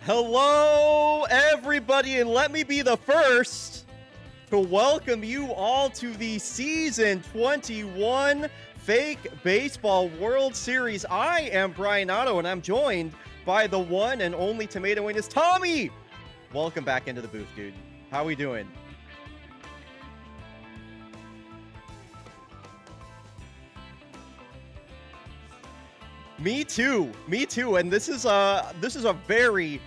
Hello, everybody, and let me be the first to welcome you all to the Season 21 Fake Baseball World Series. I am bryonato, and I'm joined by the one and only tomato witness, Tommy! Welcome back into the booth, dude. How we doing? Me too, and this is a very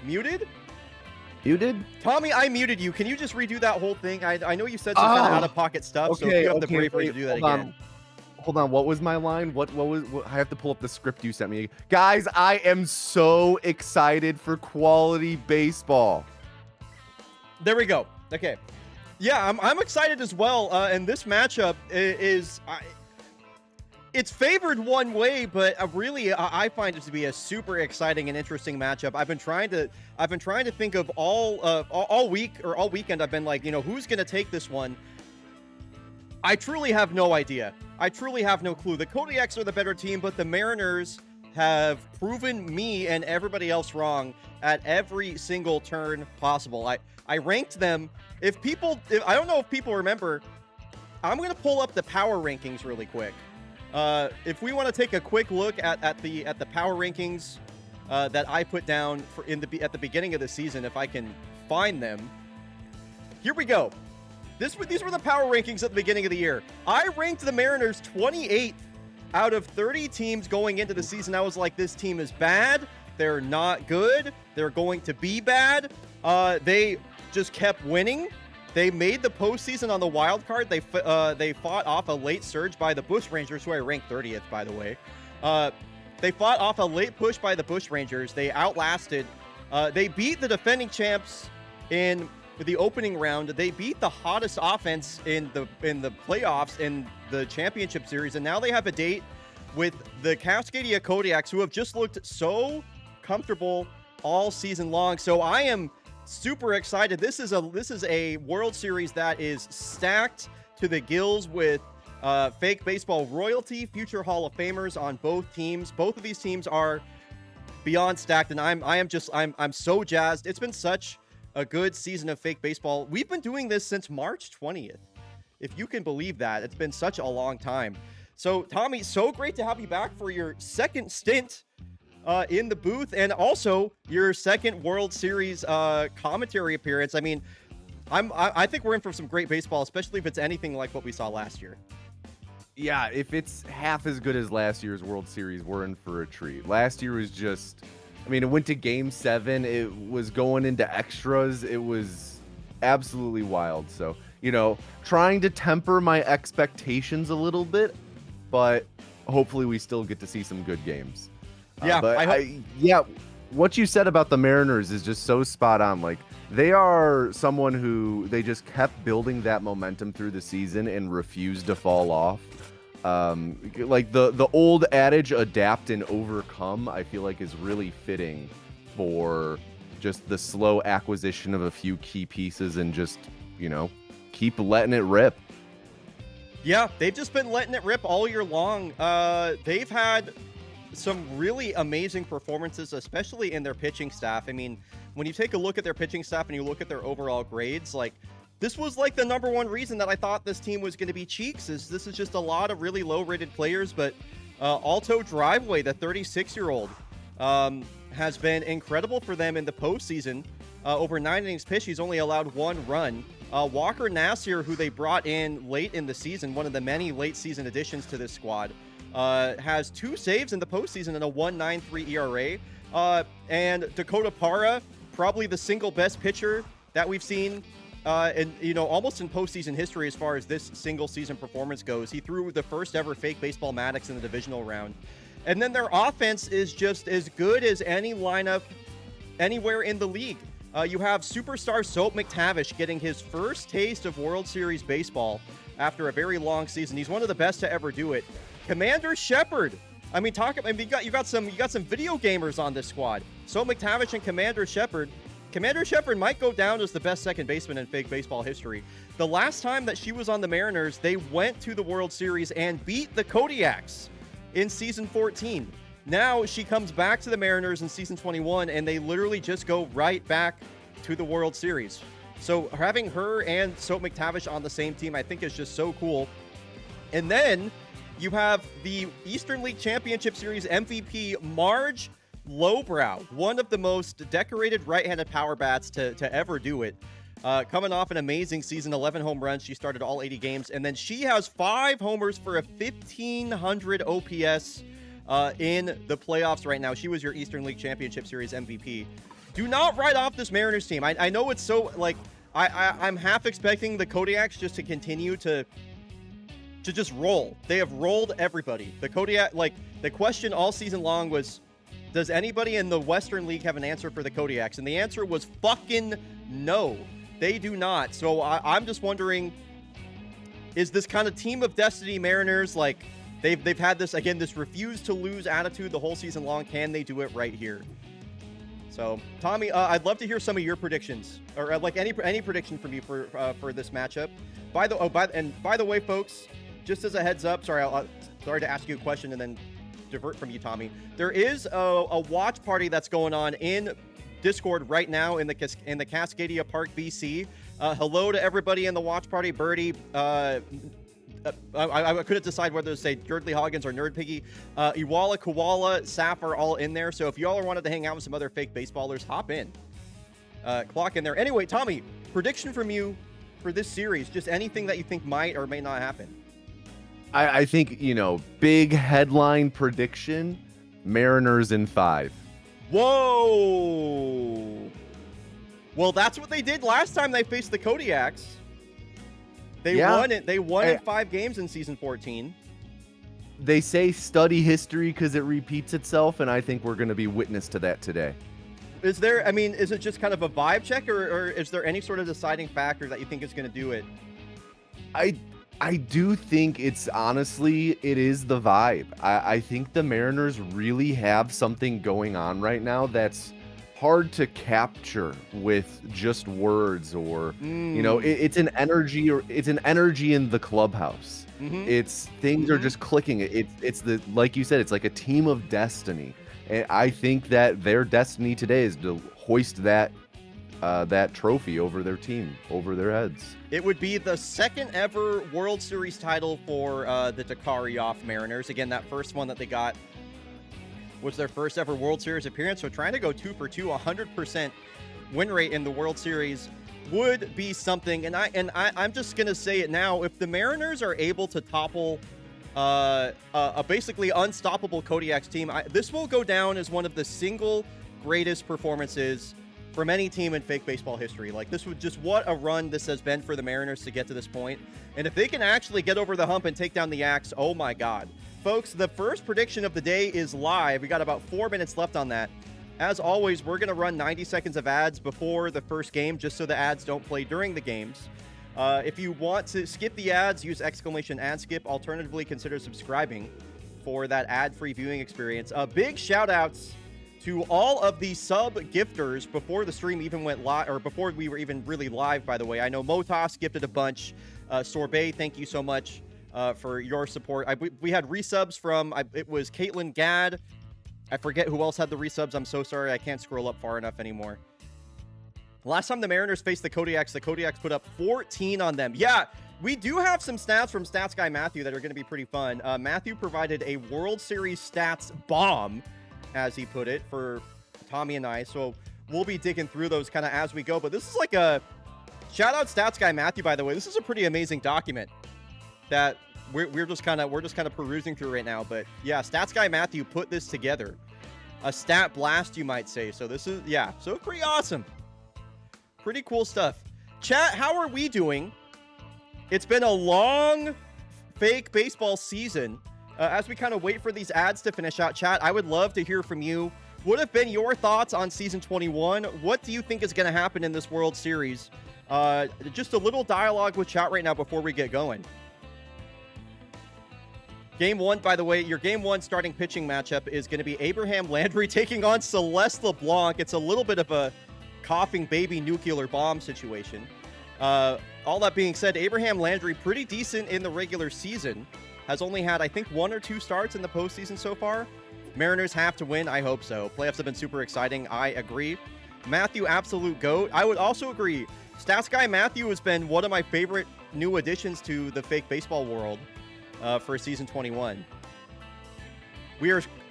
muted? Muted? Tommy, I muted you. Can you just redo that whole thing? I know you said some kind of out-of-pocket stuff, so if you have the bravery to do that again. Hold on, what was my line? What I have to pull up the script you sent me. Guys, I am so excited for quality baseball. There we go. Okay. Yeah, I'm excited as well, and this matchup is... It's favored one way, but really, I find it to be a super exciting and interesting matchup. I've been trying to think of all week or all weekend. I've been like, who's going to take this one? I truly have no idea. I truly have no clue. The Kodiaks are the better team, but the Mariners have proven me and everybody else wrong at every single turn possible. I ranked them. I don't know if people remember, I'm going to pull up the power rankings really quick. If we want to take a quick look at the power rankings that I put down at the beginning of the season, if I can find them, here we go. These were the power rankings at the beginning of the year. I ranked the Mariners 28th out of 30 teams going into the season. I was like, this team is bad. They're not good. They're going to be bad. They just kept winning. They made the postseason on the wild card. They fought off a late surge by the Bush Rangers, who I ranked 30th, by the way. They fought off a late push by the Bush Rangers. They outlasted. They beat the defending champs in the opening round. They beat the hottest offense in the playoffs in the championship series, and now they have a date with the Cascadia Kodiaks, who have just looked so comfortable all season long. So I am super excited. This is a World Series that is stacked to the gills with fake baseball royalty, future Hall of Famers on both teams. Both of these teams are beyond stacked, and I'm so jazzed. It's been such a good season of fake baseball. We've been doing this since March 20th. If you can believe that, it's been such a long time. So Tommy, so great to have you back for your second stint in the booth, and also your second World Series commentary appearance. I mean, I think we're in for some great baseball, especially if it's anything like what we saw last year. Yeah, if it's half as good as last year's World Series, we're in for a treat. Last year was just, it went to Game 7. It was going into extras. It was absolutely wild. So, trying to temper my expectations a little bit, but hopefully we still get to see some good games. Yeah, what you said about the Mariners is just so spot on. Like, they are someone who they just kept building that momentum through the season and refused to fall off. Like the old adage, adapt and overcome, I feel like is really fitting for just the slow acquisition of a few key pieces and just, keep letting it rip. Yeah, they've just been letting it rip all year long. They've had some really amazing performances, especially in their pitching staff. I mean, when you take a look at their pitching staff and you look at their overall grades, like, this was like the number one reason that I thought this team was going to be cheeks. This is just a lot of really low-rated players, but Alto Driveway, the 36-year-old, has been incredible for them in the postseason. Over 9 innings pitched, he's only allowed 1 run. Walker Nassir, who they brought in late in the season, one of the many late-season additions to this squad, has 2 saves in the postseason and a 1.93 ERA. And Dakota Parra, probably the single best pitcher that we've seen almost in postseason history as far as this single season performance goes. He threw the first ever fake baseball Maddox in the divisional round. And then their offense is just as good as any lineup anywhere in the league. You have superstar Soap McTavish getting his first taste of World Series baseball after a very long season. He's one of the best to ever do it. Commander Shepard. You got some video gamers on this squad. Soap McTavish and Commander Shepard. Commander Shepard might go down as the best second baseman in fake baseball history. The last time that she was on the Mariners, they went to the World Series and beat the Kodiaks in season 14. Now she comes back to the Mariners in season 21, and they literally just go right back to the World Series. So having her and Soap McTavish on the same team, I think is just so cool. And then you have the Eastern League Championship Series MVP, Marge Lowbrow, one of the most decorated right-handed power bats to ever do it. Coming off an amazing season, 11 home runs. She started all 80 games. And then she has 5 homers for a 1,500 OPS in the playoffs right now. She was your Eastern League Championship Series MVP. Do not write off this Mariners team. I know it's so, like, I'm half expecting the Kodiaks just to continue to just roll. They have rolled everybody. The Kodiak, like, the question all season long was, does anybody in the Western League have an answer for the Kodiaks? And the answer was fucking no. They do not. So I'm just wondering, is this kind of team of destiny Mariners, like, they've had this, again, this refuse to lose attitude the whole season long. Can they do it right here? So, Tommy, I'd love to hear some of your predictions, or like any prediction from you for this matchup. By the way, folks, just as a heads up, sorry to ask you a question and then divert from you, Tommy. There is a watch party that's going on in Discord right now in the Cascadia Park, BC. Hello to everybody in the watch party. Birdie, I couldn't decide whether to say Girdley Hoggins or Nerd Piggy. Iwala, Koala, Saf are all in there. So if y'all wanted to hang out with some other fake baseballers, hop in. Clock in there. Anyway, Tommy, prediction from you for this series. Just anything that you think might or may not happen. I think, big headline prediction, Mariners in 5. Whoa! Well, that's what they did last time they faced the Kodiaks. They won it. They won in 5 games in season 14. They say study history because it repeats itself, and I think we're going to be witness to that today. Is it just kind of a vibe check, or is there any sort of deciding factor that you think is going to do it? I do think it is the vibe. I think the Mariners really have something going on right now that's hard to capture with just words, or it's an energy, or it's an energy in the clubhouse. It's things are just clicking. It's the, like you said, it's like a team of destiny, and I think that their destiny today is to hoist that trophy over their team, over their heads. It would be the second ever World Series title for the Dakarioff Mariners. Again, that first one that they got was their first ever World Series appearance. So trying to go 2 for 2, 100% win rate in the World Series would be something. And I'm just gonna say it now: if the Mariners are able to topple a basically unstoppable Kodiaks team, this will go down as one of the single greatest performances from any team in fake baseball history. Like, this would just, what a run this has been for the Mariners to get to this point. And if they can actually get over the hump and take down the Axe, oh my God. Folks, the first prediction of the day is live. We got about 4 minutes left on that. As always, we're going to run 90 seconds of ads before the first game, just so the ads don't play during the games. If you want to skip the ads, use !ad skip. Alternatively, consider subscribing for that ad-free viewing experience. Big shout-outs to all of the sub gifters before the stream even went live, or before we were even really live, by the way. I know Motos gifted a bunch. Sorbet, thank you so much for your support. We had resubs from, it was Caitlin Gadd. I forget who else had the resubs. I'm so sorry. I can't scroll up far enough anymore. Last time the Mariners faced the Kodiaks put up 14 on them. Yeah, we do have some stats from Stats Guy Matthew that are going to be pretty fun. Matthew provided a World Series stats bomb, as he put it, for Tommy and I. So we'll be digging through those kind of as we go. But this is like a shout out Stats Guy Matthew, by the way. This is a pretty amazing document that we're just kind of perusing through right now. But yeah, Stats Guy Matthew put this together. A stat blast, you might say. So this is, yeah, so pretty awesome. Pretty cool stuff. Chat, how are we doing? It's been a long fake baseball season. As we kind of wait for these ads to finish out, chat, I would love to hear from you. What have been your thoughts on Season 21? What do you think is going to happen in this World Series? Just a little dialogue with chat right now before we get going. Game 1, by the way, your Game 1 starting pitching matchup is going to be Abraham Landry taking on Celeste LeBlanc. It's a little bit of a coughing baby nuclear bomb situation. All that being said, Abraham Landry, pretty decent in the regular season. Has only had, I think, 1 or 2 starts in the postseason so far. Mariners have to win. I hope so. Playoffs have been super exciting. I agree. Matthew, absolute GOAT. I would also agree. Stats Guy Matthew has been one of my favorite new additions to the fake baseball world for season 21.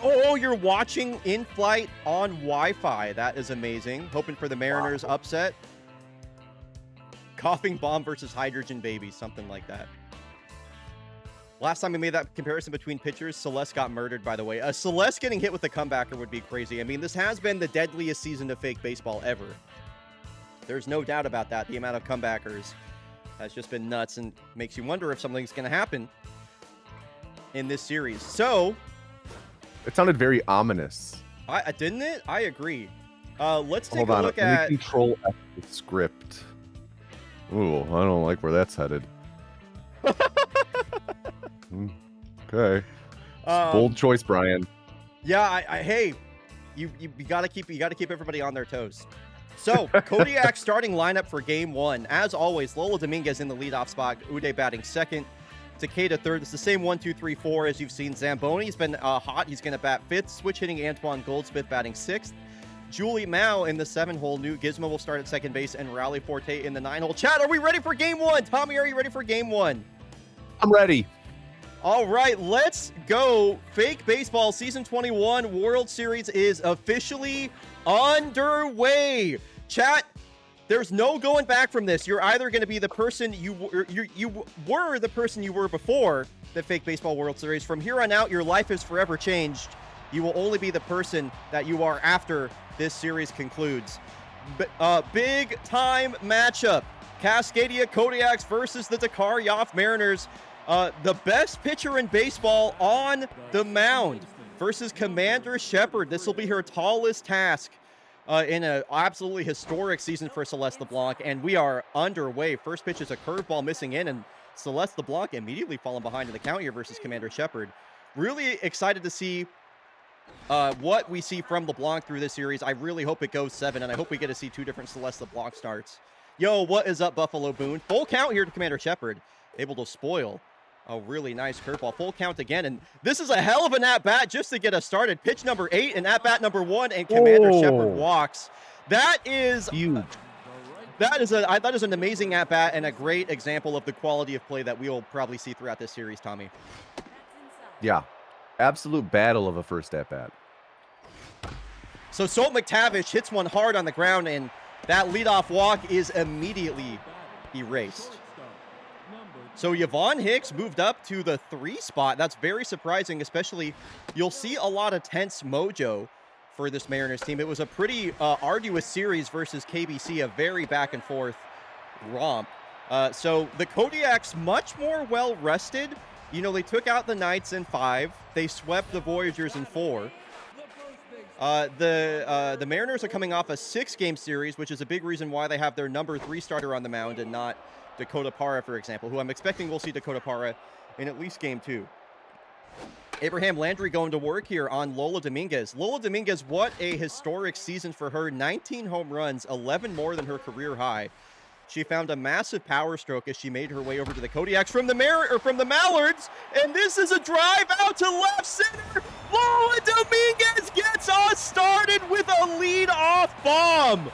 Oh, you're watching in flight on Wi-Fi. That is amazing. Hoping for the Mariners upset. Coughing bomb versus hydrogen baby, something like that. Last time we made that comparison between pitchers, Celeste got murdered, by the way. Celeste getting hit with a comebacker would be crazy. I mean, this has been the deadliest season of fake baseball ever. There's no doubt about that. The amount of comebackers has just been nuts and makes you wonder if something's going to happen in this series. So... it sounded very ominous. Didn't it? I agree. Let's take Hold a on. look Let me at... Control F the script. Ooh, I don't like where that's headed. Okay. Bold choice, Brian. Yeah, hey, you gotta keep everybody on their toes. So Kodiak starting lineup for game one. As always, Lola Dominguez in the leadoff spot. Uday batting second. Takeda third. It's the same 1, 2, 3, 4 as you've seen. Zamboni's been hot. He's gonna bat fifth. Switch hitting Antoine Goldsmith batting sixth. Julie Mao in the 7-hole. New Gizmo will start at second base, and Rally Forte in the 9-hole. Chad, are we ready for game one? Tommy, are you ready for game one? I'm ready. All right, let's go. Fake Baseball Season 21 World Series is officially underway. Chat, there's no going back from this. You're either going to be the person you were the person you were before the Fake Baseball World Series. From here on out, your life is forever changed. You will only be the person that you are after this series concludes. Big time matchup. Cascadia Kodiaks versus the Dakar Yoff Mariners. The best pitcher in baseball on the mound versus Commander Shepard. This will be her tallest task in an absolutely historic season for Celeste LeBlanc, and we are underway. First pitch is a curveball missing in, and Celeste LeBlanc immediately falling behind in the count here versus Commander Shepard. Really excited to see what we see from LeBlanc through this series. I really hope it goes 7, and I hope we get to see 2 different Celeste LeBlanc starts. Yo, what is up, Buffalo Boone? Full count here to Commander Shepard. Able to spoil a really nice curveball. Full count again, and this is a hell of an at-bat just to get us started. Pitch number 8 and at-bat number 1, and Commander Shepard walks. That is huge. That is an amazing at-bat and a great example of the quality of play that we will probably see throughout this series, Tommy. Yeah, absolute battle of a first at-bat. So Salt McTavish hits one hard on the ground, and that leadoff walk is immediately erased. So Yvonne Hicks moved up to the 3 spot. That's very surprising, especially you'll see a lot of tense mojo for this Mariners team. It was a pretty arduous series versus KBC, a very back and forth romp. So the Kodiaks much more well rested. You know, they took out the Knights in 5. They swept the Voyagers in 4. The Mariners are coming off a 6-game series, which is a big reason why they have their number 3 starter on the mound and not Dakota Parra, for example, who I'm expecting we'll see Dakota Parra in at least game 2. Abraham Landry going to work here on Lola Dominguez. Lola Dominguez, what a historic season for her. 19 home runs, 11 more than her career high. She found a massive power stroke as she made her way over to the Kodiaks from the Mallards, and this is a drive out to left center. Lola Dominguez gets us started with a lead-off bomb.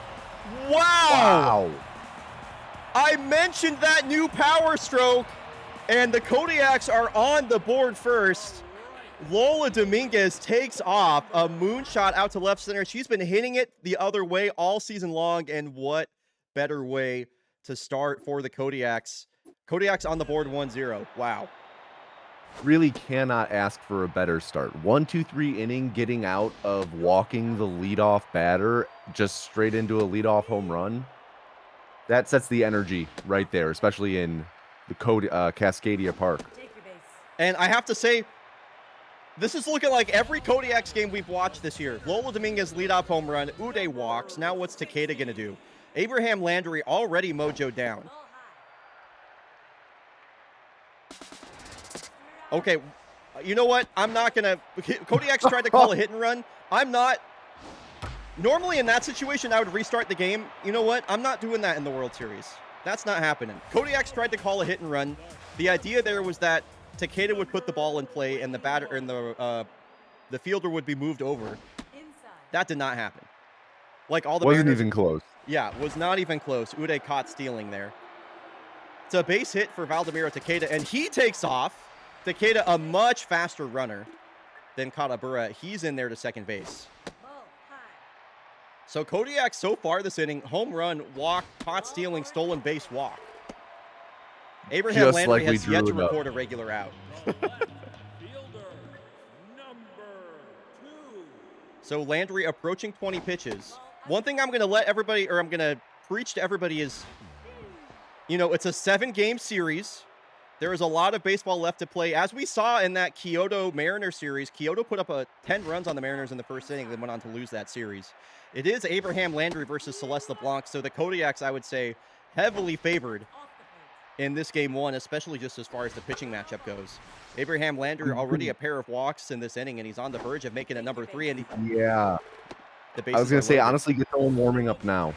Wow. I mentioned that new power stroke, and the Kodiaks are on the board first. Lola Dominguez takes off a moonshot out to left center. She's been hitting it the other way all season long, and what better way to start for the Kodiaks. Kodiaks on the board 1-0. Wow. Really cannot ask for a better start. 1-2-3 inning, getting out of walking the leadoff batter just straight into a leadoff home run. That sets the energy right there, especially in the Cascadia Park. And I have to say, this is looking like every Kodiaks game we've watched this year. Lola Dominguez leadoff home run. Uday walks. Now what's Takeda going to do? Abraham Landry already mojo down. Okay, you know what? I'm not going to... Kodiak's tried to call a hit and run. I'm not... Normally in that situation, I would restart the game. You know what? I'm not doing that in the World Series. That's not happening. Kodiak's tried to call a hit and run. The idea there was that Takeda would put the ball in play, and the batter and the the fielder would be moved over. That did not happen. Like all the Wasn't Mariners, even close. Yeah, was not even close. Uday caught stealing there. It's a base hit for Valdemiro Takeda, and he takes off. Takeda, a much faster runner than Katabura. He's in there to second base. So Kodiak so far this inning, home run, walk, caught stealing, stolen base, walk. Abraham Just Landry like we has yet to drew it up. record a regular out. So Landry approaching 20 pitches. One thing I'm going to let everybody, or I'm going to preach to everybody is, you know, it's a 7-game series. There is a lot of baseball left to play. As we saw in that Kyoto Mariners series, Kyoto put up 10 runs on the Mariners in the first inning, then went on to lose that series. It is Abraham Landry versus Celeste LeBlanc, so the Kodiaks, I would say, heavily favored in this game one, especially just as far as the pitching matchup goes. Abraham Landry already a pair of walks in this inning, and he's on the verge of making it number 3. And Yeah. I was going to say, honestly, get someone warming up now.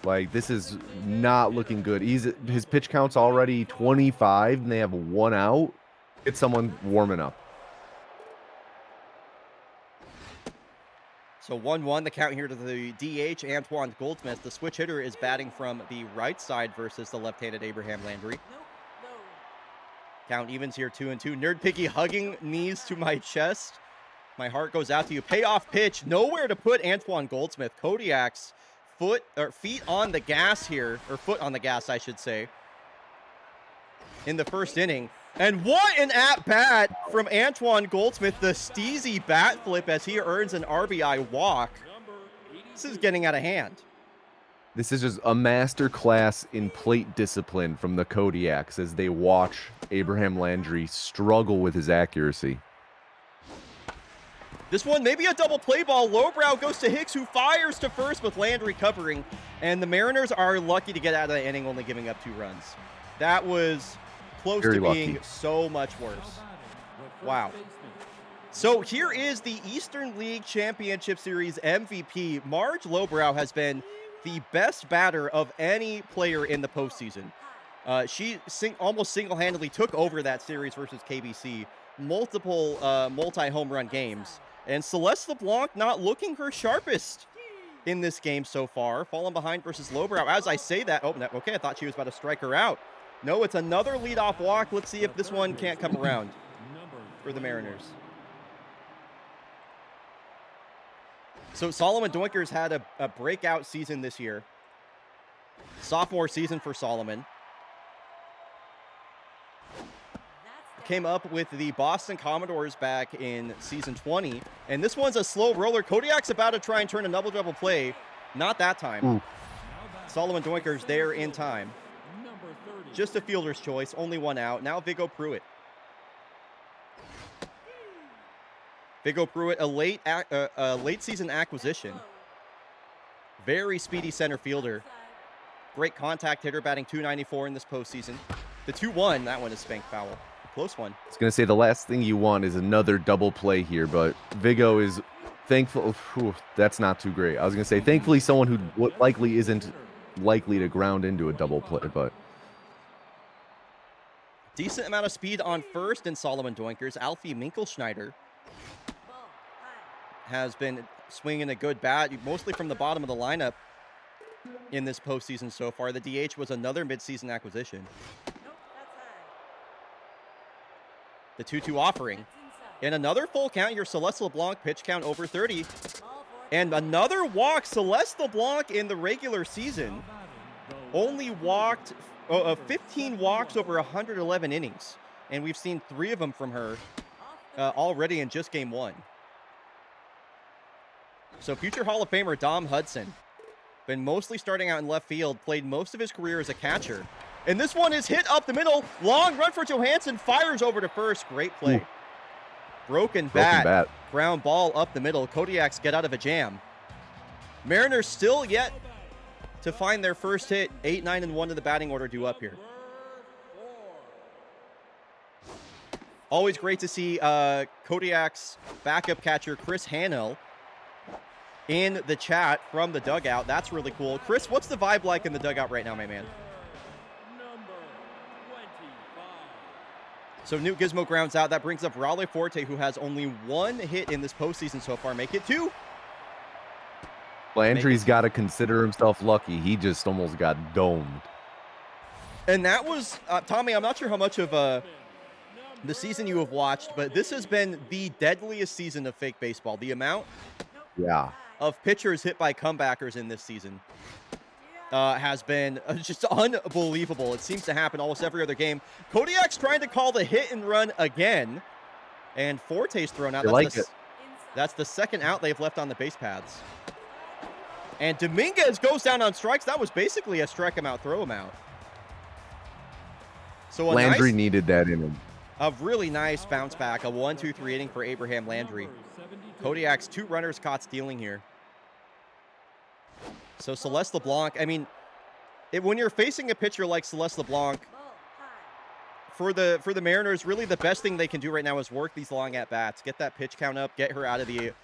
Like, this is not looking good. His pitch count's already 25, and they have 1 out. Get someone warming up. So 1-1, the count here to the DH, Antoine Goldsmith. The switch hitter is batting from the right side versus the left-handed Abraham Landry. Count evens here, 2-2. Nerd Piggy hugging knees to my chest. My heart goes out to you. Payoff pitch. Nowhere to put Antoine Goldsmith. Kodiak's feet on the gas here, or foot on the gas, I should say, in the first inning. And what an at-bat from Antoine Goldsmith. The steezy bat flip as he earns an RBI walk. This is getting out of hand. This is just a master class in plate discipline from the Kodiaks as they watch Abraham Landry struggle with his accuracy. This one, maybe a double play ball. Lowbrow goes to Hicks, who fires to first with Landry covering. And the Mariners are lucky to get out of the inning, only giving up 2 runs. That was close Very to being lucky. so much worse. Wow. So here is the Eastern League Championship Series MVP. Marge Lowbrow has been the best batter of any player in the postseason. She almost single-handedly took over that series versus KBC. Multiple multi-home run games. And Celeste LeBlanc not looking her sharpest in this game so far. Falling behind versus Lowbrow. As I say that, okay, I thought she was about to strike her out. No, it's another leadoff walk. Let's see if this one can't come around for the Mariners. So Solomon Doinkers had a breakout season this year. Sophomore season for Solomon. Came up with the Boston Commodores back in season 20. And this one's a slow roller. Kodiak's about to try and turn a double play. Not that time. Ooh. Solomon Doinkers there in time. Just a fielder's choice. Only 1 out. Now Viggo Pruitt. Viggo Pruitt, a late season acquisition. Very speedy center fielder. Great contact hitter, batting .294 in this postseason. The 2-1, that one is spanked foul. Close one. I was going to say the last thing you want is another double play here, but Viggo is thankful. That's not too great. I was going to say, thankfully, someone who likely isn't likely to ground into a double play, but. Decent amount of speed on first in Solomon Doinkers. Alfie Minkelschneider has been swinging a good bat, mostly from the bottom of the lineup in this postseason so far. The DH was another midseason acquisition. The 2-2 offering. And another full count here. Celeste LeBlanc, pitch count over 30. And another walk. Celeste LeBlanc in the regular season only walked 15 walks over 111 innings. And we've seen 3 of them from her already in just game 1. So future Hall of Famer Dom Hudson. Been mostly starting out in left field. Played most of his career as a catcher. And this one is hit up the middle. Long run for Johansson. Fires over to first. Great play. Ooh. Broken bat. Ground ball up the middle. Kodiaks get out of a jam. Mariners still yet to find their first hit. 8, 9, and 1 to the batting order due up here. Always great to see Kodiak's backup catcher, Chris Hanel, in the chat from the dugout. That's really cool. Chris, what's the vibe like in the dugout right now, my man? So Newt Gizmo grounds out. That brings up Raleigh Forte, who has only 1 hit in this postseason so far. Make it 2. Landry's got to consider himself lucky. He just almost got domed. And that was, Tommy, I'm not sure how much of the season you have watched, but this has been the deadliest season of fake baseball. The amount of pitchers hit by comebackers in this season has been just unbelievable. It seems to happen almost every other game. Kodiak's trying to call the hit and run again, and Forte's thrown out. That's the second out they've left on the base paths. And Dominguez goes down on strikes. That was basically a strike him out, throw him out. So Landry needed that inning. A really nice bounce back, a 1-2-3 inning for Abraham Landry. Kodiak's 2 runners caught stealing here. So Celeste LeBlanc, I mean, when you're facing a pitcher like Celeste LeBlanc, for the Mariners, really the best thing they can do right now is work these long at bats, get that pitch count up, get her out of the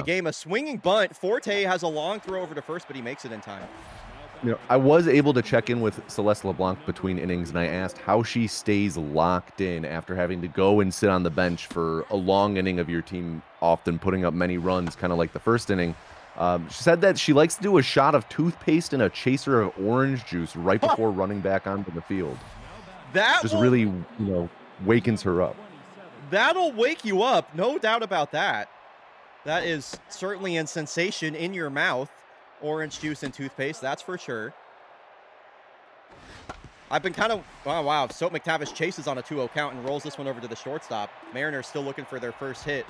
game. A swinging bunt. Forte has a long throw over to first, but he makes it in time. I was able to check in with Celeste LeBlanc between innings, and I asked how she stays locked in after having to go and sit on the bench for a long inning of your team, often putting up many runs, kind of like the first inning. She said that she likes to do a shot of toothpaste and a chaser of orange juice right before running back onto the field. That just really, wakens her up. That'll wake you up, no doubt about that. That is certainly a sensation in your mouth. Orange juice and toothpaste, that's for sure. I've been kind of, wow. Soap McTavish chases on a 2-0 count and rolls this one over to the shortstop. Mariners still looking for their first hit.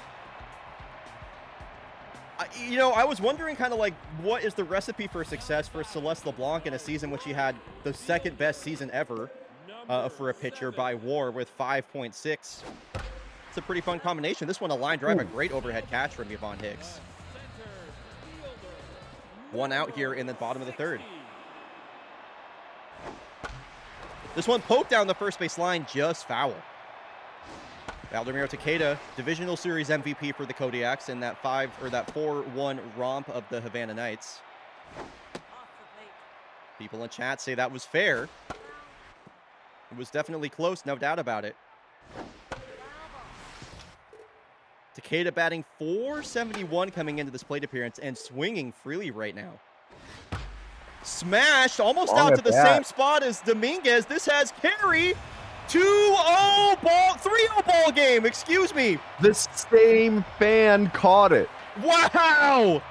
I was wondering kind of like, what is the recipe for success for Celeste LeBlanc in a season which she had the second best season ever for a pitcher by WAR with 5.6. It's a pretty fun combination. This one, a line drive, a great overhead catch from Yvonne Hicks. 1 out here in the bottom of the 3rd. This one poked down the first base line, just foul. Valdomiro Takeda, Divisional Series MVP for the Kodiaks in that 4-1 romp of the Havana Knights. People in chat say that was fair. It was definitely close, no doubt about it. Takeda batting .471 coming into this plate appearance and swinging freely right now. Smashed almost out to the same spot as Dominguez. This has carry. 2-0 ball, 3-0 ball game, excuse me. The same fan caught it. Wow.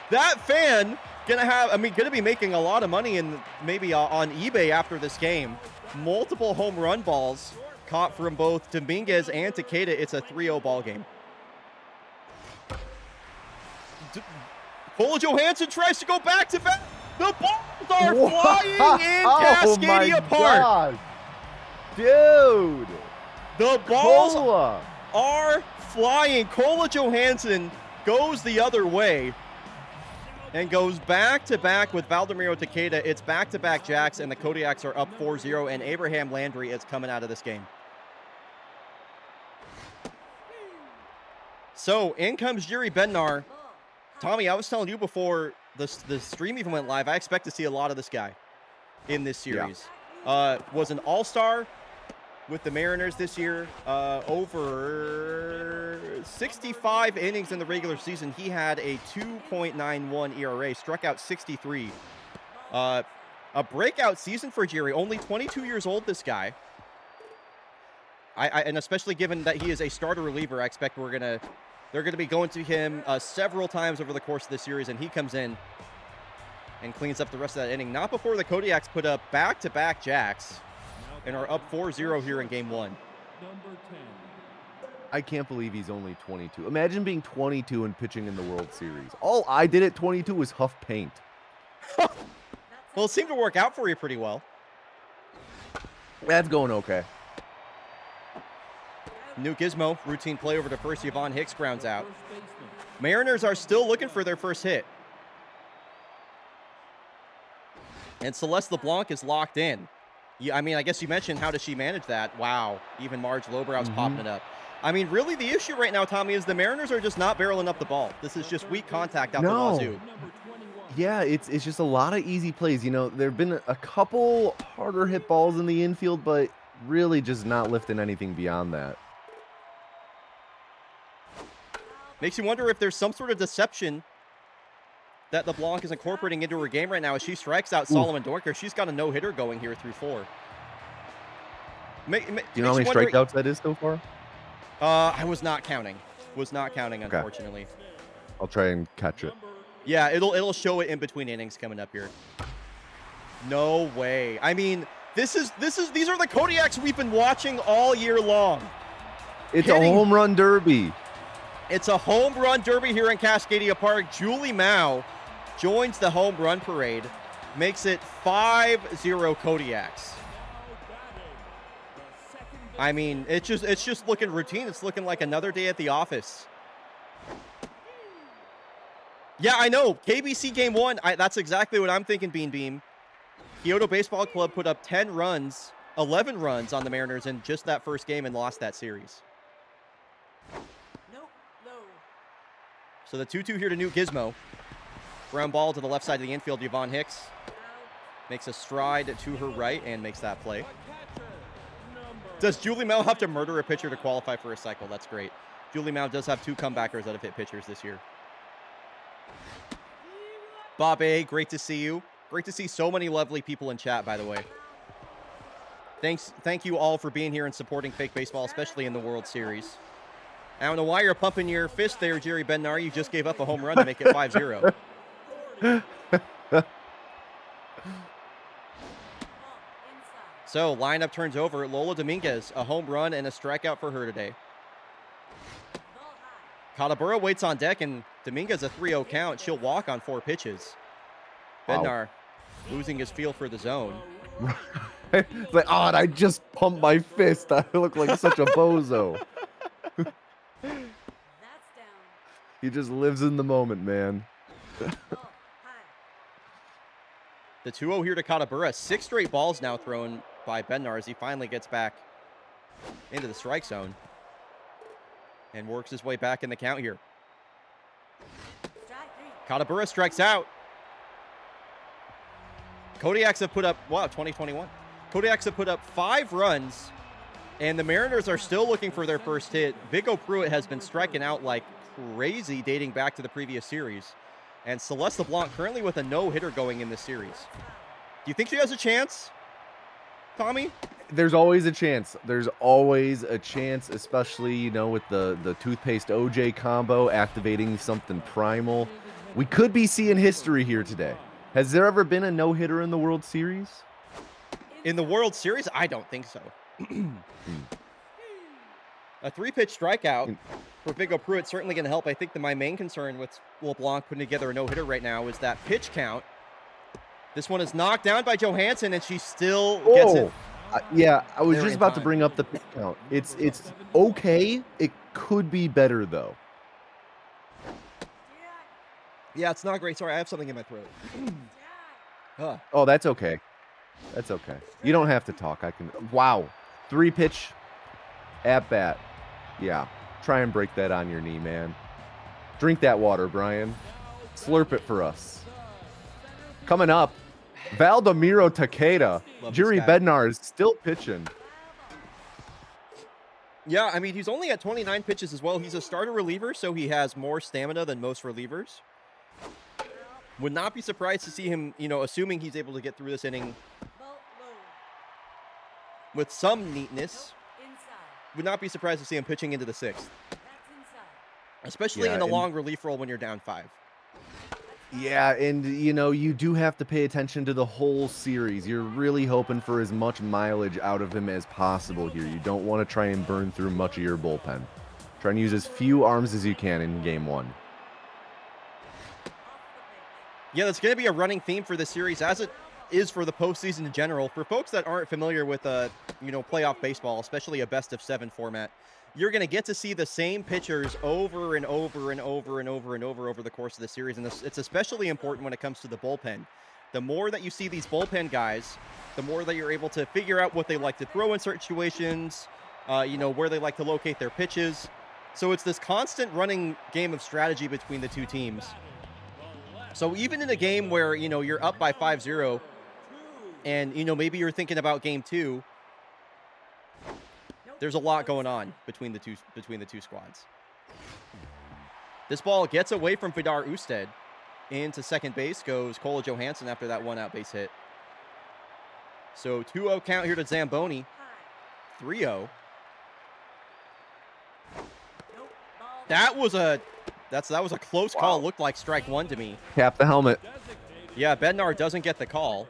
That fan gonna be making a lot of money maybe on eBay after this game. Multiple home run balls caught from both Dominguez and Takeda. It's a 3-0 ball game. Cole Johansson tries to go back to back. The balls are flying in Cascadia Park. God. Dude. The balls are flying. Kola Johansson goes the other way and goes back-to-back with Valdomiro Takeda. It's back-to-back jacks, and the Kodiaks are up 4-0, and Abraham Landry is coming out of this game. So, in comes Yuri Bednar. Tommy, I was telling you before the stream even went live, I expect to see a lot of this guy in this series. Yeah. Was an all-star with the Mariners this year. Over 65 innings in the regular season. He had a 2.91 ERA, struck out 63. A breakout season for Jerry. Only 22 years old, this guy. And especially given that he is a starter reliever, I expect they're going to be going to him several times over the course of the series, and he comes in and cleans up the rest of that inning. Not before the Kodiaks put up back-to-back jacks and are up 4-0 here in Game 1. I can't believe he's only 22. Imagine being 22 and pitching in the World Series. All I did at 22 was huff paint. Well, it seemed to work out for you pretty well. That's going okay. New Gizmo, routine play over to first. Yvonne Hicks grounds out. Mariners are still looking for their first hit. And Celeste LeBlanc is locked in. I mean, I guess you mentioned how does she manage that. Wow, even Marge Lobrow's popping it up. I mean, really the issue right now, Tommy, is the Mariners are just not barreling up the ball. This is just weak contact out the wazoo. Yeah, it's just a lot of easy plays. You know, there have been a couple harder hit balls in the infield, but really just not lifting anything beyond that. Makes you wonder if there's some sort of deception that LeBlanc is incorporating into her game right now as she strikes out Solomon Dorker. She's got a no-hitter going here through 4. Do you know how many strikeouts that is so far? I was not counting. Unfortunately. I'll try and catch it. Yeah, it'll show it in between innings coming up here. No way. I mean, these are the Kodiaks we've been watching all year long. It's a home run derby. It's a home run derby here in Cascadia Park. Julie Mao joins the home run parade, makes it 5-0 Kodiaks. I mean, it's just looking routine. It's looking like another day at the office. Yeah, I know. KBC Game 1, that's exactly what I'm thinking, Bean Beam. Kyoto Baseball Club put up 11 runs on the Mariners in just that first game and lost that series. So the 2-2 here to Newt Gizmo. Ground ball to the left side of the infield. Yvonne Hicks makes a stride to her right and makes that play. Does Julie Mao have to murder a pitcher to qualify for a cycle? That's great. Julie Mao does have 2 comebackers that have hit pitchers this year. Bob A, great to see you. Great to see so many lovely people in chat, by the way. Thank you all for being here and supporting fake baseball, especially in the World Series. I don't know why you're pumping your fist there, Jerry Bednar. You just gave up a home run to make it 5-0. So, lineup turns over. Lola Dominguez, a home run and a strikeout for her today. Katabura waits on deck, and Dominguez a 3-0 count. She'll walk on 4 pitches. Bednar losing his feel for the zone. It's like, and I just pumped my fist. I look like such a bozo. He just lives in the moment, man. The 2-0 here to Katabura. 6 straight balls now thrown by Bednar as he finally gets back into the strike zone and works his way back in the count here. Katabura strikes out. Kodiaks have put up, 2021. Kodiaks have put up 5 runs, and the Mariners are still looking for their first hit. Vigo Pruitt has been striking out like crazy dating back to the previous series. And Celeste LeBlanc currently with a no-hitter going in this series. Do you think she has a chance, Tommy? There's always a chance. There's always a chance, especially, you know, with the toothpaste OJ combo activating something primal. We could be seeing history here today. Has there ever been a no-hitter in the World Series? In the World Series? I don't think so. A 3-pitch strikeout for Vigo Pruitt certainly going to help. I think that my main concern with LeBlanc putting together a no-hitter right now is that pitch count. This one is knocked down by Johansson, and she still gets it. Yeah, I was just about to bring up the pitch count. It's okay. It could be better, though. Yeah, it's not great. Sorry, I have something in my throat. Oh, that's okay. That's okay. You don't have to talk. I can. Wow. 3-pitch at bat. Yeah. Try and break that on your knee, man. Drink that water, Brian. Slurp it for us. Coming up, Valdomiro Takeda. Jerry Bednar is still pitching. Yeah, I mean, he's only at 29 pitches as well. He's a starter reliever, so he has more stamina than most relievers. Would not be surprised to see him, you know, assuming he's able to get through this inning with some neatness. Would not be surprised to see him pitching into the 6th. Especially in a long relief role when you're down 5. Yeah, and, you know, you do have to pay attention to the whole series. You're really hoping for as much mileage out of him as possible here. You don't want to try and burn through much of your bullpen. Try and use as few arms as you can in Game 1. Yeah, that's going to be a running theme for the series, as it is for the postseason in general. For folks that aren't familiar with, playoff baseball, especially a best-of-7 format, you're going to get to see the same pitchers over and over and over and over and over the course of the series, and it's especially important when it comes to the bullpen. The more that you see these bullpen guys, the more that you're able to figure out what they like to throw in certain situations, where they like to locate their pitches. So it's this constant running game of strategy between the two teams. So even in a game where, you're up by 5-0 and, maybe you're thinking about Game 2, there's a lot going on between the two squads. This ball gets away from Vidar Usted. Into second base goes Kola Johansson after that one-out base hit. So 2-0 count here to Zamboni. 3-0. That was a close call. Looked like strike one to me. Tap the helmet. Yeah, Bednar doesn't get the call.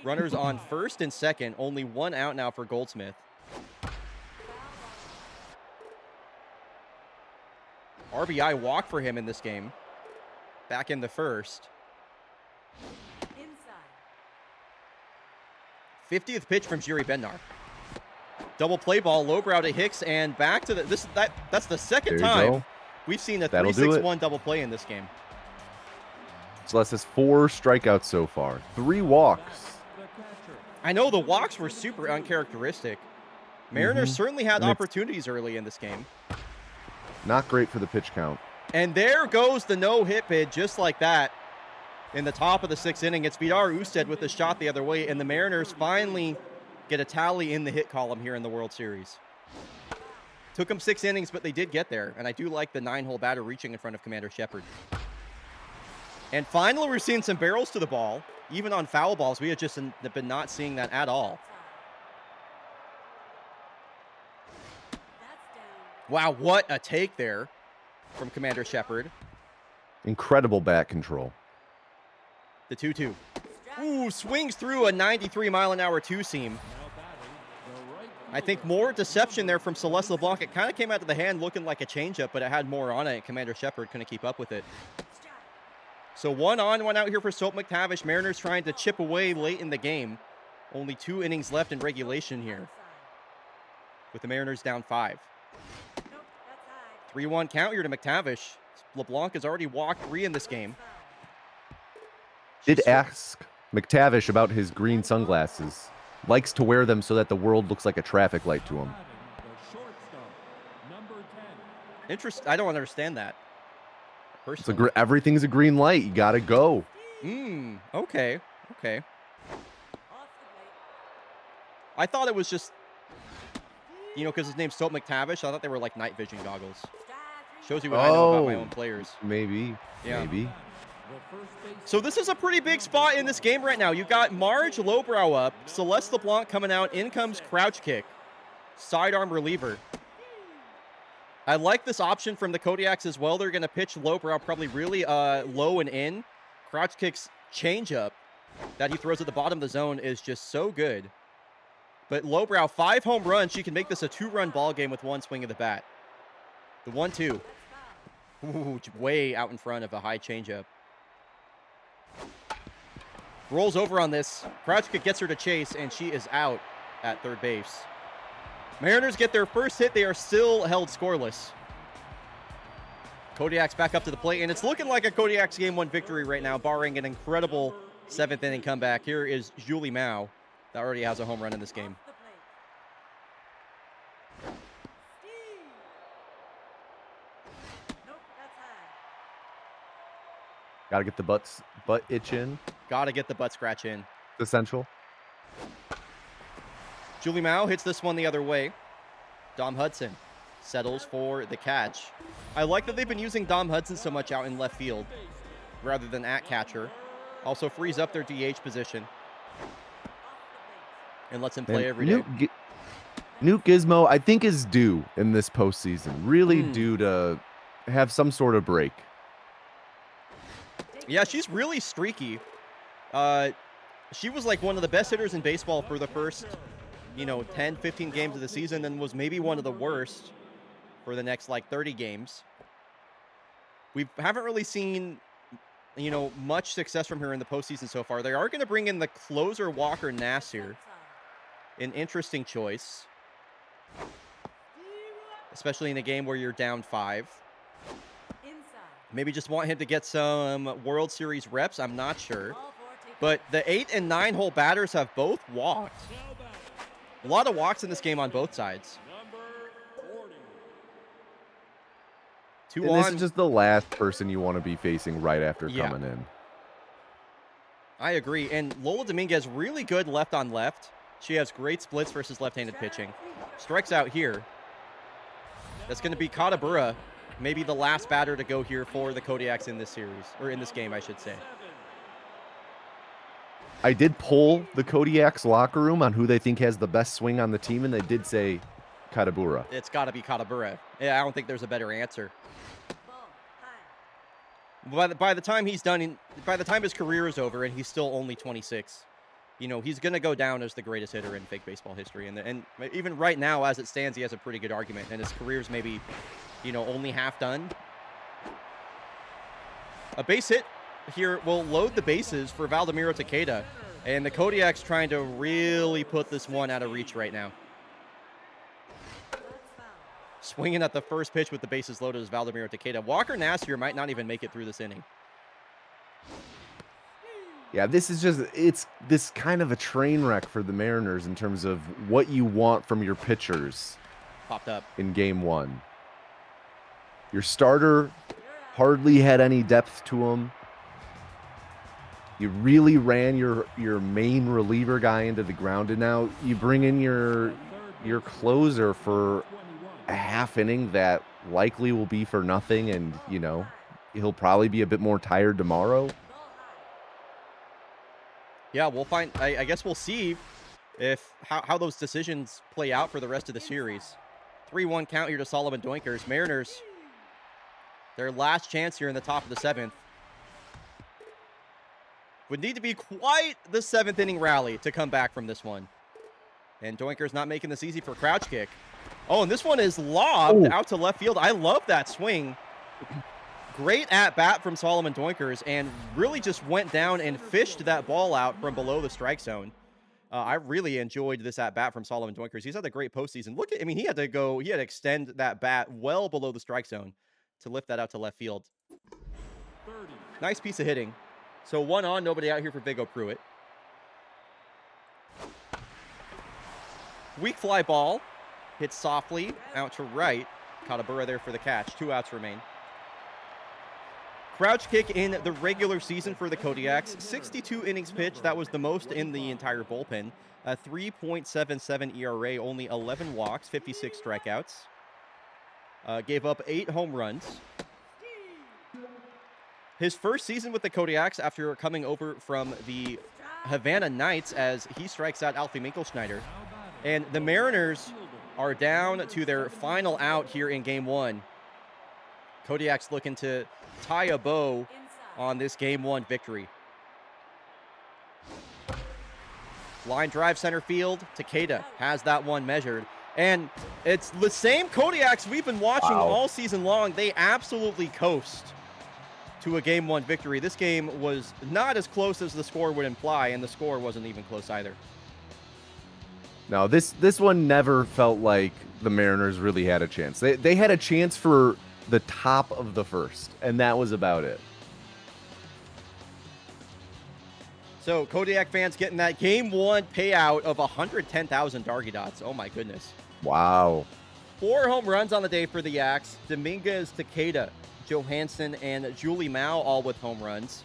Runners on first and second. Only one out now for Goldsmith. RBI walk for him in this game. Back in the first. 50th pitch from Jiri Bednar. Double play ball, lowbrow to Hicks, and back to the that's the second time we've seen a 3-6-1 double play in this game. So that's his 4 strikeouts so far. 3 walks. I know the walks were super uncharacteristic. Mariners certainly had opportunities early in this game. Not great for the pitch count. And there goes the no-hit bid just like that. In the top of the 6th inning, it's Vidar Usted with a shot the other way, and the Mariners finally get a tally in the hit column here in the World Series. Took them 6 innings, but they did get there, and I do like the 9-hole batter reaching in front of Commander Shepard. And finally, we're seeing some barrels to the ball. Even on foul balls, we have just been not seeing that at all. Wow, what a take there from Commander Shepard. Incredible bat control. The 2-2. Ooh, swings through a 93-mile-an-hour two-seam. I think more deception there from Celeste LeBlanc. It kind of came out of the hand looking like a changeup, but it had more on it. Commander Shepard couldn't keep up with it. So 1 on, 1 out here for Soap McTavish. Mariners trying to chip away late in the game. Only 2 innings left in regulation here, with the Mariners down 5. 3-1 count here to McTavish. LeBlanc has already walked 3 in this game. Did ask McTavish about his green sunglasses. Likes to wear them so that the world looks like a traffic light to him. I don't understand that. Everything's a green light. You gotta go. Okay. I thought it was just, because his name's Soap McTavish. I thought they were like night vision goggles. Shows you what I know about my own players. Maybe. So this is a pretty big spot in this game right now. You've got Marge lowbrow up, Celeste LeBlanc coming out. In comes crouch kick, sidearm reliever. I like this option from the Kodiaks as well. They're going to pitch lowbrow probably really low and in. Crouch kick's changeup that he throws at the bottom of the zone is just so good. But lowbrow, 5 home runs. She can make this a 2-run ball game with 1 swing of the bat. The 1-2. Ooh, way out in front of a high changeup. Rolls over on this. Crouch kick gets her to chase, and she is out at third base. Mariners get their first hit. They are still held scoreless. Kodiak's back up to the plate, and it's looking like a Kodiak's Game 1 victory right now, barring an incredible 7th inning comeback. Here is Julie Mao that already has a home run in this game. Gotta get the butt itch in. Gotta get the butt scratch in. It's essential. Julie Mao hits this one the other way. Dom Hudson settles for the catch. I like that they've been using Dom Hudson so much out in left field rather than at catcher. Also frees up their DH position and lets him play every day. Newt Gizmo, I think, is due in this postseason. Really due to have some sort of break. Yeah, she's really streaky. She was like one of the best hitters in baseball for the first, 10, 15 games of the season, and was maybe one of the worst for the next 30 games. We haven't really seen, much success from her in the postseason so far. They are going to bring in the closer Walker Nassir. An interesting choice, especially in a game where you're down 5. Maybe just want him to get some World Series reps. I'm not sure. But the 8 and 9 hole batters have both walked. A lot of walks in this game on both sides. 2 on. This is just the last person you want to be facing right after coming in. I agree. And Lola Dominguez, really good left on left. She has great splits versus left-handed pitching. Strikes out here. That's going to be Katabura, maybe the last batter to go here for the Kodiaks in this series, or in this game, I should say. I did poll the Kodiaks locker room on who they think has the best swing on the team, and they did say Katabura. It's got to be Katabura. Yeah, I don't think there's a better answer. By the time he's done, by the time his career is over, and he's still only 26, you know, he's going to go down as the greatest hitter in fake baseball history. And even right now, as it stands, he has a pretty good argument, and his career's maybe, you know, only half done. A base hit here will load the bases for Valdemiro Takeda, and the Kodiaks trying to really put this one out of reach right now. Swinging at the first pitch with the bases loaded is Valdemiro Takeda. Walker Nassir might not even make it through this inning. Yeah, this is just, it's this kind of a train wreck for the Mariners in terms of what you want from your pitchers. Popped up in game one. Your starter hardly had any depth to him. You really ran your main reliever guy into the ground, and now you bring in your closer for a half inning that likely will be for nothing, and you know he'll probably be a bit more tired tomorrow. Yeah, we'll find. I guess we'll see if how those decisions play out for the rest of the series. 3-1 count here to Solomon Doinkers. Mariners, their last chance here in the top of the 7th. Would need to be quite the 7th inning rally to come back from this one. And Doinkers not making this easy for Crouch Kick. Oh, and this one is lobbed out to left field. I love that swing. Great at-bat from Solomon Doinkers, and really just went down and fished that ball out from below the strike zone. I really enjoyed this at-bat from Solomon Doinkers. He's had a great postseason. Look at, I mean, he had to extend that bat well below the strike zone to lift that out to left field. Nice piece of hitting. So 1 on, nobody out here for Viggo Pruitt. Weak fly ball. Hit softly out to right. Katabura there for the catch. 2 outs remain. Crouch kick in the regular season for the Kodiaks. 62 innings pitched. That was the most in the entire bullpen. A 3.77 ERA, only 11 walks, 56 strikeouts. Gave up 8 home runs. His first season with the Kodiaks after coming over from the Havana Knights, as he strikes out Alfie Minkelschneider. And the Mariners are down to their final out here in game 1. Kodiaks looking to tie a bow on this game 1 victory. Line drive center field. Takeda has that one measured. And it's the same Kodiaks we've been watching all season long. They absolutely coast to a game 1 victory. This game was not as close as the score would imply, and the score wasn't even close either. No, this one never felt like the Mariners really had a chance. They had a chance for the top of the first, and that was about it. So Kodiak fans getting that game 1 payout of 110,000 Dargy Dots. Oh my goodness. Wow. 4 home runs on the day for the Yaks. Dominguez, Takeda, Johansson, and Julie Mao all with home runs.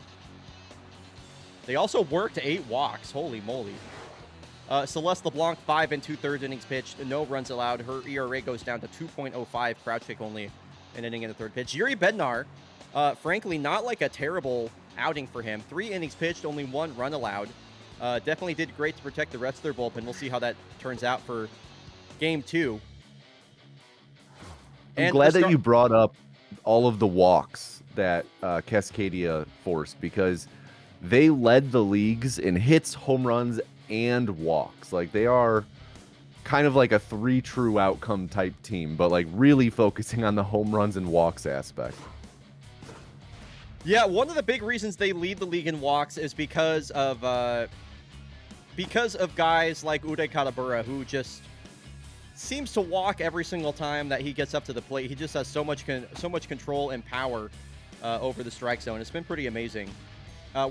They also worked 8 walks. Holy moly. Celeste LeBlanc, 5 2/3 innings pitched. No runs allowed. Her ERA goes down to 2.05. Crouch kick only an inning in the 3rd pitch. Yuri Bednar, frankly, not like a terrible outing for him. 3 innings pitched, only 1 run allowed. Definitely did great to protect the rest of their bullpen. We'll see how that turns out for game 2. I'm glad that you brought up all of the walks that Cascadia forced, because they led the leagues in hits, home runs, and walks. Like, they are kind of like a 3 true outcome type team, but like really focusing on the home runs and walks aspect. Yeah, one of the big reasons they lead the league in walks is because of guys like Uday Katabura, who just seems to walk every single time that he gets up to the plate. He just has so much control and power over the strike zone. It's been pretty amazing.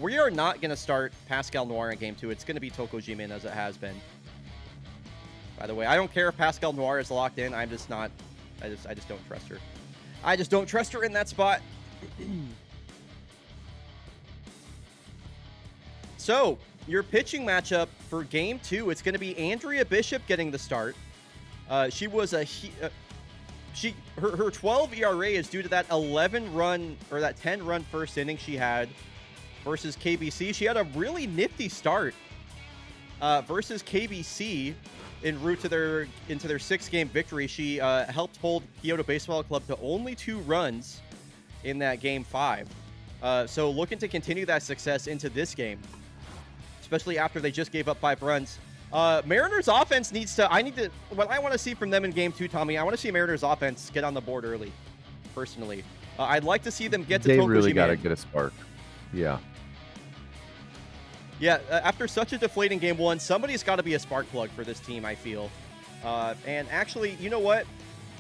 We are not going to start Pascal Noir in game 2. It's going to be Toko Jimin, as it has been. By the way, I don't care if Pascal Noir is locked in. I'm just not. I just don't trust her. I just don't trust her in that spot. So, your pitching matchup for game 2, it's going to be Andrea Bishop getting the start. She was her 12 ERA is due to that 11-run or that 10-run first inning she had versus KBC. She had a really nifty start versus KBC en route to their 6-game victory. She helped hold Kyoto Baseball Club to only 2 runs in that game 5. So looking to continue that success into this game, especially after they just gave up 5 runs. Mariners offense needs to, what I want to see from them in game 2, Tommy, I want to see Mariners offense get on the board early, personally. I'd like to see them get to Tokuji. They really got to get a spark. Yeah. Yeah, after such a deflating game 1, somebody's got to be a spark plug for this team, I feel. And actually, you know what?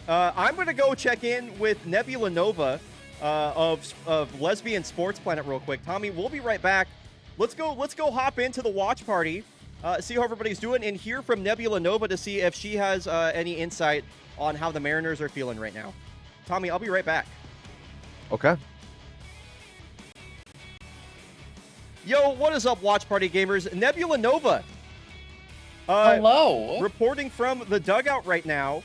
I'm going to go check in with Nebula Nova of Lesbian Sports Planet real quick. Tommy, we'll be right back. Let's go hop into the watch party, see how everybody's doing, and hear from Nebula Nova to see if she has any insight on how the Mariners are feeling right now. Tommy, I'll be right back. Okay. Yo, what is up, watch party gamers? Nebula Nova. Hello. Reporting from the dugout right now.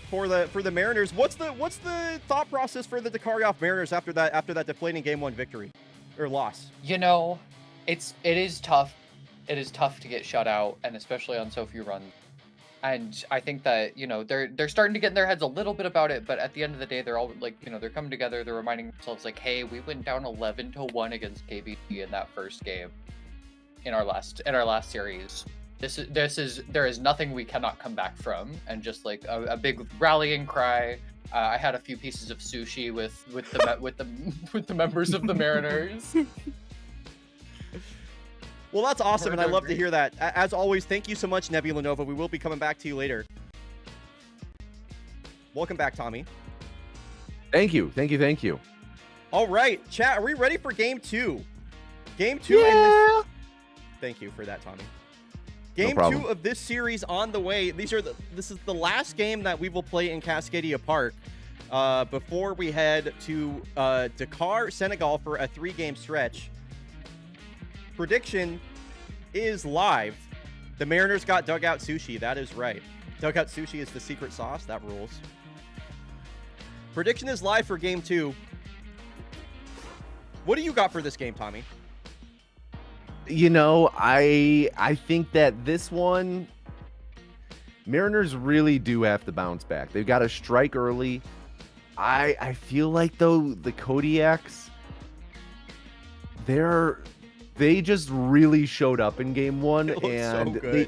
For the Mariners, what's the thought process for the Dakaryov Mariners after that deflating game 1 victory or loss? You know, it is tough. It is tough to get shut out, and especially on so few runs. And I think that, you know, they're starting to get in their heads a little bit about it, but at the end of the day, they're all like, you know, they're coming together. They're reminding themselves like, hey, we went down 11-1 against KBC in that first game in our last series. There is nothing we cannot come back from, and just like a big rallying cry. I had a few pieces of sushi with the members of the Mariners. Well, that's awesome, and I love to hear that. As always, thank you so much, Nebula Nova. We will be coming back to you later. Welcome back, Tommy. Thank you. All right, chat. Are we ready for game 2? Game 2. Yeah. Thank you for that, Tommy. Game No 2 of this series on the way. This is the last game that we will play in Cascadia Park before we head to Dakar, Senegal for a 3-game stretch. Prediction is live. The Mariners got dugout sushi. That is right. Dugout sushi is the secret sauce. That rules. Prediction is live for game 2. What do you got for this game, Tommy? You know, I think that this one, Mariners really do have to bounce back. They've got to strike early. I feel like, though, the Kodiaks, they just really showed up in game 1, and so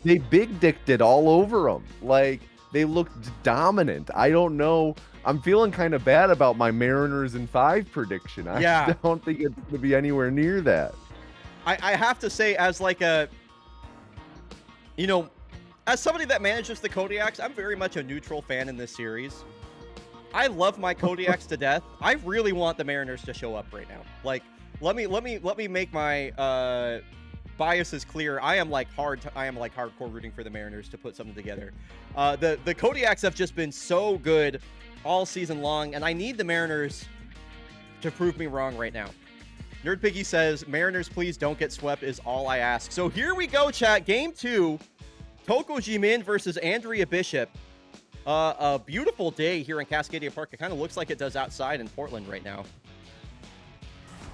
they big dicked it all over them. Like, they looked dominant. I don't know. I'm feeling kind of bad about my Mariners in 5 prediction. I don't think it's going to be anywhere near that. I have to say, as like a, you know, as somebody that manages the Kodiaks, I'm very much a neutral fan in this series. I love my Kodiaks to death. I really want the Mariners to show up right now. Like, let me make my biases clear. I am hardcore rooting for the Mariners to put something together. The Kodiaks have just been so good all season long, and I need the Mariners to prove me wrong right now. Nerd Piggy says, Mariners, please don't get swept is all I ask. So here we go, chat. Game 2, Toko Jimin versus Andrea Bishop. A beautiful day here in Cascadia Park. It kind of looks like it does outside in Portland right now.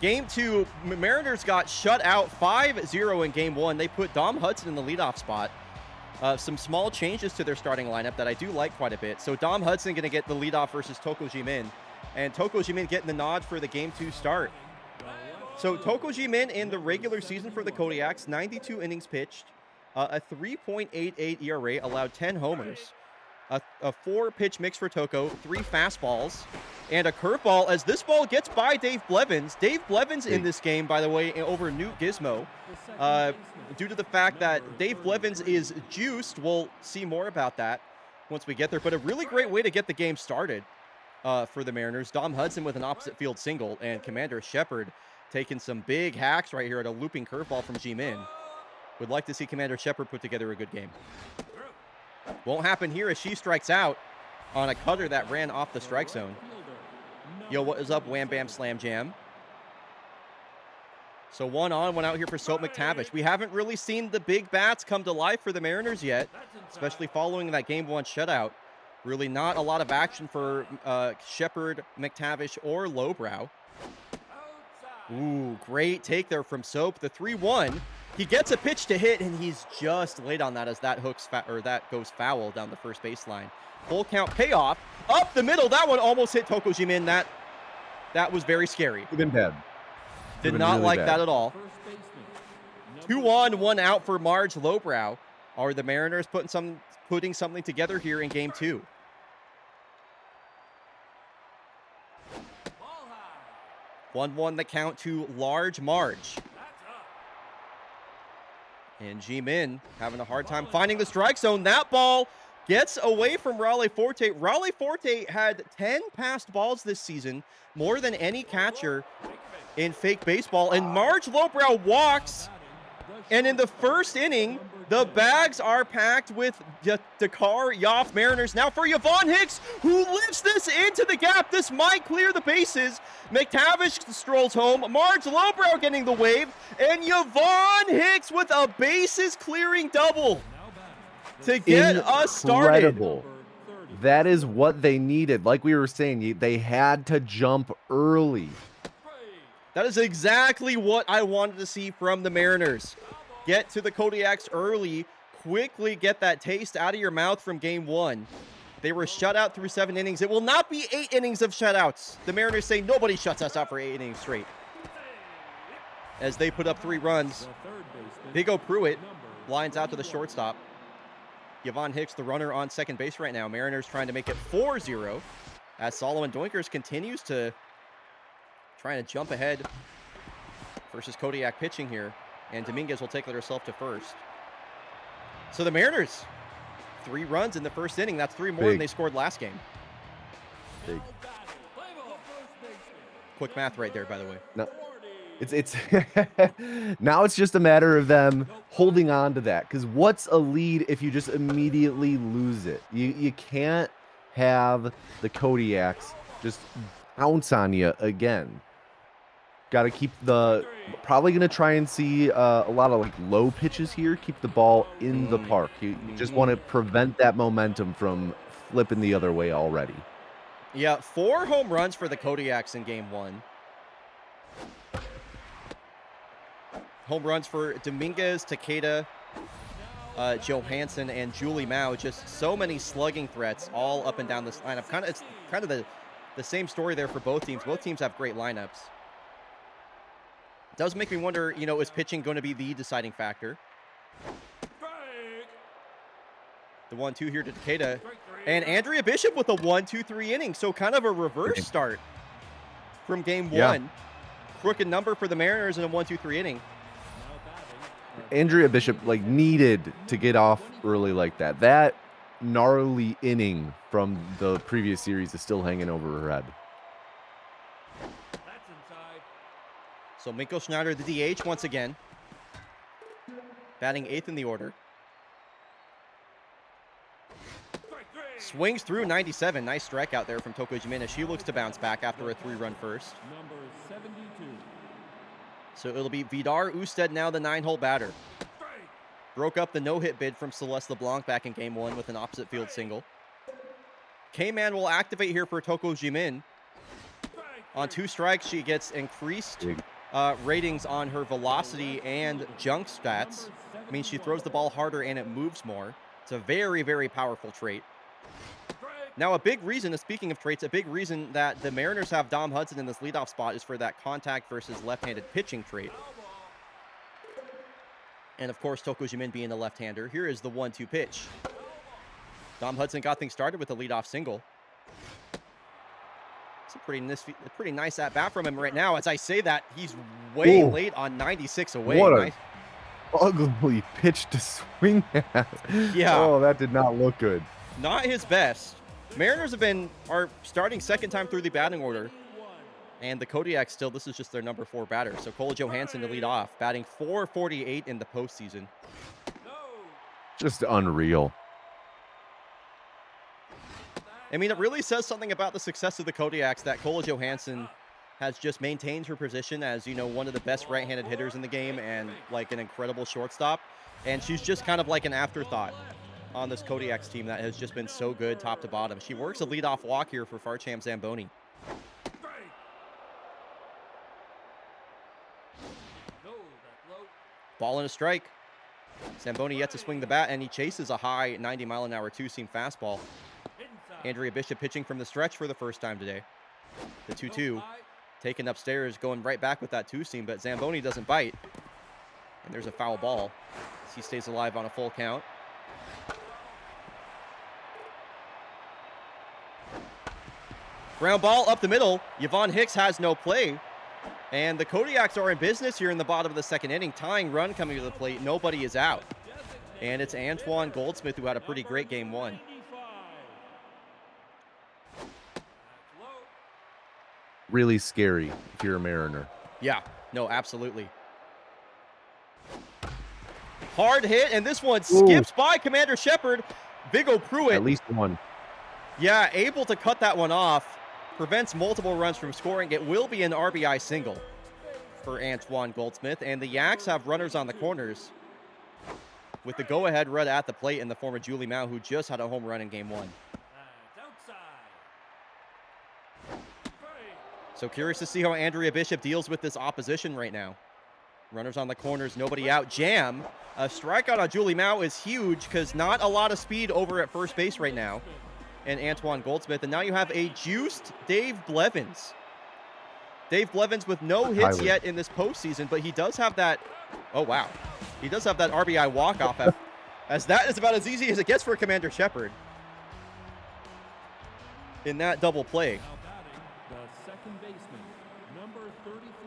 Game 2, Mariners got shut out 5-0 in game 1. They put Dom Hudson in the leadoff spot. Some small changes to their starting lineup that I do like quite a bit. So Dom Hudson going to get the leadoff versus Toko Jimin. And Toko Jimin getting the nod for the game 2 start. So Toko Jimin in the regular season for the Kodiaks, 92 innings pitched, a 3.88 ERA, allowed 10 homers, a 4-pitch mix for Toko, 3 fastballs, and a curveball as this ball gets by Dave Blevins. Dave Blevins in this game, by the way, over Newt Gizmo, due to the fact that Dave Blevins is juiced. We'll see more about that once we get there, but a really great way to get the game started for the Mariners. Dom Hudson with an opposite field single, and Commander Shepard taking some big hacks right here at a looping curveball from G-Min. Would like to see Commander Shepard put together a good game. Won't happen here as she strikes out on a cutter that ran off the strike zone. Yo, what is up, Wham Bam Slam Jam? So 1 on, 1 out here for Soap McTavish. We haven't really seen the big bats come to life for the Mariners yet, especially following that Game 1 shutout. Really not a lot of action for Shepard, McTavish, or Lowbrow. Ooh, great take there from Soap. The 3-1. He gets a pitch to hit, and he's just late on that as that that goes foul down the first baseline. Full count payoff. Up the middle. That one almost hit Toko Jimin. That was very scary. Even bad. Did not really like bad. that at all. 2 on, 1 out for Marge Lowbrow. Are the Mariners putting something together here in Game 2? 1-1 the count to Large Marge. And G-Min having a hard time finding the strike zone. That ball gets away from Raleigh Forte. Raleigh Forte had 10 passed balls this season, more than any catcher in fake baseball. And Marge Lowbrow walks. And in the first inning, the bags are packed with Dakar Yoff Mariners. Now for Yvonne Hicks, who lifts this into the gap. This might clear the bases. McTavish strolls home. Marge Lowbrow getting the wave. And Yvonne Hicks with a bases-clearing double to get us started. Incredible. That is what they needed. Like we were saying, they had to jump early. That is exactly what I wanted to see from the Mariners. Get to the Kodiaks early, quickly get that taste out of your mouth from Game 1. They were shut out through 7 innings. It will not be 8 innings of shutouts. The Mariners say nobody shuts us out for 8 innings straight. As they put up 3 runs, Bigo Pruitt lines out to the shortstop. Yvonne Hicks, the runner on second base right now. Mariners trying to make it 4-0 as Solomon Doinkers continues to trying to jump ahead versus Kodiak pitching here. And Dominguez will take it herself to first. So the Mariners, 3 runs in the first inning. That's 3 more than they scored last game. Big. Quick math right there, by the way. No, it's now it's just a matter of them holding on to that. Because what's a lead if you just immediately lose it? You can't have the Kodiaks just pounce on you again. Got to keep probably going to try and see a lot of like low pitches here. Keep the ball in the park. You just want to prevent that momentum from flipping the other way already. Yeah, 4 home runs for the Kodiaks in Game 1. Home runs for Dominguez, Takeda, Johansson, and Julie Mao. Just so many slugging threats all up and down this lineup. It's kind of the same story there for both teams. Both teams have great lineups. Does make me wonder, is pitching going to be the deciding factor? The 1-2 here to Takeda. And Andrea Bishop with a 1-2-3 inning. So kind of a reverse start from Game 1. Yeah. Crooked number for the Mariners in a 1-2-3 inning. Andrea Bishop needed to get off early like that. That gnarly inning from the previous series is still hanging over her head. So Minko Schneider, the DH once again. Batting 8th in the order. Swings through 97. Nice strikeout there from Toko Jimin as she looks to bounce back after a 3-run first. So it'll be Vidar Usted now the 9-hole batter. Broke up the no-hit bid from Celeste LeBlanc back in Game 1 with an opposite field single. K-Man will activate here for Toko Jimin. On 2 strikes, she gets increased ratings on her velocity and junk stats. I mean, she throws the ball harder and it moves more. It's a very, very powerful trait. Now, a big reason, speaking of traits, a big reason that the Mariners have Dom Hudson in this leadoff spot is for that contact versus left-handed pitching trait. And, of course, Toko Jimin being a left-hander. Here is the 1-2 pitch. Dom Hudson got things started with a leadoff single. It's a pretty nice at-bat from him right now. As I say that, he's way late on 96 away. What a ugly pitch to swing at. Yeah. Oh, that did not look good. Not his best. Mariners are starting second time through the batting order. And the Kodiaks still, this is just their number 4 batter. So Cole Johansson to lead off, batting .448 in the postseason. Just unreal. I mean, it really says something about the success of the Kodiaks that Cole Johansson has just maintained her position as, you know, one of the best right-handed hitters in the game and like an incredible shortstop. And she's just kind of like an afterthought on this Kodiak's team that has just been so good top to bottom. She works a leadoff walk here for Farcham Zamboni. Ball and a strike. Zamboni yet to swing the bat, and he chases a high 90-mile-an-hour two-seam fastball. Andrea Bishop pitching from the stretch for the first time today. The 2-2 taken upstairs, going right back with that two-seam, but Zamboni doesn't bite. And there's a foul ball as he stays alive on a full count. Ground ball up the middle. Yvonne Hicks has no play. And the Kodiaks are in business here in the bottom of the second inning. Tying run coming to the plate. Nobody is out. And it's Antoine Goldsmith who had a pretty great game one. Really scary if you're a Mariner. Yeah, no, absolutely. Hard hit, and this one skips by Commander Shepard. Vigo Pruitt. At least one. Yeah, able to cut that one off. Prevents multiple runs from scoring. It will be an RBI single for Antoine Goldsmith. And the Yaks have runners on the corners with the go-ahead run at the plate in the form of Julie Mao, who just had a home run in game one. So curious to see how Andrea Bishop deals with this opposition right now. Runners on the corners, nobody out. Jam. A strikeout on Julie Mao is huge because not a lot of speed over at first base right now. And Antoine Goldsmith. And now you have a juiced Dave Blevins. Dave Blevins with no hits yet in this postseason, but he does have that. Oh, wow. He does have that RBI walk-off, as that is about as easy as it gets for Commander Shepard in that double play.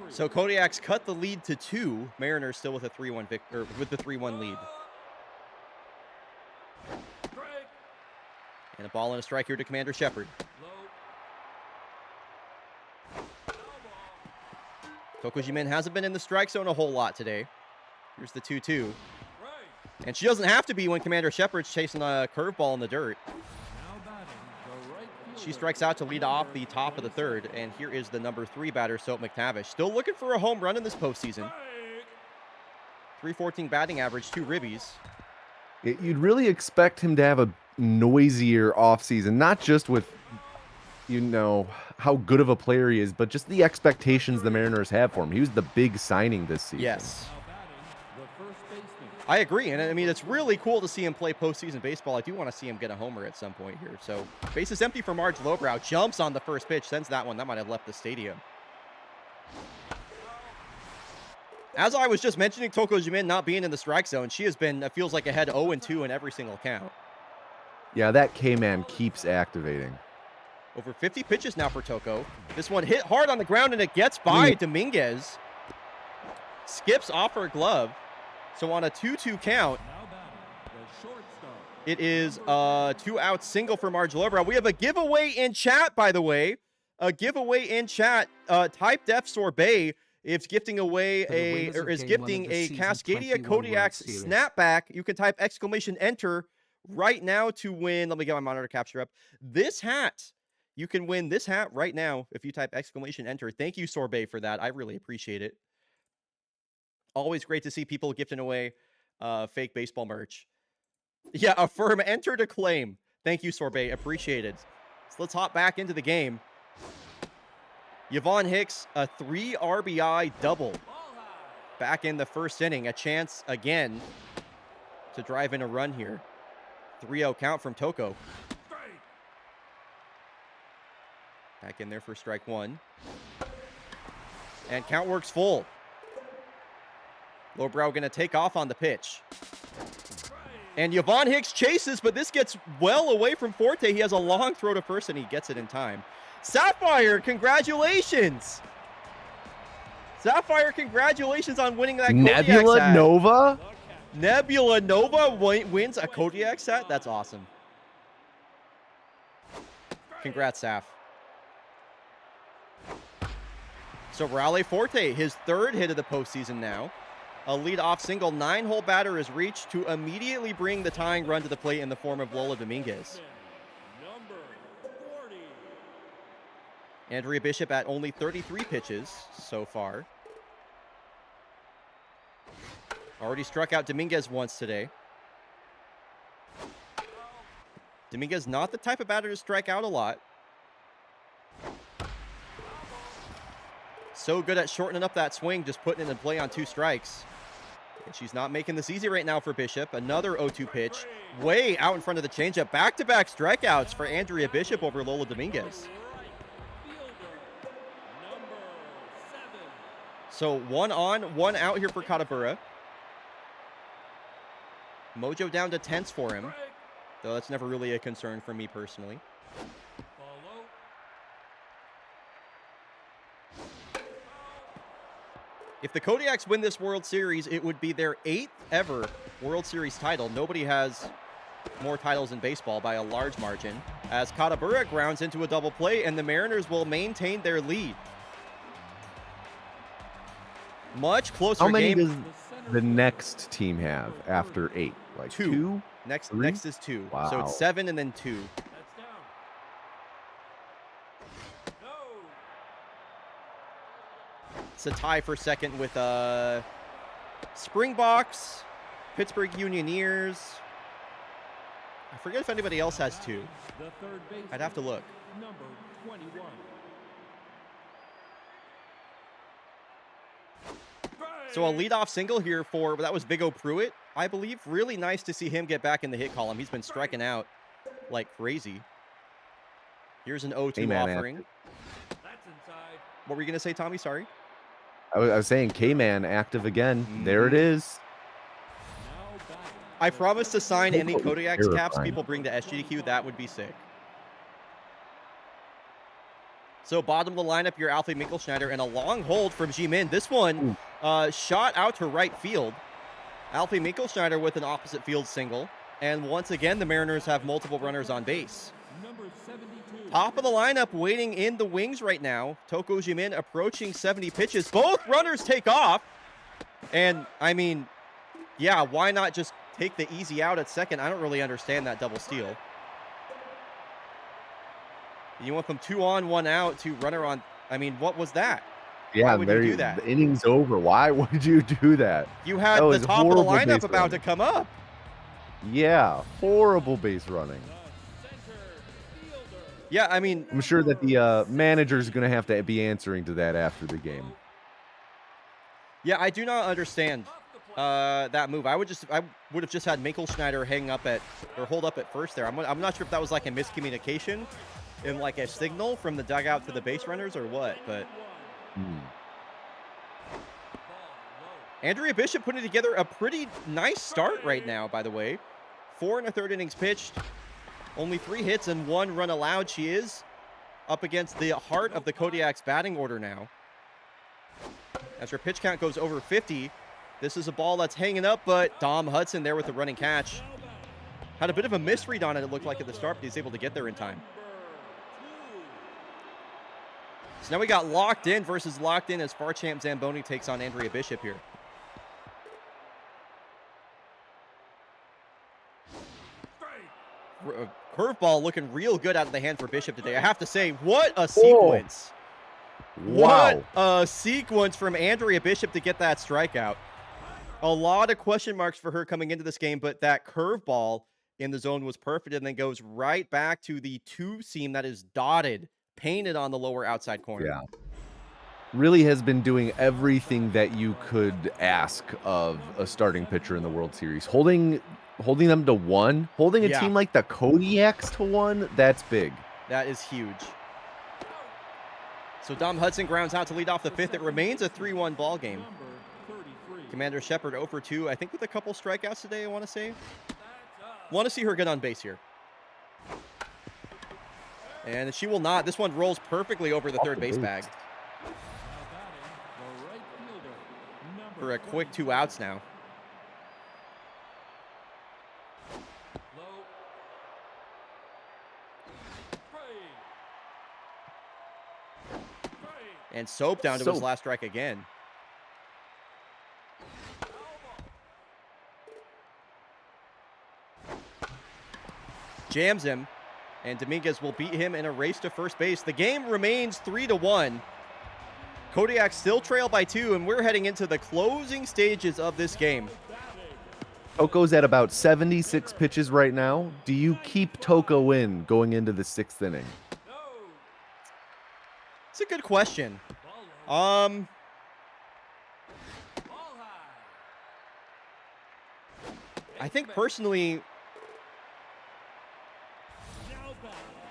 So Kodiak's cut the lead to 2. Mariners still with a 3-1 with the 3-1 lead. And a ball and a strike here to Commander Shepard. Tokojimin hasn't been in the strike zone a whole lot today. Here's the 2-2. And she doesn't have to be when Commander Shepard's chasing a curveball in the dirt. She strikes out to lead off the top of the third. And here is the number 3 batter, Soap McTavish. Still looking for a home run in this postseason. 314 batting average, 2 ribbies. You'd really expect him to have a noisier offseason, not just with, you know, how good of a player he is, but just the expectations the Mariners have for him. He was the big signing this season. Yes. I agree, and I mean, it's really cool to see him play postseason baseball. I do want to see him get a homer at some point here. So, base is empty for Marge Lowbrow. Jumps on the first pitch, sends that one. That might have left the stadium. As I was just mentioning, Toko Jimin not being in the strike zone, she has been, it feels like, ahead 0-2 in every single count. Yeah, that K-man keeps activating. Over 50 pitches now for Toko. This one hit hard on the ground, and it gets by Dominguez. Skips off her glove. So on a 2-2 count, it is a 2-out single for Marge Lowbrow. We have a giveaway in chat, by the way. A giveaway in chat. Type Def Sorbet is gifting away a Cascadia Kodiak's snapback. You can type !enter right now to win. Let me get my monitor capture up. This hat. You can win this hat right now if you type !enter. Thank you, Sorbet, for that. I really appreciate it. Always great to see people gifting away fake baseball merch. Yeah, affirm, enter to claim. Thank you, Sorbet. Appreciate it. So let's hop back into the game. Yvonne Hicks, a 3 RBI double. Back in the first inning. A chance again to drive in a run here. 3-0 count from Toko. Back in there for strike 1. And count works full. Lowbrow going to take off on the pitch. And Yvonne Hicks chases, but this gets well away from Forte. He has a long throw to first, and he gets it in time. Sapphire, congratulations! Sapphire, congratulations on winning that Kodiak Nebula hat. Nova? Nebula Nova wins a Kodiak set? That's awesome. Congrats, Saf. So Raleigh Forte, his 3rd hit of the postseason now. A lead-off single, 9-hole batter is reached to immediately bring the tying run to the plate in the form of Lola Dominguez. Andrea Bishop at only 33 pitches so far. Already struck out Dominguez once today. Dominguez not the type of batter to strike out a lot. So good at shortening up that swing, just putting it in play on 2 strikes. And she's not making this easy right now for Bishop. Another 0-2 pitch, way out in front of the changeup. Back-to-back strikeouts for Andrea Bishop over Lola Dominguez. So 1 on, 1 out here for Katabura. Mojo down to 10s for him, though that's never really a concern for me personally. If the Kodiaks win this World Series, it would be their 8th ever World Series title. Nobody has more titles in baseball by a large margin, as Katabura grounds into a double play, and the Mariners will maintain their lead. Much closer How many game. does the next team have after 8? Like 2? Next 3? is 2. Wow. So it's 7 and then 2. It's a tie for second with Springboks, Pittsburgh Unioneers. I forget if anybody else has 2. I'd have to look. Number 21. So a leadoff single here for, that was Big O Pruitt, I believe. Really nice to see him get back in the hit column. He's been striking out like crazy. Here's an 0-2 offering. What were you going to say, Tommy? Sorry. I was saying K-Man active again. There it is. I promise to sign any Oh, Kodiaks caps terrifying. people bring to SGDQ. That would be sick. So bottom of the lineup, your Alfie Minkelschneider, and a long hold from Jimin. This one shot out to right field. Alfie Minkelschneider with an opposite field single. And once again, the Mariners have multiple runners on base. Number 72. Top of the lineup waiting in the wings right now. Toko Jimin approaching 70 pitches. Both runners take off. And, I mean, yeah, why not just take the easy out at second? I don't really understand that double steal. You went from 2 on, 1 out to runner on. I mean, what was that? Yeah, would you do that? The inning's over. Why would you do that? You had That the was top of the horrible lineup base about to running. come up. Yeah, horrible base running. Yeah, I mean, I'm sure that the manager's going to have to be answering to that after the game. yeah, I do not understand that move. I would have just had Minkelschneider hang up at, or hold up at first there. I'm not sure if that was like a miscommunication in like a signal from the dugout to the base runners or what, but Andrea Bishop putting together a pretty nice start right now, by the way. 4 1/3 innings pitched, only 3 hits and 1 run allowed. She is up against the heart of the Kodiaks batting order now. As her pitch count goes over 50, this is a ball that's hanging up, but Dom Hudson there with the running catch. Had a bit of a misread on it, it looked like at the start, but he's able to get there in time. So now we got locked in versus locked in as Farchamp Zamboni takes on Andrea Bishop here. Curveball looking real good out of the hand for Bishop today. I have to say, what a sequence. Wow. What a sequence from Andrea Bishop to get that strikeout. A lot of question marks for her coming into this game, but that curveball in the zone was perfect and then goes right back to the 2-seam that is dotted, painted on the lower outside corner. Yeah. Really has been doing everything that you could ask of a starting pitcher in the World Series. Holding them to 1, holding a team like the Kodiaks to 1, that's big. That is huge. So Dom Hudson grounds out to lead off the 5th. It remains a 3-1 ball game. Commander Shepard 0 for 2, I think with a couple strikeouts today, I want to say. Want to see her get on base here. And she will not. This one rolls perfectly over the third base bag. For a quick 2 outs now. And Soap down to his last strike again. Jams him. And Dominguez will beat him in a race to first base. The game remains 3-1. Kodiak still trail by 2, and we're heading into the closing stages of this game. Toko's at about 76 pitches right now. Do you keep Toko in going into the 6th inning? It's a good question. I think personally,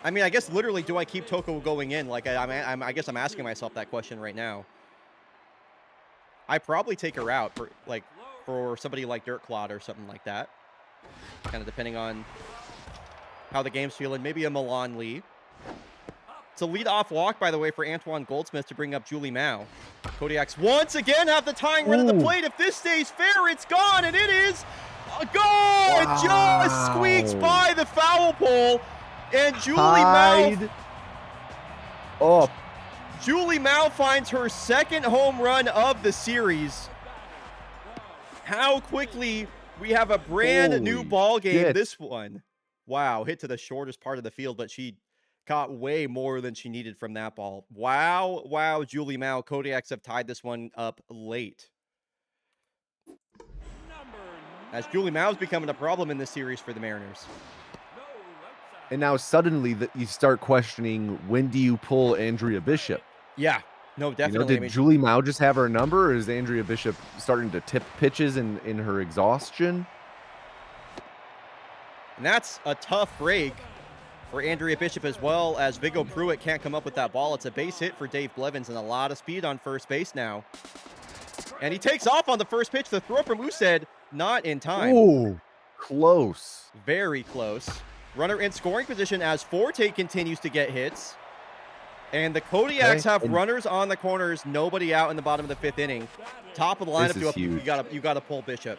I mean, I guess literally, do I keep Toko going in? Like, I guess I'm asking myself that question right now. I probably take her out for somebody like Dirt Clod or something like that. Kind of depending on how the game's feeling. Maybe a Milan Lee. It's a lead-off walk, by the way, for Antoine Goldsmith to bring up Julie Mao. Kodiaks once again have the tying run at the plate. If this stays fair, it's gone, and it is a goal! It just squeaks by the foul pole, and Julie Mao. Oh, Julie Mao finds her 2nd home run of the series. How quickly we have a brand new ball game. shit. This one. Wow, hit to the shortest part of the field, but she caught way more than she needed from that ball. Wow, Julie Mao. Kodiaks have tied this one up late. As Julie Mao's becoming a problem in this series for the Mariners. and now suddenly you start questioning, when do you pull Andrea Bishop? Yeah, no, You know, definitely. did Julie Mao just have her number, or is Andrea Bishop starting to tip pitches in her exhaustion? And that's a tough break for Andrea Bishop, as well as Viggo Pruitt can't come up with that ball. It's a base hit for Dave Blevins and a lot of speed on first base now. And he takes off on the first pitch. The throw from Used, not in time. Ooh, close. Very close. Runner in scoring position as Forte continues to get hits. And the Kodiaks have runners on the corners, nobody out in the bottom of the 5th inning. Top of the lineup, This is huge. you gotta pull Bishop.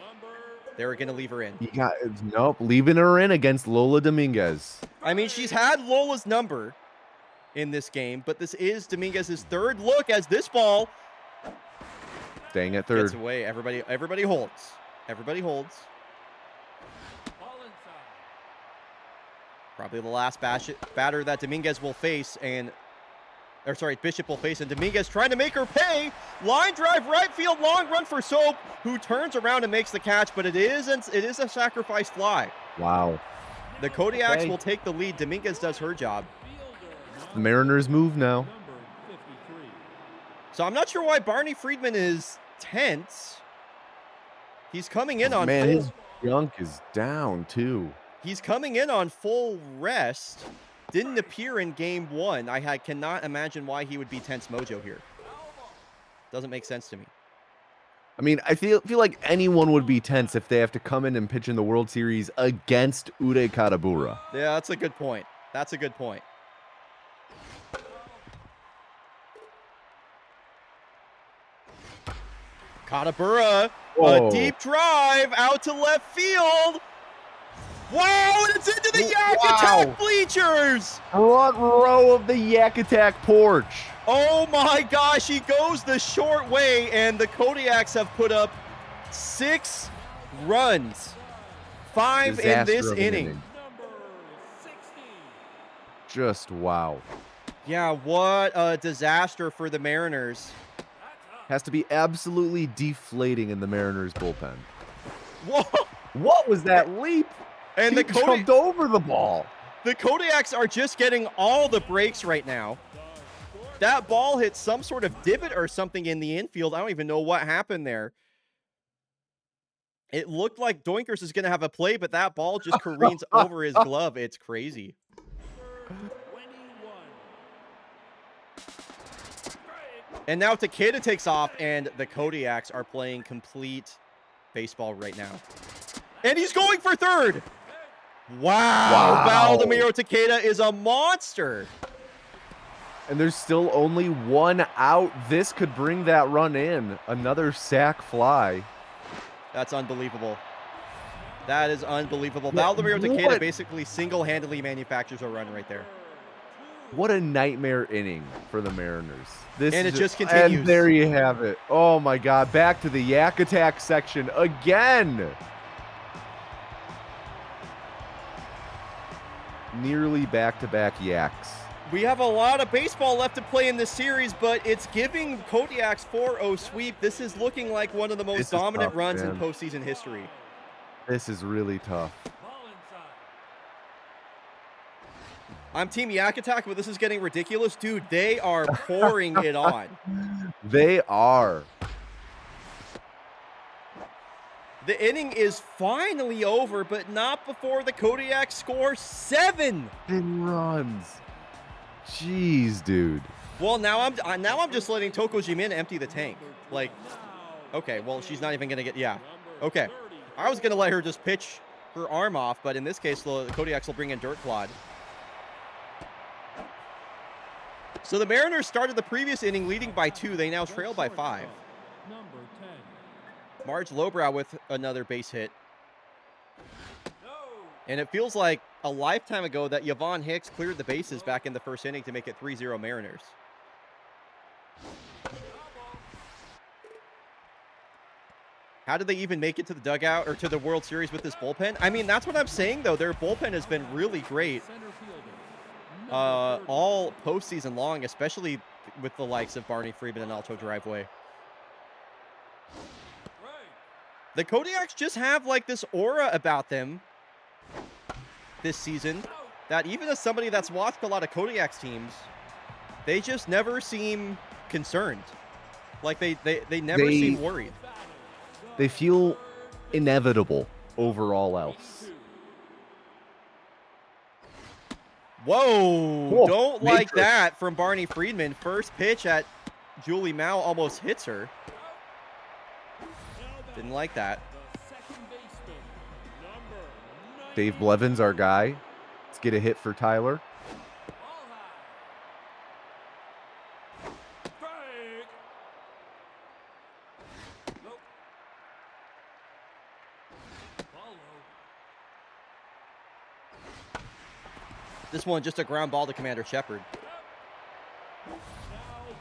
They were gonna leave her in. Nope, leaving her in against Lola Dominguez. I mean, she's had Lola's number in this game, but this is Dominguez's 3rd look as this ball Staying at 3rd. gets away. Everybody holds. Everybody holds. Probably the last batter that Dominguez will face, Bishop will face, and Dominguez trying to make her pay. Line drive right field, long run for Soap, who turns around and makes the catch, but it is a sacrifice fly. Wow. The Kodiaks will take the lead. Dominguez does her job. The Mariners move now. So I'm not sure why Barney Friedman is tense. He's coming in on his junk is down too. He's coming in on full rest. Didn't appear in game 1. I cannot imagine why he would be tense mojo here. Doesn't make sense to me. I mean, I feel like anyone would be tense if they have to come in and pitch in the World Series against Uday Katabura. Yeah, that's a good point. That's a good point. Katabura, a deep drive out to left field. Wow, and it's into the Yak Attack bleachers! Front row of the Yak Attack porch. Oh my gosh, he goes the short way, and the Kodiaks have put up 6 runs. 5 Disaster in this of an inning. Just wow. Yeah, what a disaster for the Mariners. Has to be absolutely deflating in the Mariners bullpen. Whoa! What was that leap? And He jumped over the ball. The Kodiaks are just getting all the breaks right now. That ball hit some sort of divot or something in the infield. I don't even know what happened there. It looked like Doinkers is going to have a play, but that ball just careens over his glove. It's crazy. And now Takeda takes off, and the Kodiaks are playing complete baseball right now. And he's going for 3rd. Wow. Baldomiro Takeda is a monster. And there's still only 1 out. This could bring that run in. Another sac fly. That's unbelievable. That is unbelievable. Yeah, Baldomiro Takeda basically single-handedly manufactures a run right there. What a nightmare inning for the Mariners. And it just continues. And there you have it. Oh my God. Back to the Yak Attack section again. nearly back-to-back yaks. We have a lot of baseball left to play in this series, but it's giving Kodiak's 4-0 sweep. This is looking like one of the This most is dominant tough, runs in man. postseason history. This is really tough. Ball inside. I'm Team Yak Attack, but this is getting ridiculous. Dude, they are pouring it on. They are. The inning is finally over, but not before the Kodiak score 7. 10 runs. Jeez, dude. Well, now I'm just letting Toko Jimin empty the tank. Like, okay, well, she's not even gonna get, yeah. Okay, I was gonna let her just pitch her arm off, but in this case, the Kodiaks will bring in Dirt Clod. So the Mariners started the previous inning leading by 2. They now trail by 5. Number 10. Marge Lowbrow with another base hit. And it feels like a lifetime ago that Yvonne Hicks cleared the bases back in the first inning to make it 3-0 Mariners. How did they even make it to the dugout or to the World Series with this bullpen? I mean, that's what I'm saying, though. Their bullpen has been really great Center fielder. Number 30. all postseason long, especially with the likes of Barney Freeman and Alto Driveway. The Kodiaks just have like this aura about them this season that even as somebody that's watched a lot of Kodiaks teams, they just never seem concerned. Like they never seem worried. They feel inevitable over all else. Whoa, don't like Matrix. that from Barney Friedman. First pitch at Julie Mao almost hits her. Didn't like that. The second baseman. Number 9. Dave Blevins, our guy. Let's get a hit for Tyler. Ball high. Strike. Nope. Ball low. This one just a ground ball to Commander Shepard.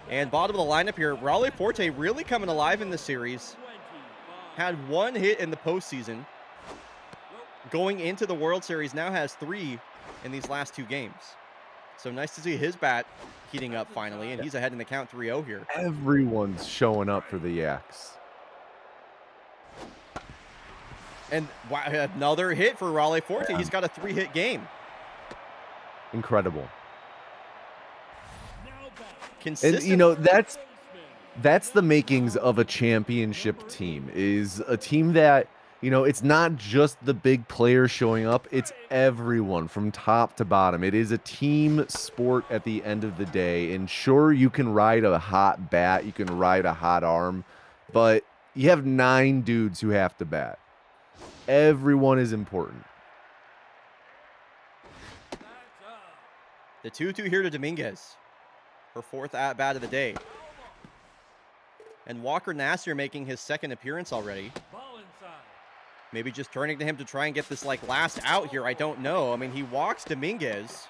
And bottom of the lineup here, Raleigh Forte really coming alive in this series. 25. Had 1 hit in the postseason. Going into the World Series, now has 3 in these last 2 games. So nice to see his bat heating up finally, and he's ahead in the count 3-0 here. Everyone's showing up for the Yaks. And wow, another hit for Raleigh Forte. He's got a 3-hit game. Incredible. Now back. Consistent. And, you know, that's the makings of a championship team, is a team that, you know, it's not just the big players showing up, it's everyone from top to bottom. It is a team sport at the end of the day. And sure, you can ride a hot bat, you can ride a hot arm, but you have 9 dudes who have to bat. Everyone is important. The 2-2 here to Dominguez. Her 4th at-bat of the day. And Walker Nasser making his 2nd appearance already. Ball inside. Maybe just turning to him to try and get this like last out here. I don't know. I mean, he walks Dominguez.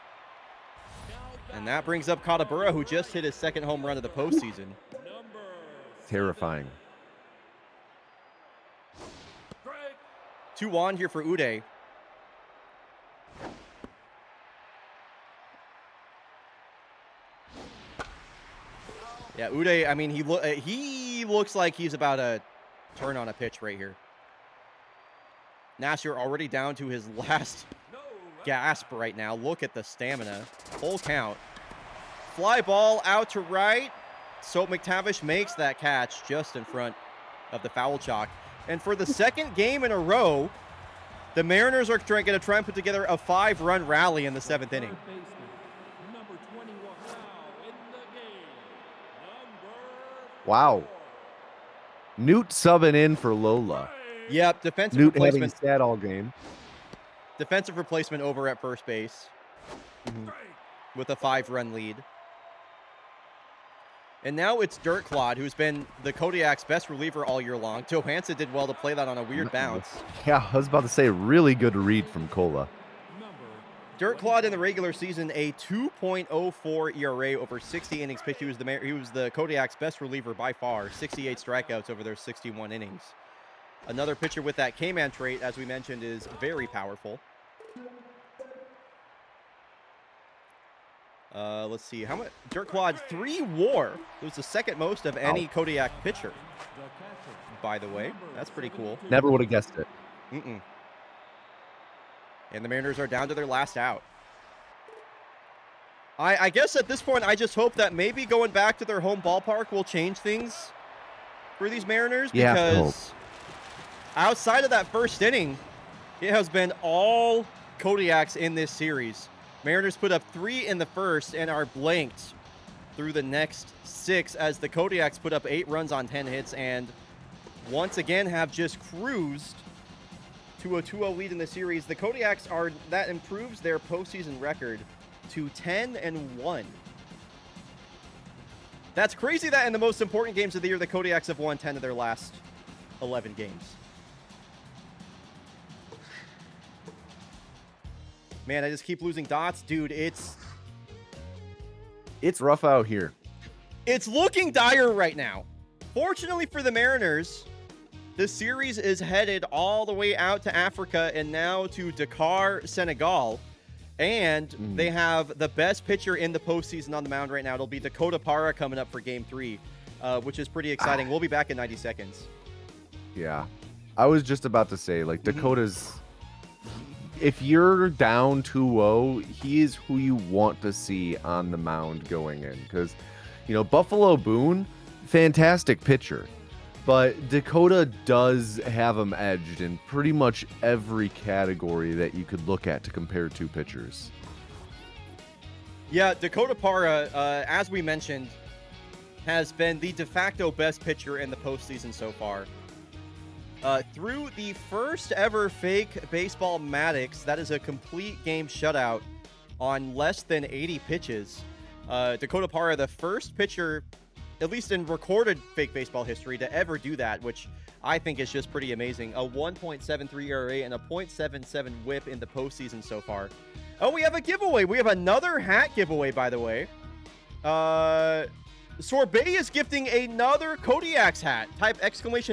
And that brings up Katabura, who just hit his 2nd home run of the postseason. Number Terrifying. 2 on here for Uday. Yeah, Uday, I mean, he looks like he's about to turn on a pitch right here. Nasir already down to his last gasp right now. Look at the stamina. Full count. Fly ball out to right. Soap McTavish makes that catch just in front of the foul chalk. And for the 2nd game in a row, the Mariners are going to try and put together a 5-run rally in the 7th inning. third baseman. Number 21. Now in the game. Number Wow. 4. Newt subbing in for Lola. Yep, defensive Newt having replacement. sat all game. Defensive replacement over at first base with a 5-run lead. And now it's Dirt Clod, who's been the Kodiak's best reliever all year long. Johansson did well to play that on a weird bounce. Yeah, I was about to say, really good read from Cola. Number Dirt Clod in the regular season, a 2.04 ERA over 60 innings pitched. He was the Kodiak's best reliever by far. 68 strikeouts over their 61 innings. Another pitcher with that K-man trait, as we mentioned, is very powerful. Let's see. How much? Dirt Quad 3 WAR. It was the second most of any Kodiak pitcher, by the way. That's pretty cool. Never would have guessed it. Mm-mm. And the Mariners are down to their last out. I guess at this point, I just hope that maybe going back to their home ballpark will change things for these Mariners. Yeah, Because outside of that first inning, it has been all Kodiaks in this series. Mariners put up 3 in the first and are blanked through the next 6 as the Kodiaks put up 8 runs on 10 hits and once again have just cruised to a 2-0 lead in the series. The Kodiaks that improves their postseason record to 10-1. That's crazy that in the most important games of the year, the Kodiaks have won 10 of their last 11 games. Man, I just keep losing dots. Dude, it's It's rough out here. It's looking dire right now. Fortunately for the Mariners, the series is headed all the way out to Africa and now to Dakar, Senegal. And they have the best pitcher in the postseason on the mound right now. It'll be Dakota Parra coming up for Game 3, which is pretty exciting. We'll be back in 90 seconds. Yeah. I was just about to say, like, Dakota's... If you're down 2-0, he is who you want to see on the mound going in. Because, you know, Buffalo Boone, fantastic pitcher. But Dakota does have him edged in pretty much every category that you could look at to compare two pitchers. Yeah, Dakota Parra, as we mentioned, has been the de facto best pitcher in the postseason so far. Through the first ever fake baseball Maddox, that is a complete game shutout on less than 80 pitches. Dakota Parra, the first pitcher, at least in recorded fake baseball history, to ever do that, which I think is just pretty amazing. A 1.73 ERA and a .77 whip in the postseason so far. Oh, we have a giveaway. We have another hat giveaway, by the way. Sorbet is gifting another Kodiaks hat. Type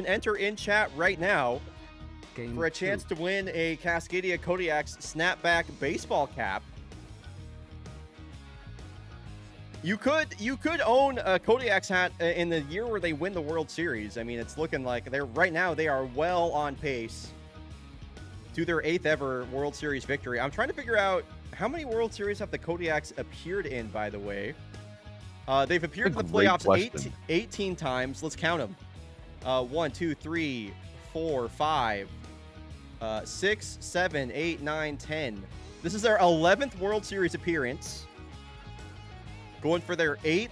!enter in chat right now for a chance to win a Cascadia Kodiaks snapback baseball cap. You could own a Kodiaks hat in the year where they win the World Series. I mean, it's looking like they are well on pace to their 8th ever World Series victory. I'm trying to figure out how many World Series have the Kodiaks appeared in, by the way. They've appeared in the playoffs 18 times. Let's count them. 1, 2, 3, 4, 5, 6, 7, 8, 9, 10. This is their 11th World Series appearance. Going for their 8th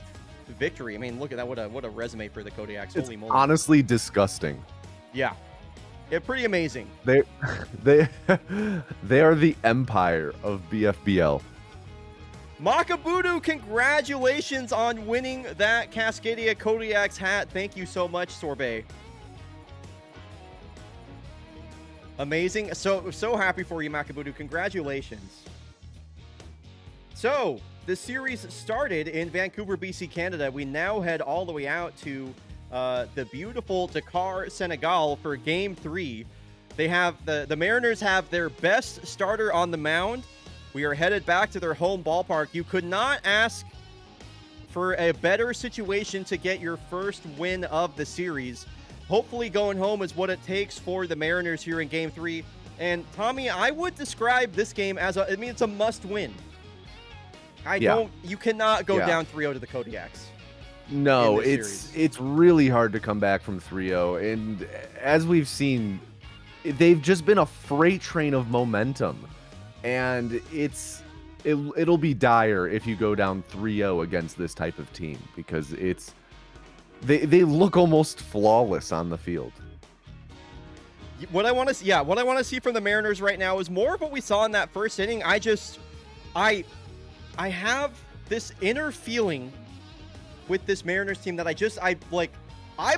victory. I mean, look at that. What a resume for the Kodiaks. It's holy moly. honestly disgusting. Yeah. It's pretty amazing. They are the empire of BFBL. Makabudu, congratulations on winning that Cascadia Kodiaks hat. Thank you so much, Sorbet. Amazing. So happy for you, Makabudu. Congratulations. So, the series started in Vancouver, BC, Canada. We now head all the way out to the beautiful Dakar, Senegal for Game 3. They have the Mariners have their best starter on the mound. We are headed back to their home ballpark. You could not ask for a better situation to get your first win of the series. Hopefully going home is what it takes for the Mariners here in Game 3. And Tommy, I would describe this game as it's a must win. You cannot go down 3-0 to the Kodiaks. No, it's really hard to come back from 3-0. And as we've seen, they've just been a freight train of momentum. And it'll be dire if you go down 3-0 against this type of team, because they look almost flawless on the field. What I want to see from the Mariners right now is more of what we saw in that first inning. I have this inner feeling with this Mariners team that I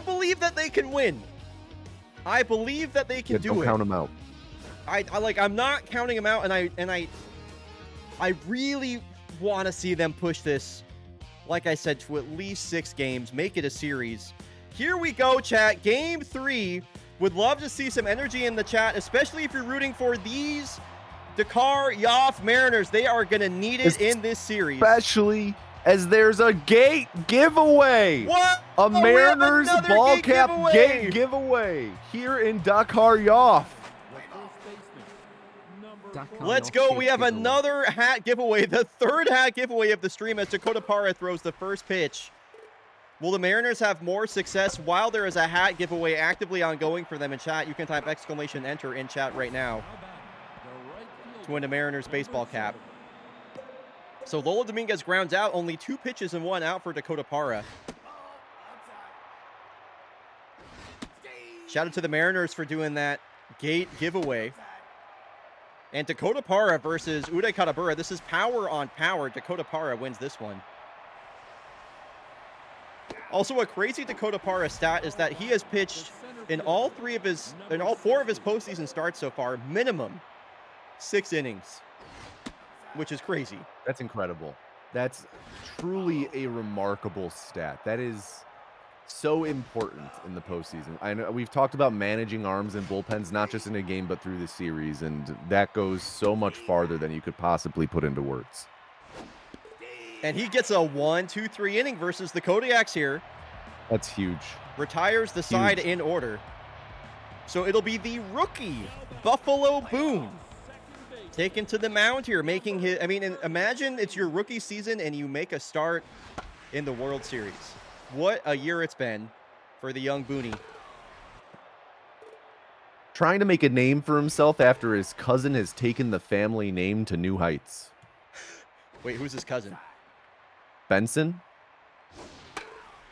believe that they can win. I believe that they can do it. Don't count them out. I'm not counting them out, and I really want to see them push this, like I said, to at least 6 games, make it a series. Here we go, chat. Game 3. Would love to see some energy in the chat, especially if you're rooting for these Dakar Yoff Mariners, they are going to need it in this series. Especially as there's a gate giveaway. What? A Oh, we have Mariners another ball gate cap giveaway. gate giveaway here in Dakar Yoff. Let's go. We have another hat giveaway, the third hat giveaway of the stream as Dakota Parra throws the first pitch. Will the Mariners have more success while there is a hat giveaway actively ongoing for them in chat? You can type !enter in chat right now to win a Mariners baseball cap. So Lola Dominguez grounds out, only 2 pitches and 1 out for Dakota Parra. Shout out to the Mariners for doing that gate giveaway. And Dakota Parra versus Uday Katabura. This is power on power. Dakota Parra wins this one. Also, a crazy Dakota Parra stat is that he has pitched in all 4 of his postseason starts so far, minimum 6 innings, which is crazy. That's incredible. That's truly a remarkable stat. That is so important in the postseason. I know we've talked about managing arms and bullpens, not just in a game, but through the series, and that goes so much farther than you could possibly put into words. And he gets a 1-2-3 inning versus the Kodiaks here. That's huge. Retires the side in order. So it'll be the rookie, Buffalo Boone, taken to the mound here, making his, I mean, imagine it's your rookie season and you make a start in the World Series. What a year it's been for the young Booney. Trying to make a name for himself after his cousin has taken the family name to new heights. Wait, who's his cousin? Benson?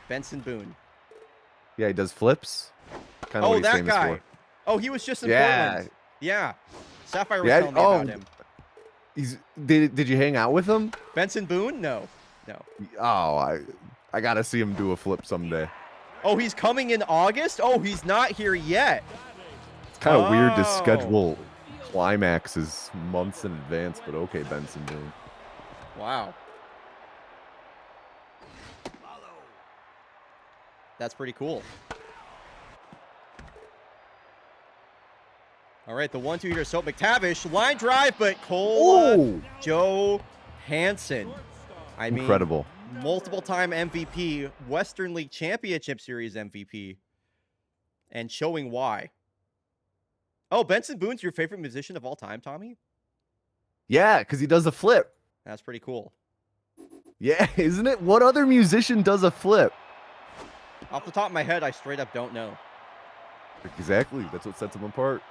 Benson Boone. Yeah, he does flips. Kind of what he's that famous guy. for. Oh, he was just in Portland. Yeah. Sapphire was telling me about him. Did you hang out with him? Benson Boone? No. Oh, I gotta see him do a flip someday. Oh, he's coming in August? Oh, he's not here yet. It's kind of weird to schedule climaxes months in advance, but okay, Benson Boone. Wow. That's pretty cool. All right, the 1-2 here. So McTavish, line drive, but Cole Joe Hansen. I mean, incredible. Multiple-time MVP, Western League Championship Series MVP, and showing why. Oh, Benson Boone's your favorite musician of all time, Tommy? Yeah, because he does a flip. That's pretty cool. Yeah, isn't it? What other musician does a flip? Off the top of my head, I straight up don't know. Exactly. That's what sets him apart.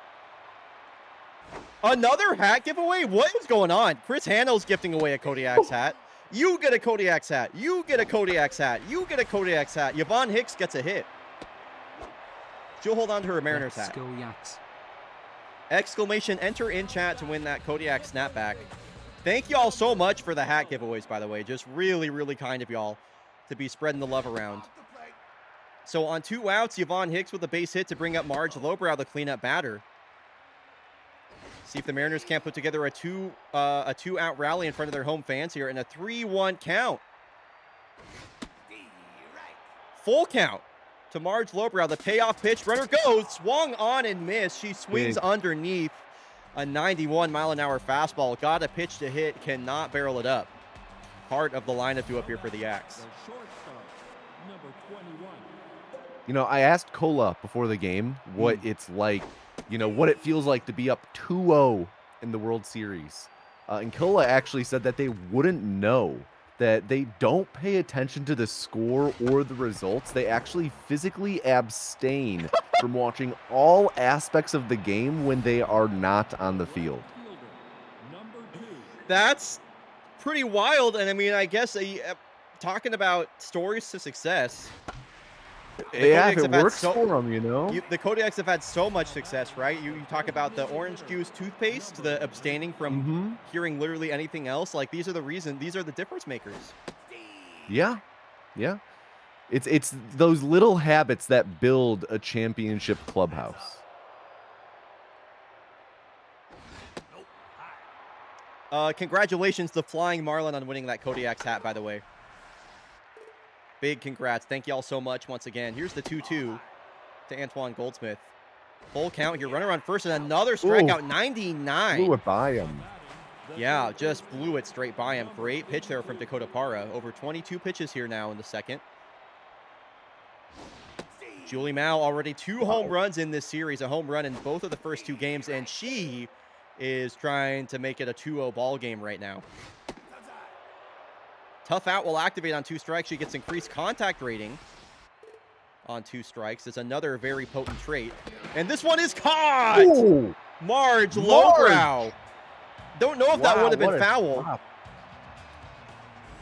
Another hat giveaway? What is going on? Chris Hanno's gifting away a Kodiak's hat. You get a Kodiak's hat. You get a Kodiak's hat. You get a Kodiak's hat. Yvonne Hicks gets a hit. She'll hold on to her Mariners hat. Exclamation enter in chat to win that Kodiak snapback. Thank you all so much for the hat giveaways, by the way. Just really, really kind of y'all to be spreading the love around. So on 2 outs, Yvonne Hicks with a base hit to bring up Marge Lowbrow, the cleanup batter. See if the Mariners can't put together a two-out rally in front of their home fans here, and a 3-1 count. Full count to Marge Lowbrow. The payoff pitch. Runner goes. Swung on and missed. She swings underneath a 91-mile-an-hour fastball. Got a pitch to hit. Cannot barrel it up. Part of the lineup due up here for the Yaks. You know, I asked Cola before the game what it's like, you know, what it feels like to be up 2-0 in the World Series. And Cola actually said that they wouldn't know, that they don't pay attention to the score or the results. They actually physically abstain from watching all aspects of the game when they are not on the field. That's pretty wild. And I mean, I guess talking about stories to success. Yeah, if it works for them, you know. The Kodiaks have had so much success, right? You talk about the orange juice toothpaste, the abstaining from hearing literally anything else. Like, these are the reason, these are the difference makers. Yeah, yeah. It's those little habits that build a championship clubhouse. Congratulations to Flying Marlin on winning that Kodiak's hat, by the way. Big congrats. Thank you all so much once again. Here's the 2-2 to Antoine Goldsmith. Full count here. Runner on first and another strikeout. 99. Blew it by him. Yeah, just blew it straight by him. Great pitch there from Dakota Parra. Over 22 pitches here now in the second. Julie Mao already 2 home runs in this series. A home run in both of the first 2 games, and she is trying to make it a 2-0 ball game right now. Tough out will activate on 2 strikes. She gets increased contact rating on 2 strikes. It's another very potent trait. And this one is caught! Ooh, Marge Lowbrow. Don't know if that wow, would have been what a foul, stop.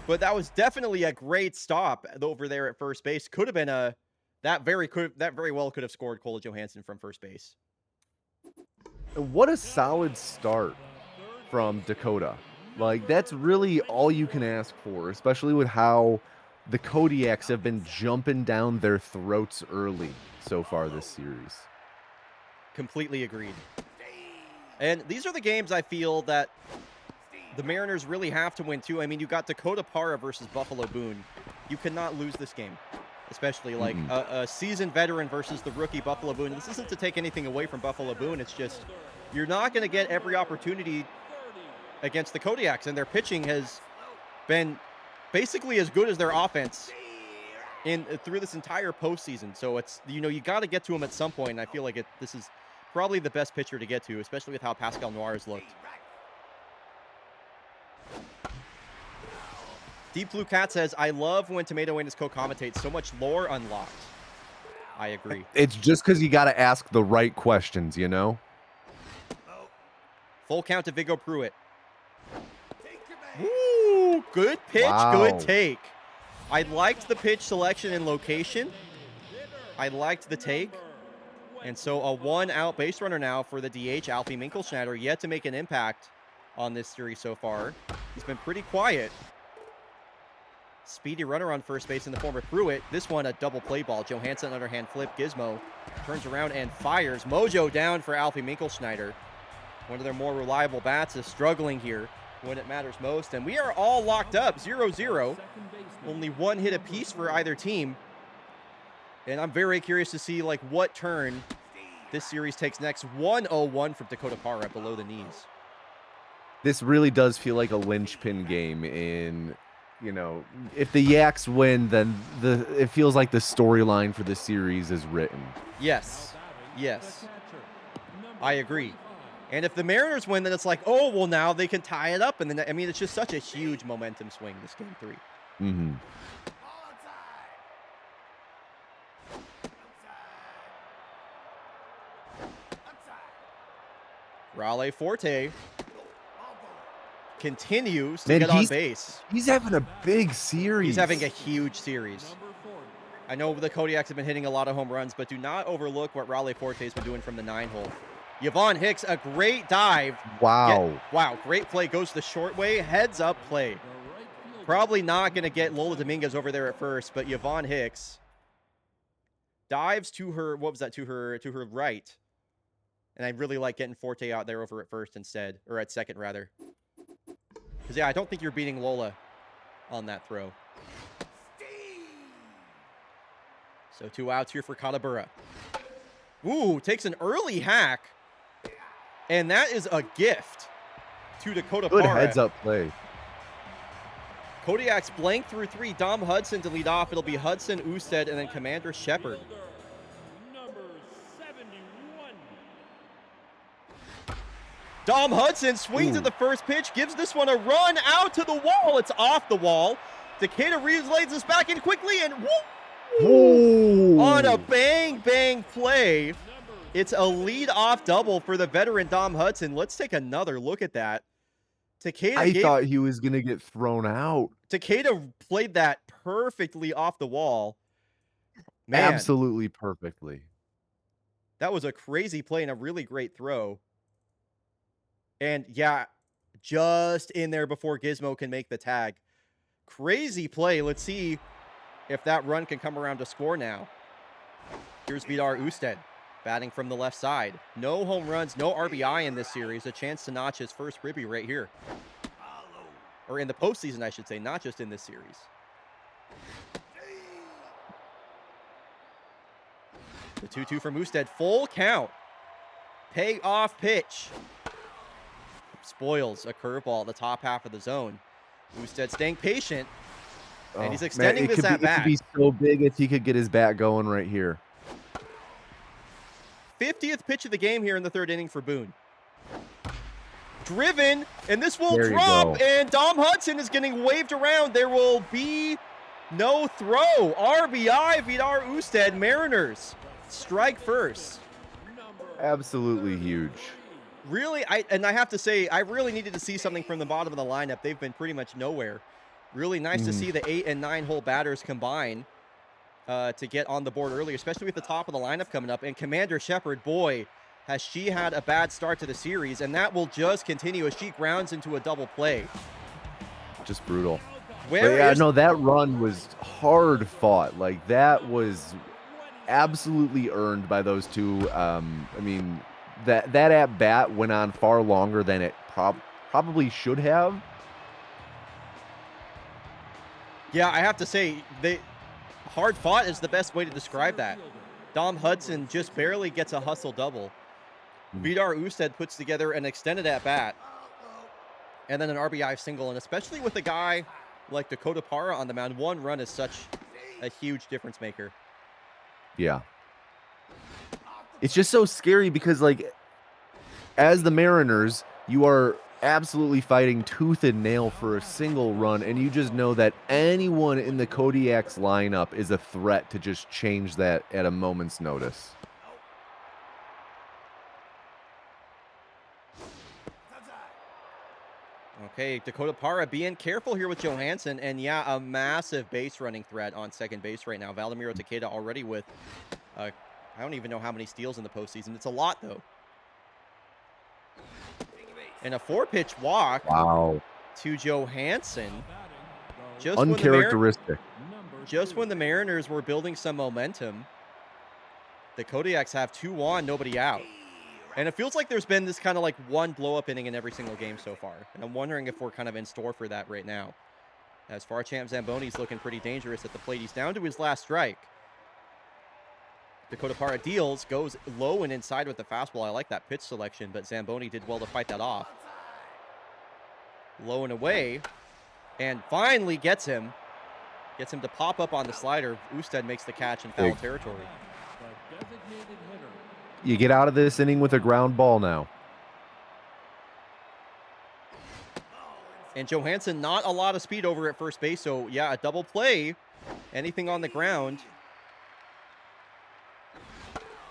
but that was definitely a great stop over there at first base. Could have been a that very well could have scored Cola Johansson from first base. What a solid start from Dakota. Like, that's really all you can ask for, especially with how the Kodiaks have been jumping down their throats early so far this series. Completely agreed. And these are the games I feel that the Mariners really have to win too. I mean, you got Dakota Parra versus Buffalo Boone. You cannot lose this game, especially like a seasoned veteran versus the rookie Buffalo Boone. This isn't to take anything away from Buffalo Boone. It's just you're not going to get every opportunity against the Kodiaks, and their pitching has been basically as good as their offense through this entire postseason. So it's, you know, you got to get to them at some point. And I feel like this is probably the best pitcher to get to, especially with how Pascal Noir has looked. Deep Blue Cat says, I love when Tomato Anus co-commentates. So much lore unlocked. I agree. It's just because you got to ask the right questions, you know? Full count to Viggo Pruitt. Woo! Good pitch, Wow. good take. I liked the pitch selection and location. I liked the take. And so a 1-out base runner now for the DH, Alfie Minkelschneider, yet to make an impact on this series so far. He's been pretty quiet. Speedy runner on first base in the form of Pruitt. This one a double play ball. Johansson underhand flip. Gizmo turns around and fires. Mojo down for Alfie Minkelschneider. One of their more reliable bats is struggling here when it matters most. And we are all locked up, 0-0. Only 1 hit apiece for either team. And I'm very curious to see like what turn this series takes next. 1-0-1 from Dakota Parra below the knees. This really does feel like a linchpin game in, you know, if the Yaks win, then it feels like the storyline for the series is written. Yes. Yes. I agree. And if the Mariners win, then it's like, oh, well, now they can tie it up. And then, I mean, it's just such a huge momentum swing, this game 3. Mm-hmm. Raleigh Forte continues to get on base. He's having a big series. He's having a huge series. I know the Kodiaks have been hitting a lot of home runs, but do not overlook what Raleigh Forte has been doing from the 9-hole. Yvonne Hicks, a great dive. Wow. Wow, great play. Goes the short way. Heads up play. Probably not going to get Lola Dominguez over there at first, but Yvonne Hicks dives to her, what was that, to her right. And I really like getting Forte out there over at first instead, or at second rather. Because, yeah, I don't think you're beating Lola on that throw. So 2 outs here for Katabura. Ooh, takes an early hack. And that is a gift to Dakota Good Parra. heads-up play. Kodiaks blank through 3. Dom Hudson to lead off. It'll be Hudson, Usted, and then Commander Shepard. Number 71. Dom Hudson swings at the first pitch, gives this one a run out to the wall. It's off the wall. Decatur Reeves lays this back in quickly, and woo! On a bang play. It's a lead-off double for the veteran Dom Hudson. Let's take another look at that. I thought he was going to get thrown out. Takeda played that perfectly off the wall. Man, Absolutely perfectly. that was a crazy play and a really great throw. And yeah, just in there before Gizmo can make the tag. Crazy play. Let's see if that run can come around to score now. Here's Vidar Usted batting from the left side. No home runs, no RBI in this series. A chance to notch his first ribby right here. Or in the postseason, I should say, not just in this series. The 2-2 from Usted. Full count. Payoff pitch. Spoils a curveball at the top half of the zone. Usted staying patient. And he's extending this at bat. It could be so big if he could get his bat going right here. 50th pitch of the game here in the third inning for Boone. Driven, and this will There you drop, go. and Dom Hudson is getting waved around. There will be no throw. RBI, Vidar Usted, Mariners. Strike first. Absolutely huge. Really, I have to say, I really needed to see something from the bottom of the lineup. They've been pretty much nowhere. Really nice to see the 8 and 9 hole batters combine to get on the board early, especially with the top of the lineup coming up. And Commander Shepard, boy, has she had a bad start to the series, and that will just continue as she grounds into a double play. Just brutal. No, that run was hard fought. Like, that was absolutely earned by those two. I mean, that at bat went on far longer than it probably should have. Yeah, I have to say, hard fought is the best way to describe that. Dom Hudson just barely gets a hustle double. Vidar Usted puts together an extended at bat, and then an RBI single. And especially with a guy like Dakota Parra on the mound, one run is such a huge difference maker. Yeah. It's just so scary because, like, as the Mariners, you are absolutely fighting tooth and nail for a single run, and you just know that anyone in the Kodiak's lineup is a threat to just change that at a moment's notice. Okay, Dakota Parra being careful here with Johansson, and yeah, a massive base running threat on second base right now. Vladimiro Takeda already with, I don't even know how many steals in the postseason. It's a lot, though. And a 4-pitch walk to Johansson. Uncharacteristic. Just when the Mariners were building some momentum, the Kodiaks have 2 on, nobody out. And it feels like there's been this kind of like one blow-up inning in every single game so far. And I'm wondering if we're kind of in store for that right now. As far champ Zamboni's looking pretty dangerous at the plate. He's down to his last strike. Dakota Parra deals, goes low and inside with the fastball. I like that pitch selection, but Zamboni did well to fight that off. Low and away, and finally gets him. Gets him to pop up on the slider. Usted makes the catch in foul territory. You get out of this inning with a ground ball now. And Johansson, not a lot of speed over at first base, so yeah, a double play. Anything on the ground.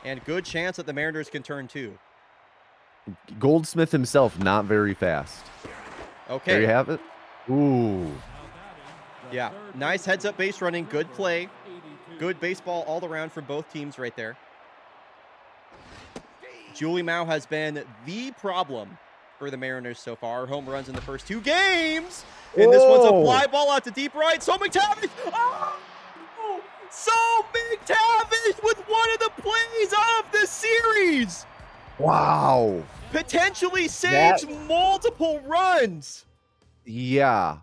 And good chance that the Mariners can turn 2. Goldsmith himself, not very fast. Okay. There you have it. Ooh. Yeah, nice heads-up base running, good play. Good baseball all around from both teams right there. Julie Mao has been the problem for the Mariners so far. Home runs in the first 2 games. And this one's a fly ball out to deep right. So McTavish. Oh! So McTavish with one of the plays of the series. Wow. Potentially saves multiple runs. Yeah.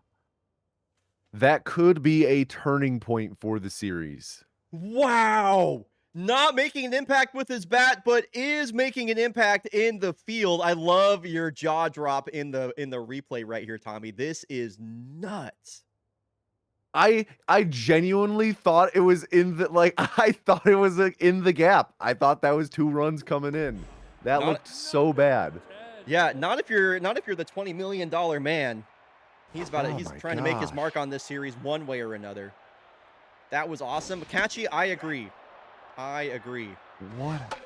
That could be a turning point for the series. Wow. Not making an impact with his bat, but is making an impact in the field. I love your jaw drop in the replay right here, Tommy. This is nuts. I genuinely thought it was in the in the gap. I thought that was 2 runs coming in. That looked so bad. Yeah, not if you're the $20 million man. He's trying to make his mark on this series one way or another. That was awesome. Catchy, I agree. What?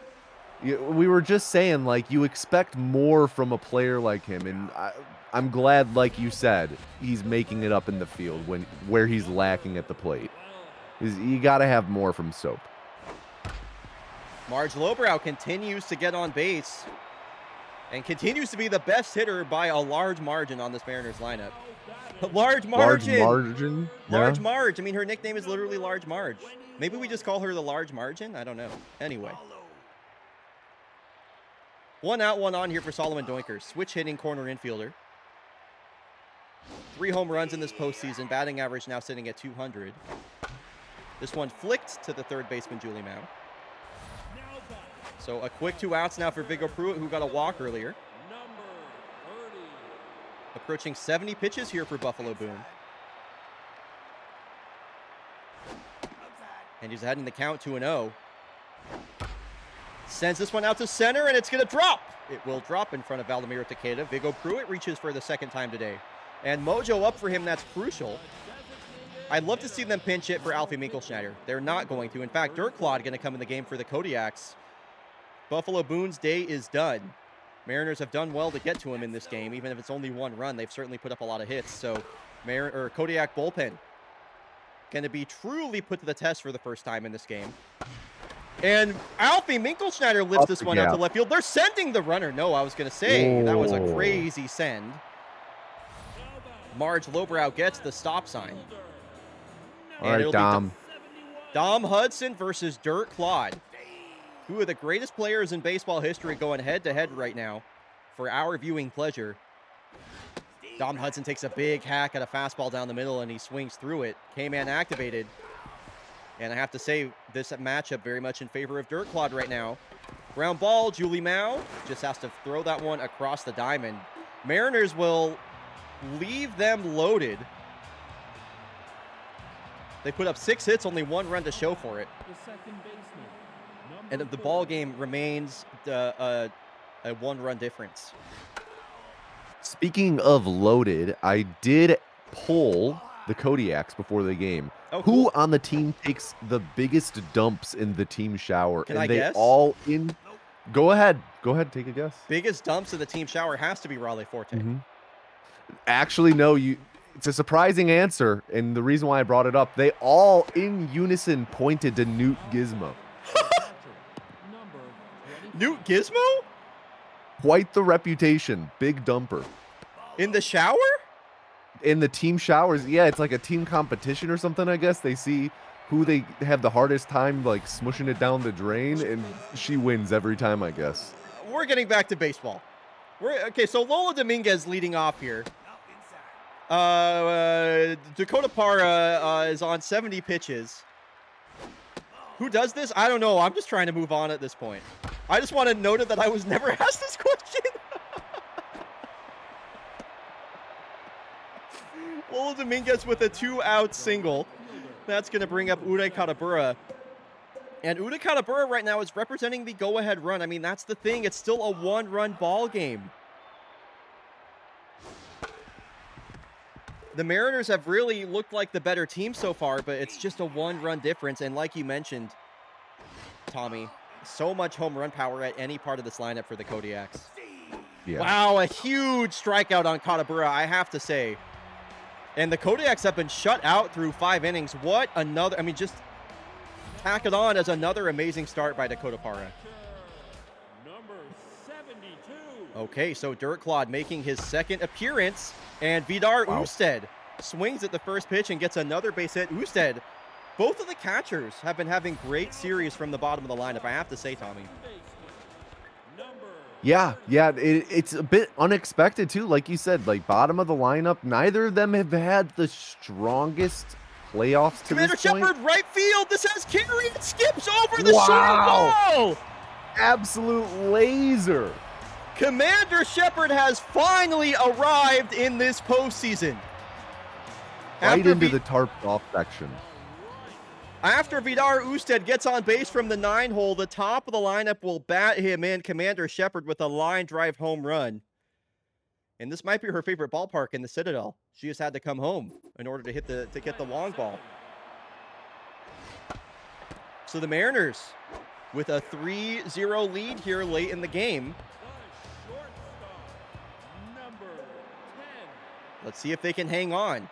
We were just saying, like, you expect more from a player like him, and I'm glad, like you said, he's making it up in the field where he's lacking at the plate. You got to have more from Soap. Marge Lowbrow continues to get on base and continues to be the best hitter by a large margin on this Mariners lineup. Large margin. Large Marge. I mean, her nickname is literally Large Marge. Maybe we just call her the Large Margin? I don't know. Anyway. 1 out, 1 on here for Solomon Doinkers. Switch hitting corner infielder. 3 home runs in this postseason. Batting average now sitting at 200. This one flicked to the third baseman, Julie Mao. So a quick 2 outs now for Vigo Pruitt, who got a walk earlier. Number 30. Approaching 70 pitches here for Buffalo Boone. And he's ahead in the count 2-0. Sends this one out to center, and it's going to drop. It will drop in front of Valdemiro Takeda. Vigo Pruitt reaches for the second time today. And mojo up for him, that's crucial. I'd love to see them pinch hit for Alfie Minkelschneider. They're not going to. In fact, Dirkklad going to come in the game for the Kodiaks. Buffalo Boone's day is done. Mariners have done well to get to him in this game. Even if it's only 1 run, they've certainly put up a lot of hits. So Kodiak bullpen going to be truly put to the test for the first time in this game. And Alfie Minkelschneider lifts this one out to left field. They're sending the runner. No, I was going to say, that was a crazy send. Marge Lowbrow gets the stop sign. All right, Dom. Dom Hudson versus Dirkklad. 2 of the greatest players in baseball history going head-to-head right now for our viewing pleasure. Dom Hudson takes a big hack at a fastball down the middle, and he swings through it. K-Man activated. And I have to say, this matchup very much in favor of Dirkklad right now. Ground ball, Julie Mao just has to throw that one across the diamond. Mariners will leave them loaded. They put up 6 hits, only 1 run to show for it. The second baseman. And the ball game remains a 1-run difference. Speaking of loaded, I did poll the Kodiaks before the game. Oh, Who cool. on the team takes the biggest dumps in the team shower? Can and I they guess? all in. Go ahead. Go ahead. Take a guess. Biggest dumps in the team shower has to be Raleigh Forte. Actually, no. It's a surprising answer, and the reason why I brought it up, they all in unison pointed to Newt Gizmo. Number 20. Newt Gizmo? Quite the reputation. Big dumper. In the shower? In the team showers, yeah, it's like a team competition or something, I guess. They see who they have the hardest time, like, smushing it down the drain, and she wins every time, I guess. We're getting back to baseball. Okay, so Lola Dominguez leading off here. Dakota Parra is on 70 pitches. Who does this? I don't know. I'm just trying to move on at this point. I just want to note that I was never asked this question. Lola Dominguez with a 2-out single. That's going to bring up Uday Katabura. And Uday Katabura right now is representing the go-ahead run. I mean, that's the thing. It's still a 1-run ball game. The Mariners have really looked like the better team so far, but it's just a 1-run difference. And like you mentioned, Tommy, so much home run power at any part of this lineup for the Kodiaks. Yeah. Wow, a huge strikeout on Katabura, I have to say. And the Kodiaks have been shut out through 5 innings. What another, I mean, just tack it on as another amazing start by Dakota Parra. Number 72. Okay, so Dirkklad making his 2nd appearance, and Vidar Usted swings at the first pitch and gets another base hit. Usted, both of the catchers have been having great series from the bottom of the lineup, I have to say, Tommy. Yeah, it's a bit unexpected too. Like you said, like bottom of the lineup, neither of them have had the strongest playoffs to Commander this point. Shepard, right field. This has carry. It skips over the Wow. short ball. Absolute laser. Commander Shepard has finally arrived in this postseason. Right into the tarped off section. After Vidar Usted gets on base from the 9-hole, the top of the lineup will bat him in. Commander Shepard with a line drive home run. And this might be her favorite ballpark in the Citadel. She has had to come home in order to get the long ball. So the Mariners with a 3-0 lead here late in the game. Number 10. Let's see if they can hang on.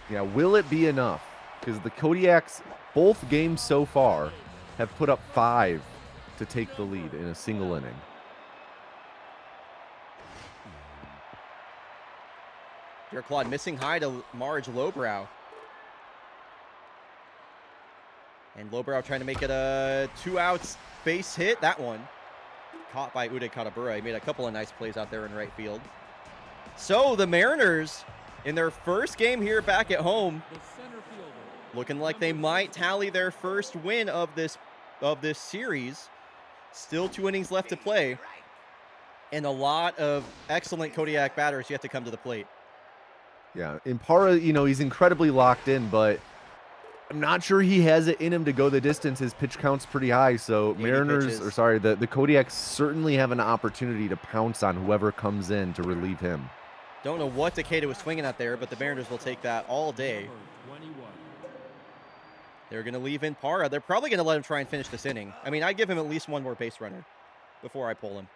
Yeah, will it be enough? Because the Kodiaks, both games so far, have put up 5 to take the lead in a single inning. Dirkklad missing high to Marge Lowbrow. And Lowbrow trying to make it a 2-out base hit. That one caught by Uday Katabura. He made a couple of nice plays out there in right field. So the Mariners, in their first game here back at home, The center fielder. looking like they might tally their first win of this series. Still 2 innings left to play. And a lot of excellent Kodiak batters yet to come to the plate. Yeah, Impara, he's incredibly locked in, but I'm not sure he has it in him to go the distance. His pitch count's pretty high, so 80 Mariners, pitches. or sorry, the Kodiaks certainly have an opportunity to pounce on whoever comes in to relieve him. Don't know what Takeda was swinging at there, but the Mariners will take that all day. Number 21. They're going to leave in Parra. They're probably going to let him try and finish this inning. I mean, I'd give him at least one more base runner before I pull him.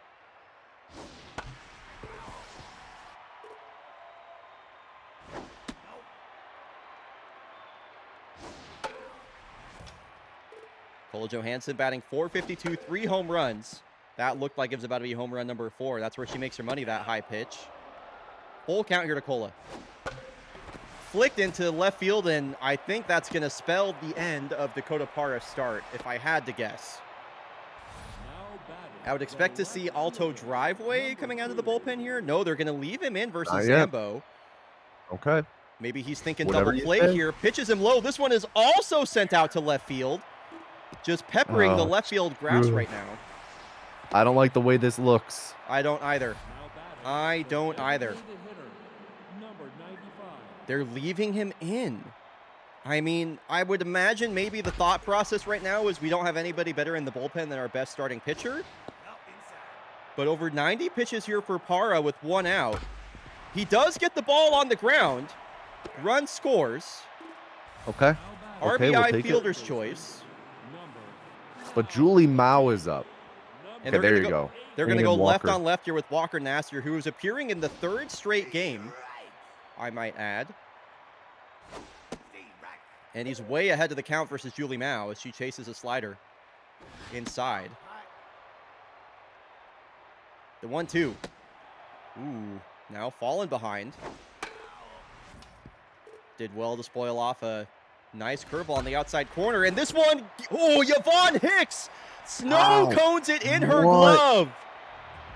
Cole Johansson batting .452, 3 home runs. That looked like it was about to be home run number 4. That's where she makes her money, that high pitch. Full count here to Cola. Flicked into left field, and I think that's going to spell the end of Dakota Parra's start, if I had to guess. Now batting. I would expect to see Alto Driveway coming out of the bullpen here. No, they're going to leave him in versus Not yet. Zambo. Okay. Maybe he's thinking Whatever double you play say. here. Pitches him low. This one is also sent out to left field. Just peppering the Oh, left field grass ugh. right now. I don't like the way this looks. I don't either. Now batting. I don't either. Designated hitter, number 95. They're leaving him in. I mean, I would imagine maybe the thought process right now is we don't have anybody better in the bullpen than our best starting pitcher. But over 90 pitches here for Parra with 1 out. He does get the ball on the ground. Run scores. Okay. Now Okay, RBI we'll take it. fielder's choice. number But Julie Mao is up. And Okay, they're there gonna you go. They're going to Bringing go in left Walker. on left here with Walker Nassir, who is appearing in the 3rd straight game, I might add. And he's way ahead of the count versus Julie Mao as she chases a slider inside. The 1-2. Ooh, now falling behind. Did well to spoil off a nice curveball on the outside corner. And this one, oh, Yvonne Hicks snow Ow. cones it in her What?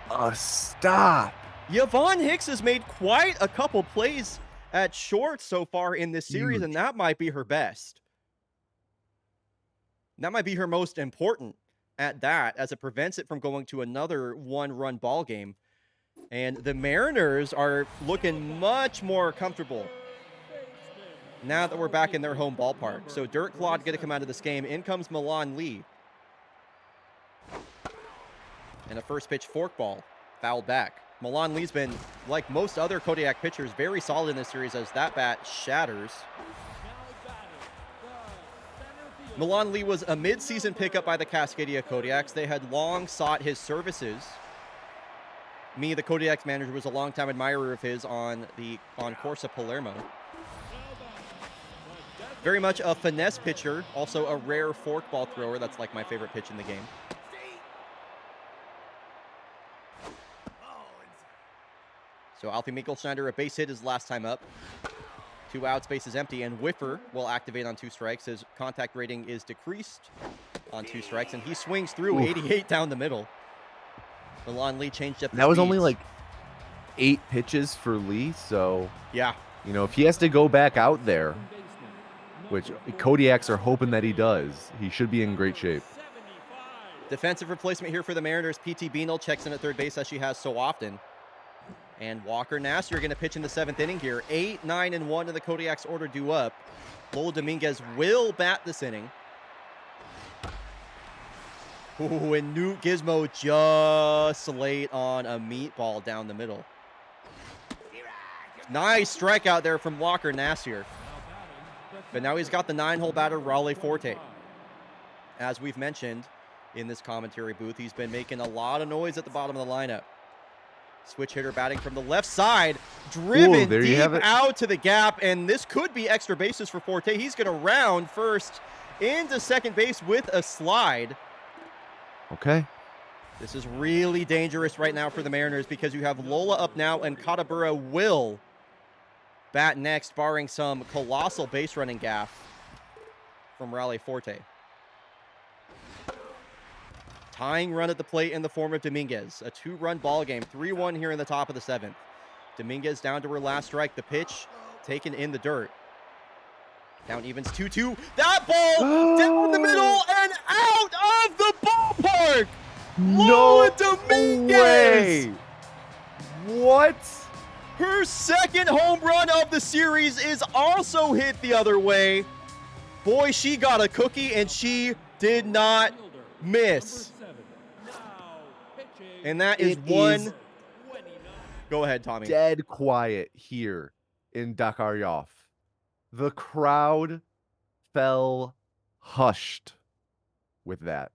glove. Stop. Yvonne Hicks has made quite a couple plays at short so far in this series, Huge. and that might be her best. That might be her most important at that, as it prevents it from going to another 1-run ball game. And the Mariners are looking much more comfortable now that we're back in their home ballpark. So Dirk Claude going to come out of this game. In comes Milan Lee. And a first pitch forkball fouled back. Milan Lee's been, like most other Kodiak pitchers, very solid in this series as that bat shatters. Milan Lee was a mid-season pickup by the Cascadia Kodiaks. They had long sought his services. Me, the Kodiaks manager, was a longtime admirer of his on Corsa Palermo. Very much a finesse pitcher, also a rare forkball thrower. That's like my favorite pitch in the game. So Alfie Mikkelschneider, a base hit his last time up. 2 outs, base is empty, and Whiffer will activate on 2 strikes. His contact rating is decreased on 2 strikes, and he swings through Oof. 88 down the middle. Milan Lee changed up the That was only speeds. like 8 pitches for Lee, so Yeah, if he has to go back out there, baseman, which number Kodiaks are hoping that he does, he should be in great shape. 75. defensive replacement here for the Mariners. P.T. Beanel checks in at third base as she has so often. And Walker Nassir going to pitch in the 7th inning here. 8, 9, and 1 in the Kodiaks order due up. Lola Dominguez will bat this inning. Ooh, and Newt Gizmo just late on a meatball down the middle. Nice strikeout there from Walker Nassir. But now he's got the 9-hole batter, Raleigh Forte. As we've mentioned in this commentary booth, he's been making a lot of noise at the bottom of the lineup. Switch hitter batting from the left side, driven there you deep have it. out to the gap, and this could be extra bases for Forte. He's going to round first into second base with a slide. Okay. This is really dangerous right now for the Mariners because you have Lola up now, and Katabura will bat next, barring some colossal base running gaff from Raleigh Forte. Tying run at the plate in the form of Dominguez. A 2-run ball game. 3-1 here in the top of the 7th. Dominguez down to her last strike. The pitch taken in the dirt. Down evens 2-2. That ball down the middle and out of the ballpark. No Dominguez! way! What? Her second home run of the series is also hit the other way. Boy, she got a cookie, and she did not miss. And that is It one. is Go ahead, Tommy. Dead quiet here in Dakaryov. The crowd fell hushed with that.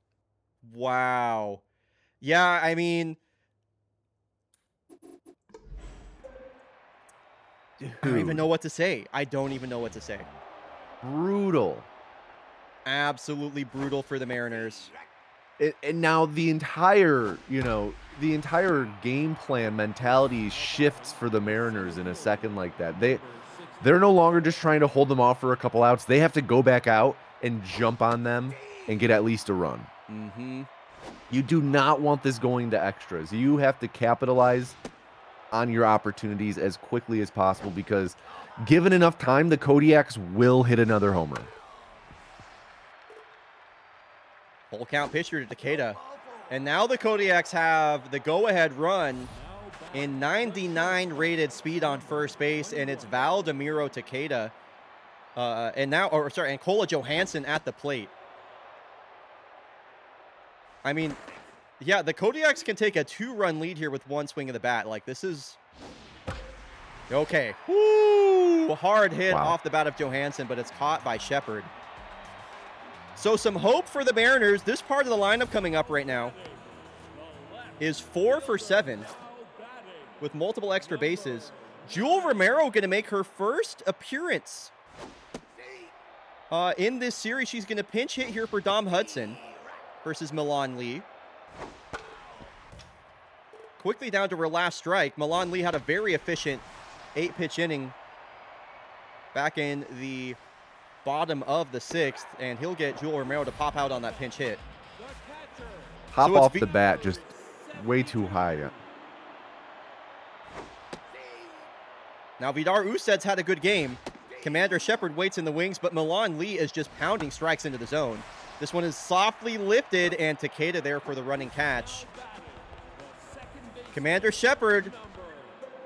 Wow. Yeah, I mean, I don't even know what to say. I don't even know what to say. Brutal. Absolutely brutal for the Mariners. And now the entire game plan mentality shifts for the Mariners in a second like that. They're no longer just trying to hold them off for a couple outs. They have to go back out and jump on them and get at least a run. Mm-hmm. You do not want this going to extras. You have to capitalize on your opportunities as quickly as possible because given enough time, the Kodiaks will hit another homer. Full count pitcher to Takeda. And now the Kodiaks have the go-ahead run in 99 rated speed on first base, and it's Valdemiro Takeda. And Kola Johansson at the plate. I mean, yeah, the Kodiaks can take a 2-run lead here with one swing of the bat. Like, this is... Okay. Woo! Hard hit off the bat of Johansson, but it's caught by Shepard. So some hope for the Mariners. This part of the lineup coming up right now is 4 for 7 with multiple extra bases. Jewel Romero going to make her first appearance in this series. She's going to pinch hit here for Dom Hudson versus Milan Lee. Quickly down to her last strike. Milan Lee had a very efficient 8-pitch inning back in the bottom of the 6th, and he'll get Jewel Romero to pop out on that pinch hit. Hop off the bat, just way too high. Now Vidar Used's had a good game. Commander Shepard waits in the wings, but Milan Lee is just pounding strikes into the zone. This one is softly lifted, and Takeda there for the running catch. Commander Shepard,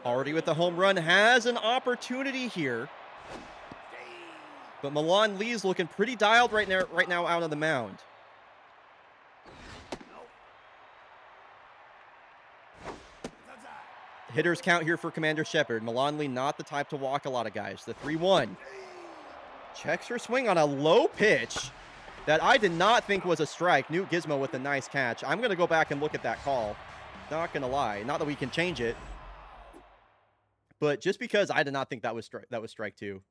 already with the home run, has an opportunity here. But Milan Lee's looking pretty dialed right now out on the mound. Hitters count here for Commander Shepard. Milan Lee not the type to walk a lot of guys. The 3-1. Checks her swing on a low pitch that I did not think was a strike. Newt Gizmo with a nice catch. I'm going to go back and look at that call. Not going to lie. Not that we can change it. But just because I did not think that was strike 2.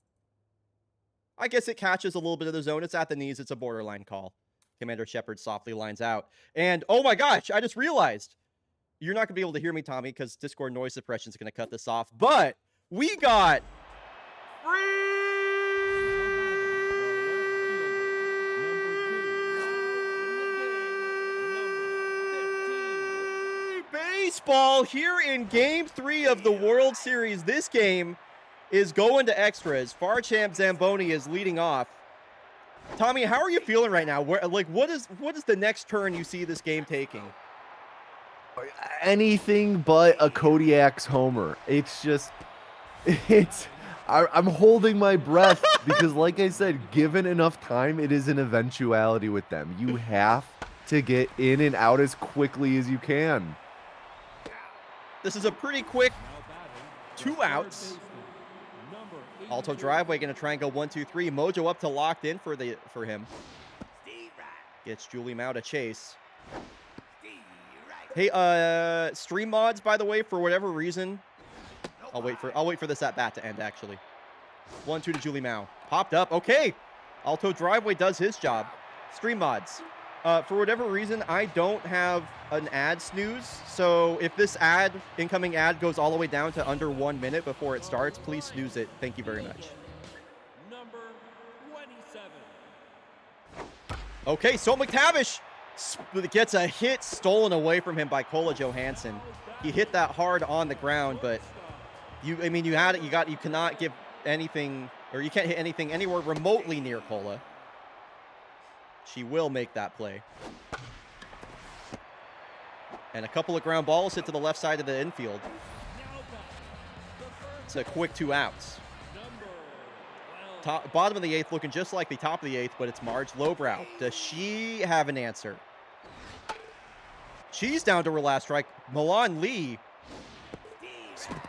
I guess it catches a little bit of the zone. It's at the knees. It's a borderline call. Commander Shepard softly lines out. And, oh my gosh, I just realized. You're not going to be able to hear me, Tommy, because Discord noise suppression is going to cut this off. But we got free baseball here in Game 3 of the World Series. This game is going to extras. Farchamp Zamboni is leading off. Tommy, how are you feeling right now? What is the next turn you see this game taking? Anything but a Kodiak's homer. I'm holding my breath because, like I said, given enough time, it is an eventuality with them. You have to get in and out as quickly as you can. This is a pretty quick 2 outs. Alto driveway going to try and go 1-2-3. Mojo up to locked in for him. Gets Julie Mao to chase. Hey, stream mods, by the way, for whatever reason. I'll wait for this at bat to end, actually. 1-2 to Julie Mao. Popped up. Okay. Alto driveway does his job. Stream mods. For whatever reason, I don't have an ad snooze. So if this incoming ad goes all the way down to under 1 minute before it starts, please snooze it. Thank you very much. Number 27. Okay, so McTavish gets a hit stolen away from him by Kola Johansson. He hit that hard on the ground, but you cannot give anything, or you can't hit anything anywhere remotely near Kola. She will make that play. And a couple of ground balls hit to the left side of the infield. It's a quick 2 outs. Bottom of the 8th looking just like the top of the 8th, but it's Marge Lowbrow. Does she have an answer? She's down to her last strike. Milan Lee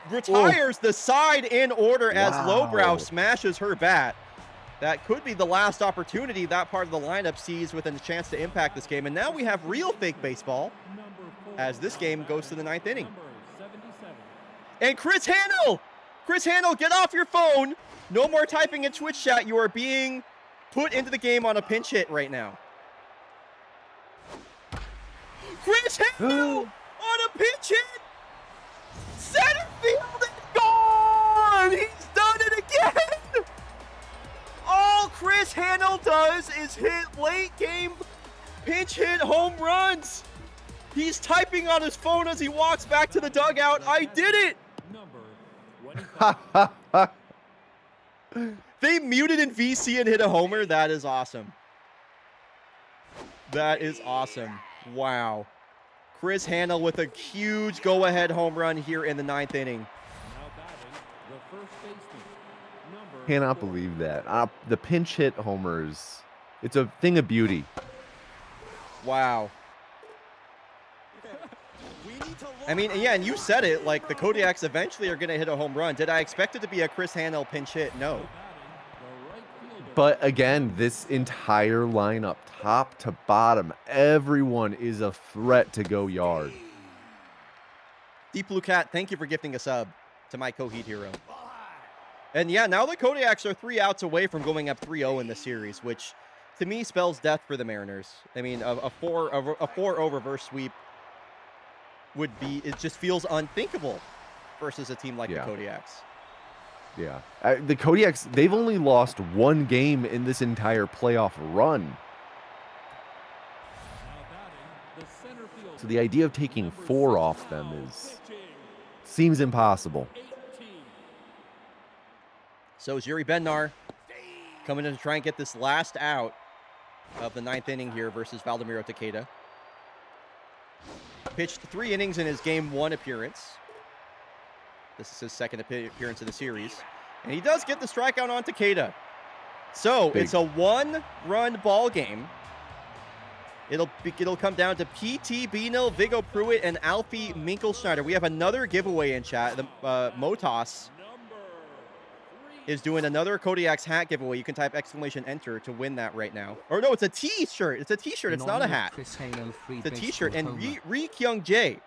retires the side in order as Lowbrow smashes her bat. That could be the last opportunity that part of the lineup sees with a chance to impact this game. And now we have real fake baseball as this game goes to the 9th inning. And Chris Hanel! Chris Hanel, get off your phone. No more typing in Twitch chat. You are being put into the game on a pinch hit right now. Chris Hanel on a pinch hit! Center field is gone! He's done it again! All Chris Hanel does is hit late game pinch hit home runs. He's typing on his phone as he walks back to the dugout. I did it! They muted in VC and hit a homer. That is awesome. That is awesome. Wow. Chris Hanel with a huge go-ahead home run here in the 9th inning. Cannot believe that. The pinch hit homers. It's a thing of beauty. Wow. I mean, yeah, and you said it, like the Kodiaks eventually are going to hit a home run. Did I expect it to be a Chris Hanel pinch hit? No. But again, this entire lineup, top to bottom, everyone is a threat to go yard. Deep Blue Cat, thank you for gifting a sub to my Coheed hero. And yeah, now the Kodiaks are 3 outs away from going up 3-0 in the series, which to me spells death for the Mariners. I mean, a 4-0 reverse sweep would be, it just feels unthinkable versus a team like the Kodiaks. Yeah. The Kodiaks, they've only lost 1 game in this entire playoff run. So the idea of taking 4 off them seems impossible. So Jiri Bednar coming in to try and get this last out of the 9th inning here versus Valdemiro Takeda. Pitched 3 innings in his Game 1 appearance. This is his 2nd appearance of the series. And he does get the strikeout on Takeda. So it's a 1-run ball game. It'll come down to PT Beanil, Viggo Pruitt, and Alfie Minkelschneider. We have another giveaway in chat. The Motos is doing another Kodiak's hat giveaway. You can type !enter to win that right now. Or no, it's a t-shirt. It's a t-shirt. It's not a hat. It's a t-shirt. And Ri Kyung Jae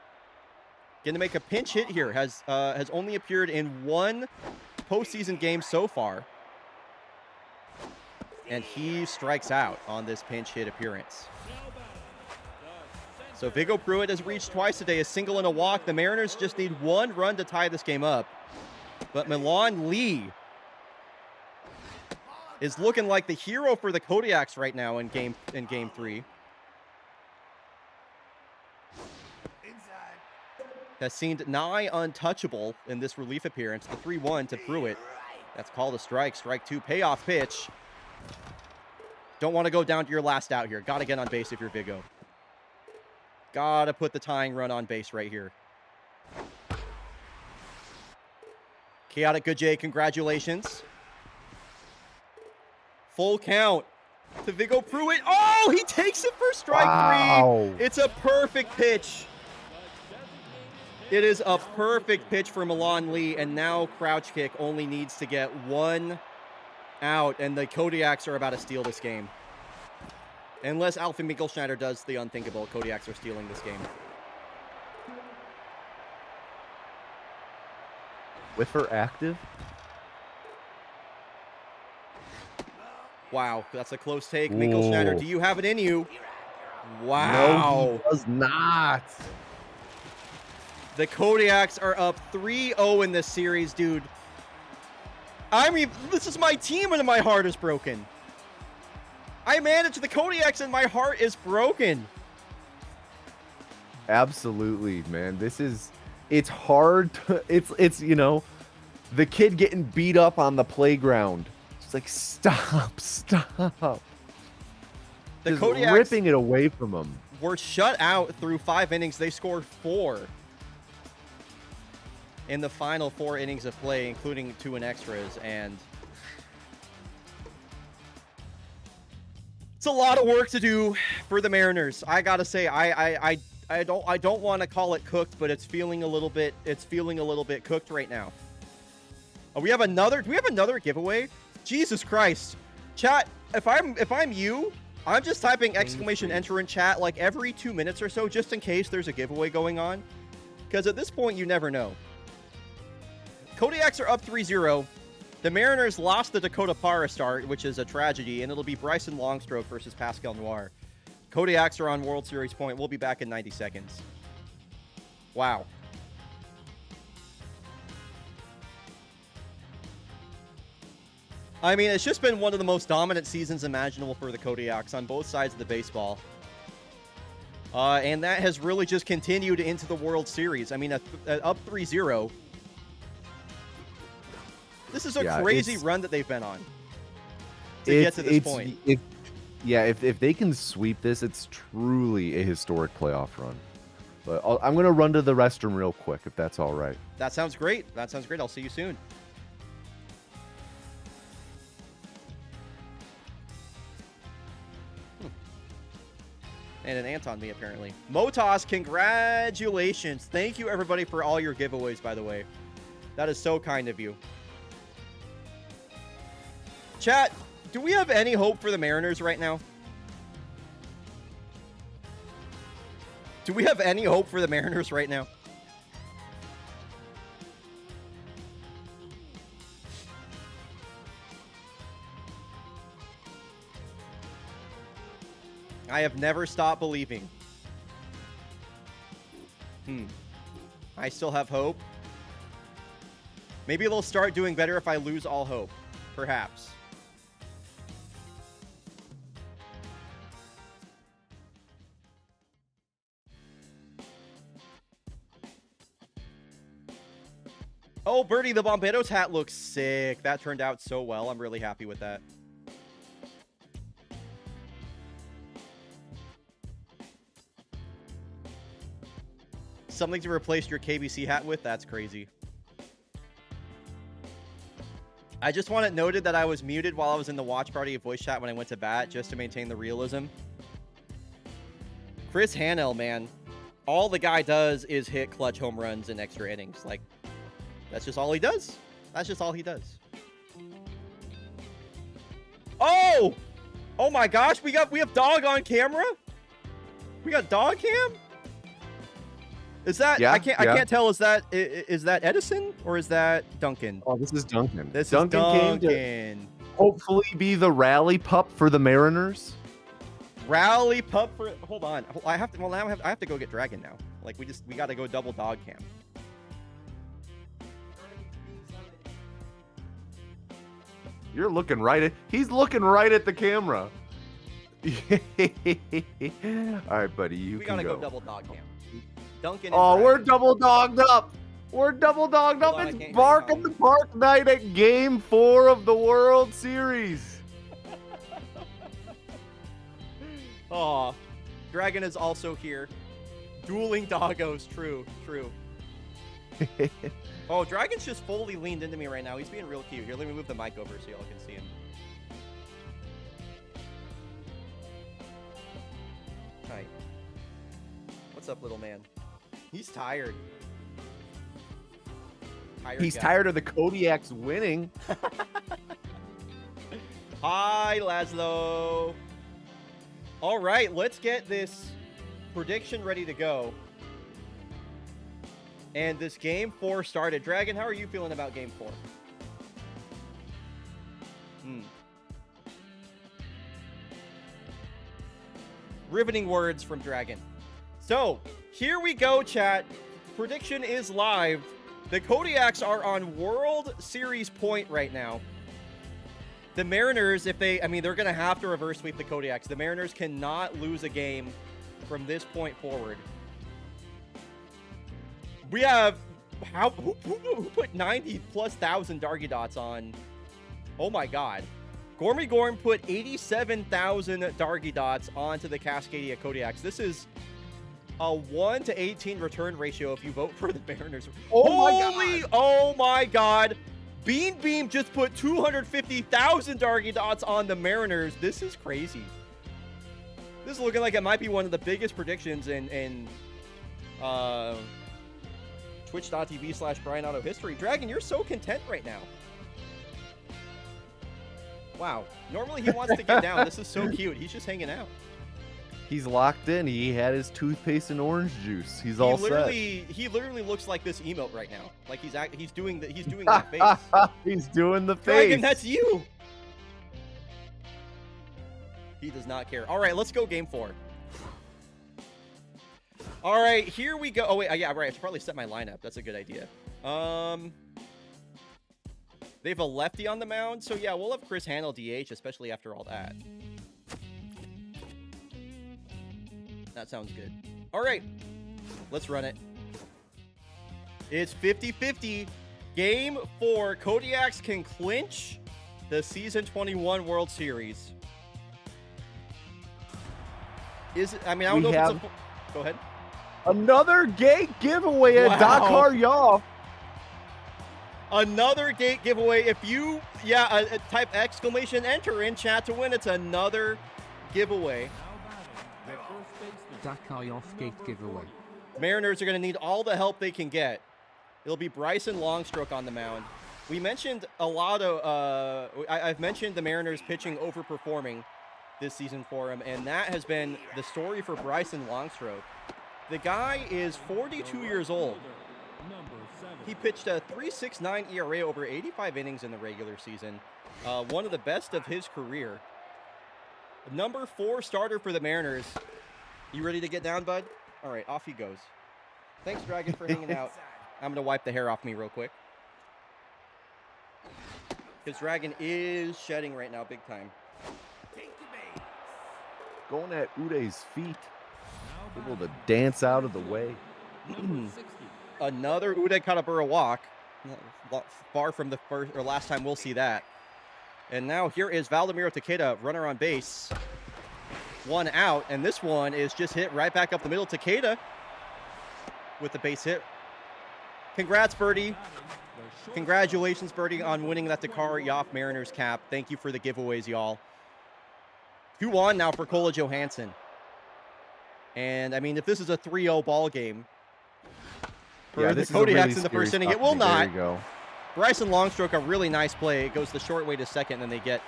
going to make a pinch hit here. Has only appeared in 1 postseason game so far. And he strikes out on this pinch hit appearance. So Viggo Pruitt has reached twice today, a single and a walk. The Mariners just need 1 run to tie this game up. But Milan Lee is looking like the hero for the Kodiaks right now in game 3. Has seemed nigh untouchable in this relief appearance. The 3-1 to Pruitt. That's called a strike. Strike 2, payoff pitch. Don't want to go down to your last out here. Got to get on base if you're Viggo. Got to put the tying run on base right here. Chaotic Good Jay, congratulations. Full count to Viggo Pruitt. Oh, he takes it for strike 3. It's a perfect pitch. It is a perfect pitch for Milan Lee, and now Crouch Kick only needs to get 1 out, and the Kodiaks are about to steal this game. Unless Alfie Minkelschneider does the unthinkable, Kodiaks are stealing this game. Whiffer active? Wow, that's a close take. Minkelschneider, do you have it in you? Wow. No, he does not. The Kodiaks are up 3-0 in this series, dude. I mean, this is my team and my heart is broken. I manage the Kodiaks and my heart is broken. Absolutely, man. It's hard to, it's you know, the kid getting beat up on the playground. It's like, stop. The Just Kodiaks ripping it away from him. were shut out through 5 innings. They scored 4 in the final 4 innings of play, including 2 in extras, and it's a lot of work to do for the Mariners. I gotta say, I don't want to call it cooked, but it's feeling a little bit cooked right now. Oh, we have another. Do we have another giveaway? Jesus Christ, chat! If I'm you, I'm just typing exclamation enter in chat like every 2 minutes or so, just in case there's a giveaway going on. Because at this point, you never know. Kodiaks are up 3-0. The Mariners lost the Dakota Para start, which is a tragedy, and it'll be Bryson Longstroke versus Pascal Noir. Kodiaks are on World Series point. We'll be back in 90 seconds. Wow. I mean, it's just been one of the most dominant seasons imaginable for the Kodiaks on both sides of the baseball. And that has really just continued into the World Series. I mean, up 3-0. This is a crazy run that they've been on to get to this point. If they can sweep this, it's truly a historic playoff run. But I'm going to run to the restroom real quick, if that's all right. That sounds great. That sounds great. I'll see you soon. And an ant on me, apparently. Motos, congratulations. Thank you, everybody, for all your giveaways, by the way. That is so kind of you. Chat, do we have any hope for the Mariners right now? Do we have any hope for the Mariners right now? I have never stopped believing. I still have hope. Maybe they'll start doing better if I lose all hope. Perhaps. Oh, Birdie, the Bomberos hat looks sick. That turned out so well. I'm really happy with that. Something to replace your KBC hat with? That's crazy. I just want it noted that I was muted while I was in the watch party of voice chat when I went to bat, just to maintain the realism. Chris Hanel, man. All the guy does is hit clutch home runs in extra innings. Like, that's just all he does. That's just all he does. Oh! Oh my gosh, we have dog on camera? We got dog cam? Is that I can't tell, is that Edison or is that Duncan? Oh, this is Duncan. This Duncan is Duncan. Came to hopefully be the rally pup for the Mariners. Rally pup for hold on. I have to go get Dragon now. Like we got to go double dog cam. You're looking right at he's looking right at the camera. All right, buddy, We gotta go double dog cam. Duncan. Oh, we're double dogged up. We're double dogged up. on, It's Bark in the Park night at Game 4 of the World Series. Oh, Dragon is also here. Dueling doggos. True. Oh, Dragon's just fully leaned into me right now. He's being real cute. Here, let me move the mic over so y'all can see him. Hi. What's up, little man? He's tired. He's tired of the Kodiaks winning. Hi, Laszlo. All right, let's get this prediction ready to go. And this Game 4 started. Dragon, how are you feeling about Game 4? Riveting words from Dragon. So, here we go, chat. Prediction is live. The Kodiaks are on World Series point right now. The Mariners, they're going to have to reverse sweep the Kodiaks. The Mariners cannot lose a game from this point forward. We have, who put 90+ thousand Dargy Dots on? Oh my God. Gormy Gorm put 87,000 Dargy Dots onto the Cascadia Kodiaks. This is a 1 to 18 return ratio if you vote for the Mariners. Oh my God. Bean Beam just put 250,000 Dargy Dots on the Mariners. This is crazy. This is looking like it might be one of the biggest predictions in twitch.tv/bryonato history. Dragon, you're so content right now. Wow. Normally he wants to get down. This is so cute. He's just hanging out. He's locked in. He had his toothpaste and orange juice. He's all set. He literally looks like this emote right now. Like he's doing that face. He's doing the face. Dragon, that's you. He does not care. All right, let's go game 4. All right, here we go. Oh wait, yeah, right. I should probably set my lineup. That's a good idea. They have a lefty on the mound, so yeah, we'll have Chris handle DH, especially after all that. That sounds good. All right, let's run it. It's 50-50. Game 4. Kodiaks can clinch the Season 21 World Series. I don't know if it's a... Go ahead. Another gate giveaway at Dakar Yoff. Another gate giveaway. If you, type exclamation enter in chat to win. It's another giveaway. Dakar Yoff gate giveaway. Mariners are going to need all the help they can get. It'll be Bryson Longstroke on the mound. We mentioned a lot of, I've mentioned the Mariners pitching overperforming this season for him, and that has been the story for Bryson Longstroke. The guy is 42 years old. He pitched a 3.69 ERA over 85 innings in the regular season. One of the best of his career. Number 4 starter for the Mariners. You ready to get down, bud? All right, off he goes. Thanks, Dragon, for hanging out. I'm going to wipe the hair off me real quick. Because Dragon is shedding right now big time. Going at Uday's feet. Able to dance out of the way. Another Uday Katabura walk. Far from the first or last time we'll see that. And now here is Valdemiro Takeda, runner on base. 1 out, and this one is just hit right back up the middle. Takeda with the base hit. Congrats, Birdie. Congratulations, Birdie, on winning that Dakar Yoff Mariners cap. Thank you for the giveaways, y'all. 2-1 now for Kola Johansson. And, I mean, if this is a 3-0 ball game for the Kodiaks in the first inning, it will not. There you go. Bryson Longstroke, a really nice play. It goes the short way to second, and they get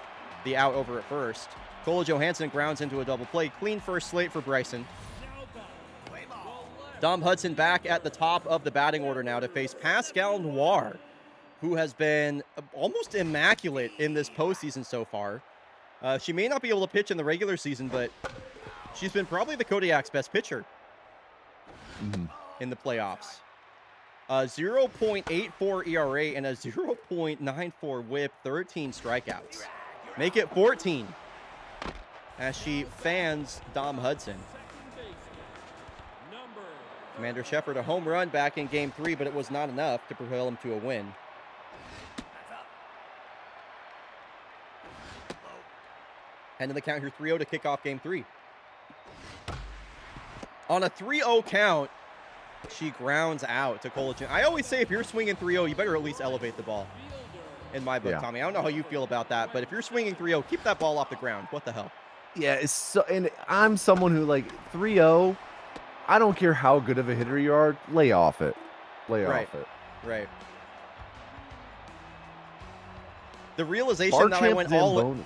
the out over at first. Kola Johansson grounds into a double play. Clean first slate for Bryson. Dom Hudson back at the top of the batting order now to face Pascal Noir, who has been almost immaculate in this postseason so far. She may not be able to pitch in the regular season, but she's been probably the Kodiak's best pitcher in the playoffs. 0.84 ERA and a 0.94 whip, 13 strikeouts. Make it 14 as she fans Dom Hudson. Commander Shepard, a home run back in Game 3, but it was not enough to propel him to a win. And in the count here, 3-0 to kick off Game 3. On a 3-0 count, she grounds out to Kola. I always say if you're swinging 3-0, you better at least elevate the ball. In my book, Tommy. I don't know how you feel about that, but if you're swinging 3-0, keep that ball off the ground. What the hell? Yeah, it's so, and I'm someone who, like, 3-0, I don't care how good of a hitter you are, lay off it. Lay off it. Right. The realization that I went all in.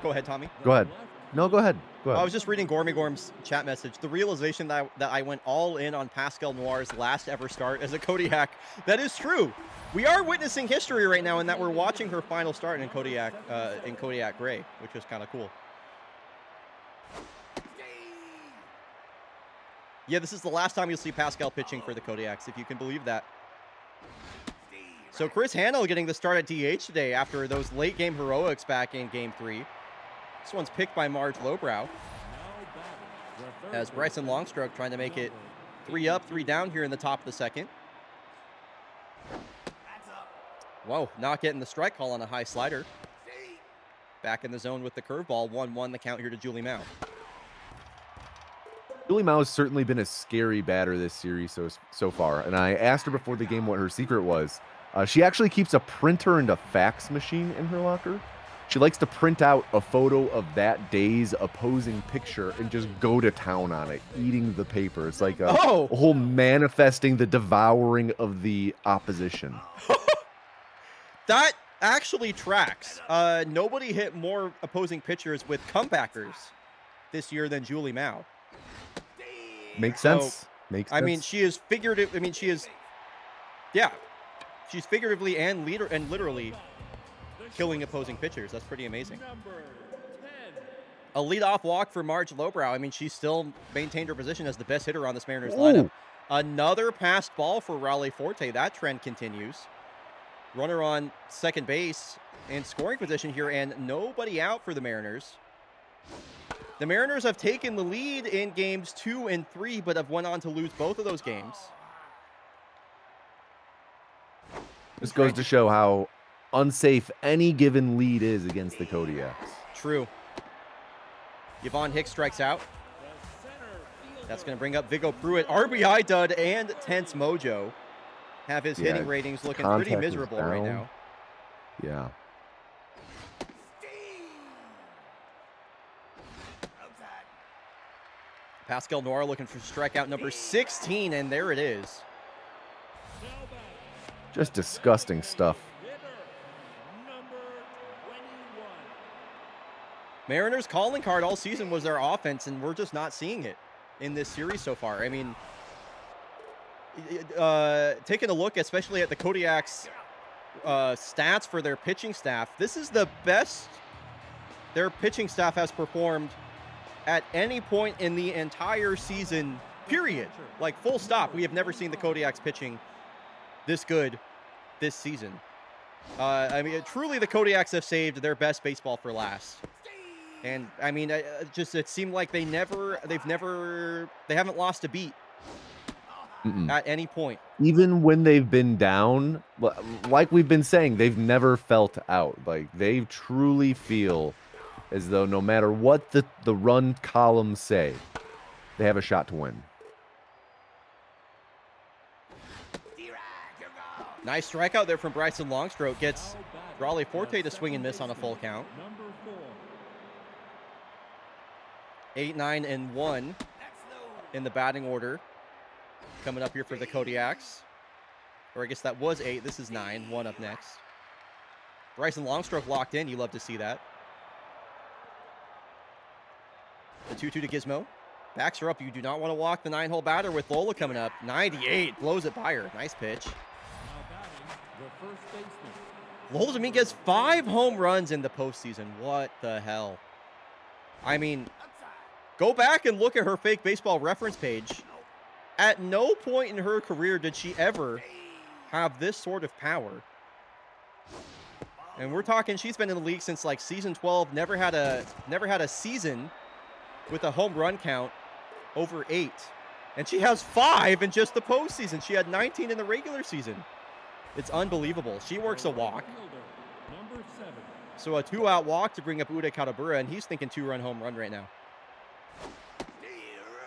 Go ahead, Tommy. Go ahead. No, go ahead. Go ahead. I was just reading Gormy Gorm's chat message. The realization that I went all in on Pascal Noir's last ever start as a Kodiak. That is true. We are witnessing history right now in that we're watching her final start in Kodiak Gray, which is kind of cool. Yeah, this is the last time you'll see Pascal pitching for the Kodiaks, if you can believe that. So Chris Hanel getting the start at DH today after those late game heroics back in Game 3. This one's picked by Marge Lowbrow. As Bryson Longstroke trying to make it 3 up, 3 down here in the top of the second. Whoa, not getting the strike call on a high slider. Back in the zone with the curveball. 1-1 the count here to Julie Mao. Julie Mao has certainly been a scary batter this series so far, and I asked her before the game what her secret was. She actually keeps a printer and a fax machine in her locker. She likes to print out a photo of that day's opposing picture and just go to town on it, eating the paper. It's like a whole manifesting the devouring of the opposition. That actually tracks. Nobody hit more opposing pitchers with comebackers this year than Julie Mao. Makes sense. Makes sense. I mean, she is figurative. I mean, she is, yeah, she's figuratively and literally killing opposing pitchers. That's pretty amazing. A leadoff walk for Marge Lowbrow. I mean, she still maintained her position as the best hitter on this Mariners lineup. Another passed ball for Raleigh Forte. That trend continues. Runner on second base in scoring position here, and nobody out for the Mariners. The Mariners have taken the lead in games 2 and 3, but have went on to lose both of those games. This goes to show how unsafe any given lead is against the Kodiaks. True. Yvonne Hicks strikes out. That's going to bring up Viggo Pruitt. RBI dud and tense mojo. Have his hitting ratings looking pretty miserable right now. Yeah. Pascal Noir looking for strikeout number 16, and there it is. Just disgusting stuff. Mariners' calling card all season was their offense, and we're just not seeing it in this series so far. I mean, taking a look, especially at the Kodiaks' stats for their pitching staff, this is the best their pitching staff has performed at any point in the entire season, period. Like, full stop. We have never seen the Kodiaks pitching this good this season. I mean, truly the Kodiaks have saved their best baseball for last. And, I mean, it seemed like they haven't lost a beat at any point. Even when they've been down, like we've been saying, they've never felt out. Like, they truly feel as though no matter what the run columns say, they have a shot to win. Nice strikeout there from Bryson Longstroke. Gets Raleigh Forte to swing and miss on a full count. 8, 9, and 1 in the batting order. Coming up here for the Kodiaks. Or I guess that was 8. This is 9. 1 up next. Bryson Longstroke locked in. You love to see that. The 2-2 to Gizmo. Backs her up. You do not want to walk the 9-hole batter with Lola coming up. 98. Blows it by her. Nice pitch. Lola Dominguez, 5 home runs in the postseason. What the hell? I mean, go back and look at her fake baseball reference page. At no point in her career did she ever have this sort of power. And we're talking, she's been in the league since like season 12. Never had a season with a home run count over 8. And she has 5 in just the postseason. She had 19 in the regular season. It's unbelievable. She works a walk. So a 2-out walk to bring up Uday Katabura, and he's thinking 2-run home run right now.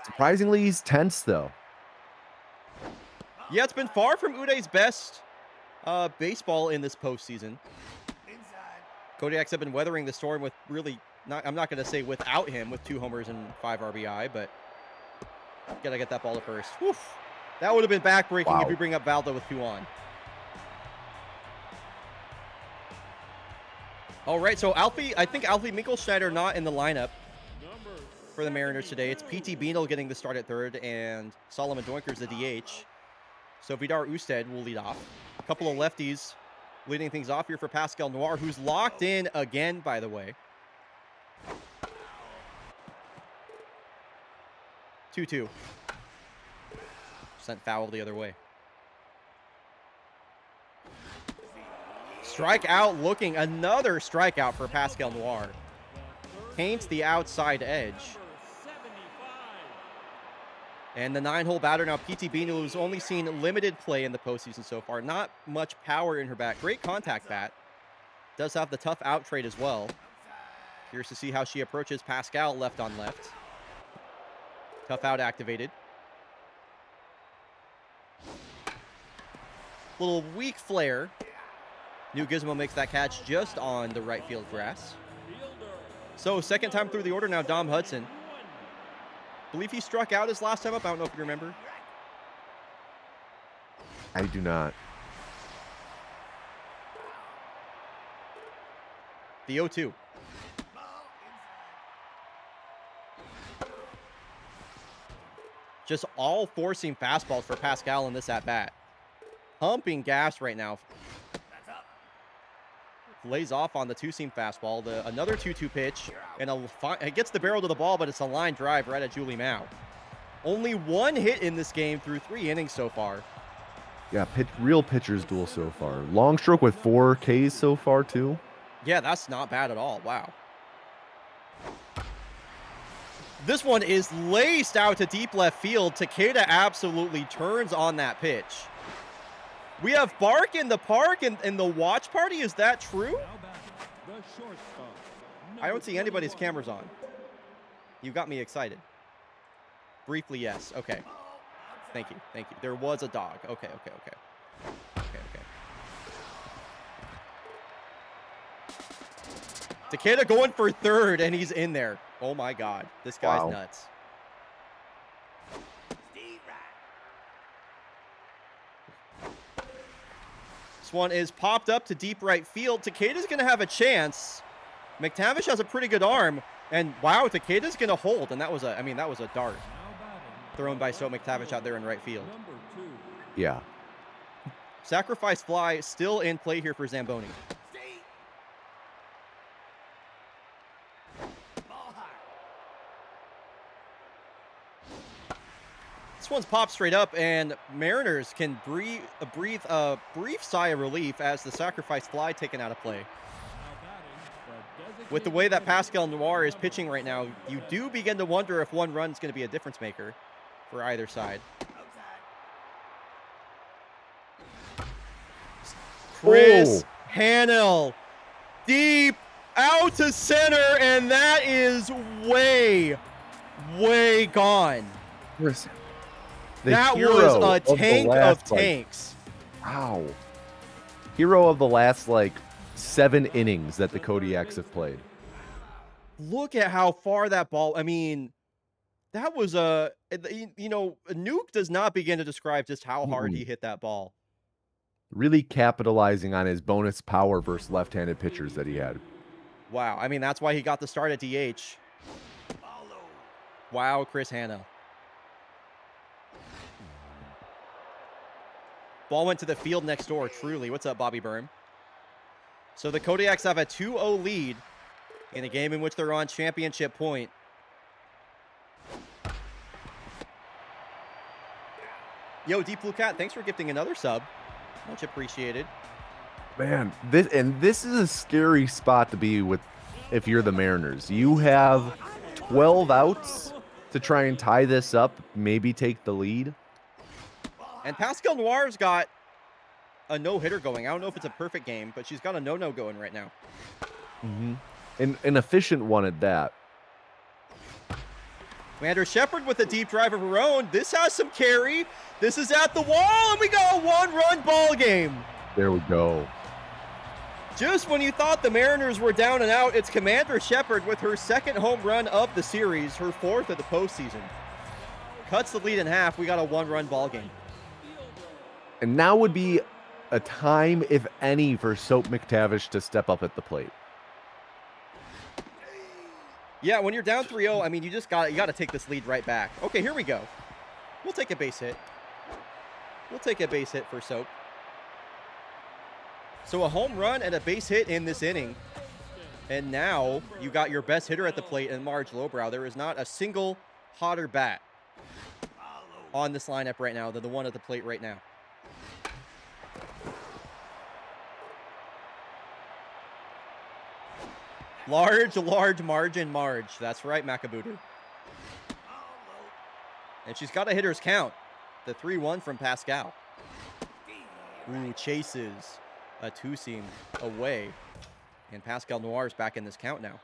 Surprisingly, he's tense, though. Yeah, it's been far from Uday's best baseball in this postseason. Kodiaks have been weathering the storm with really, I'm not going to say without him, with 2 homers and 5 RBI, but got to get that ball to first. Whew. That would have been backbreaking if you bring up Valdo with 2 on. All right, so I think Alfie Minkelschneider not in the lineup for the Mariners today. It's P.T. Beanel getting the start at third, and Solomon Doinkers the DH. So Vidar Usted will lead off. A couple of lefties leading things off here for Pascal Noir, who's locked in again, by the way. 2-2. Sent foul the other way. Strikeout looking, another strikeout for Pascal Noir. Paints the outside edge. And the 9-hole batter now, P.T. Beanel, who's only seen limited play in the postseason so far. Not much power in her bat. Great contact bat. Does have the tough out trade as well. Curious to see how she approaches Pascal left on left. Tough out activated. Little weak flare. New Gizmo makes that catch just on the right field grass. So second time through the order now, Dom Hudson. Believe he struck out his last time up. I don't know if you remember. I do not. The 0-2. Just all four-seam fastballs for Pascal in this at-bat. Pumping gas right now. Lays off on the two-seam fastball. Another 2-2 pitch. And it gets the barrel to the ball, but it's a line drive right at Julie Mao. Only one hit in this game through 3 innings so far. Yeah, real pitcher's duel so far. Long stroke with 4 Ks so far, too. Yeah, that's not bad at all. Wow. This one is laced out to deep left field. Takeda absolutely turns on that pitch. We have bark in the park and the watch party. Is that true? I don't see anybody's cameras on. You got me excited. Briefly, yes. Okay. Thank you. Thank you. There was a dog. Okay. Takeda going for third, and he's in there. Oh, my God. This guy's nuts. This one is popped up to deep right field. Takeda's going to have a chance. McTavish has a pretty good arm. And, wow, Takeda's going to hold. And that was a dart thrown by So McTavish out there in right field. Yeah. Sacrifice fly still in play here for Zamboni. This one's popped straight up, and Mariners can breathe a brief sigh of relief as the sacrifice fly taken out of play. With the way that Pascal Noir is pitching right now, you do begin to wonder if one run is going to be a difference maker for either side. Chris Hanel, deep out to center, and that is way gone. Chris. That was a tank of tanks. Wow. Hero of the last, 7 innings that the Kodiaks have played. Look at how far that ball, that was Nuke does not begin to describe just how hard he hit that ball. Really capitalizing on his bonus power versus left-handed pitchers that he had. Wow. That's why he got the start at DH. Wow, Chris Hanna. Ball went to the field next door, truly. What's up, Bobby Byrne? So the Kodiaks have a 2-0 lead in a game in which they're on championship point. Yo, Deep Blue Cat, thanks for gifting another sub. Much appreciated. Man, this is a scary spot to be with if you're the Mariners. You have 12 outs to try and tie this up, maybe take the lead. And Pascal Noir's got a no-hitter going. I don't know if it's a perfect game, but she's got a no-no going right now. Mm-hmm. An efficient one at that. Commander Shepard with a deep drive of her own. This has some carry. This is at the wall, and we got a one-run ball game. There we go. Just when you thought the Mariners were down and out, it's Commander Shepard with her second home run of the series, her 4th of the postseason. Cuts the lead in half. We got a one-run ball game. And now would be a time, if any, for Soap McTavish to step up at the plate. Yeah, when you're down 3-0, you got to take this lead right back. Okay, here we go. We'll take a base hit. We'll take a base hit for Soap. So a home run and a base hit in this inning. And now you got your best hitter at the plate in Marge Lowbrow. There is not a single hotter bat on this lineup right now than the one at the plate right now. Large margin Marge. That's right, Makabudu. And she's got a hitter's count. The 3-1 from Pascal. Ooh, chases a two-seam away. And Pascal Noir's back in this count now.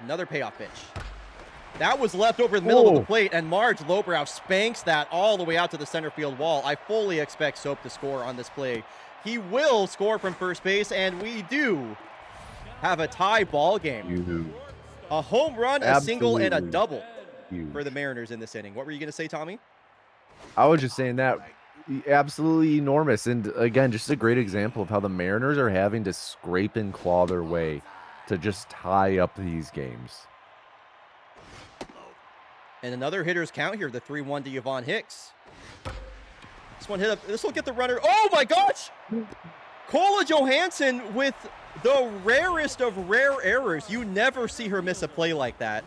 Another payoff pitch. That was left over the middle of the Oh. plate, and Marge Lowbrow spanks that all the way out to the center field wall. I fully expect Soap to score on this play. He will score from first base, and we do have a tie ball game. Huge. A home run, a single, and a Absolutely double huge. for the Mariners in this inning. What were you going to say, Tommy? I was just saying that absolutely enormous. And again, just a great example of how the Mariners are having to scrape and claw their way to just tie up these games. And another hitter's count here, the 3-1 to Yvonne Hicks. This one hit up. This will get the runner. Oh my gosh! Cola Johansson with the rarest of rare errors. You never see her miss a play like that.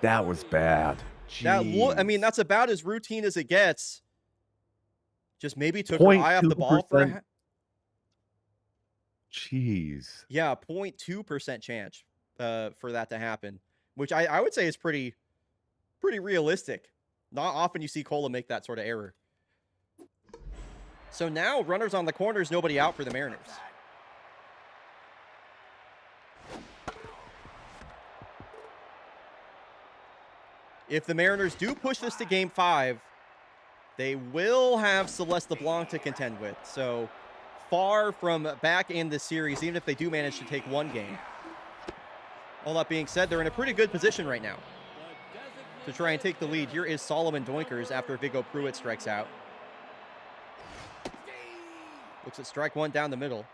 That was bad. I mean, that's about as routine as it gets. Just maybe took her eye off the ball for a 0.2%. Jeez. yeah, 0.2% chance for that to happen, which I would say is pretty realistic. Not often you see Cola make that sort of error. So now runners on the corners, nobody out for the Mariners. If the Mariners do push this to Game 5, they will have Celeste LeBlanc to contend with. So far from back in the series, even if they do manage to take one game. All that being said, they're in a pretty good position right now to try and take the lead. Here is Solomon Doinkers after Viggo Pruitt strikes out. Looks at strike one down the middle.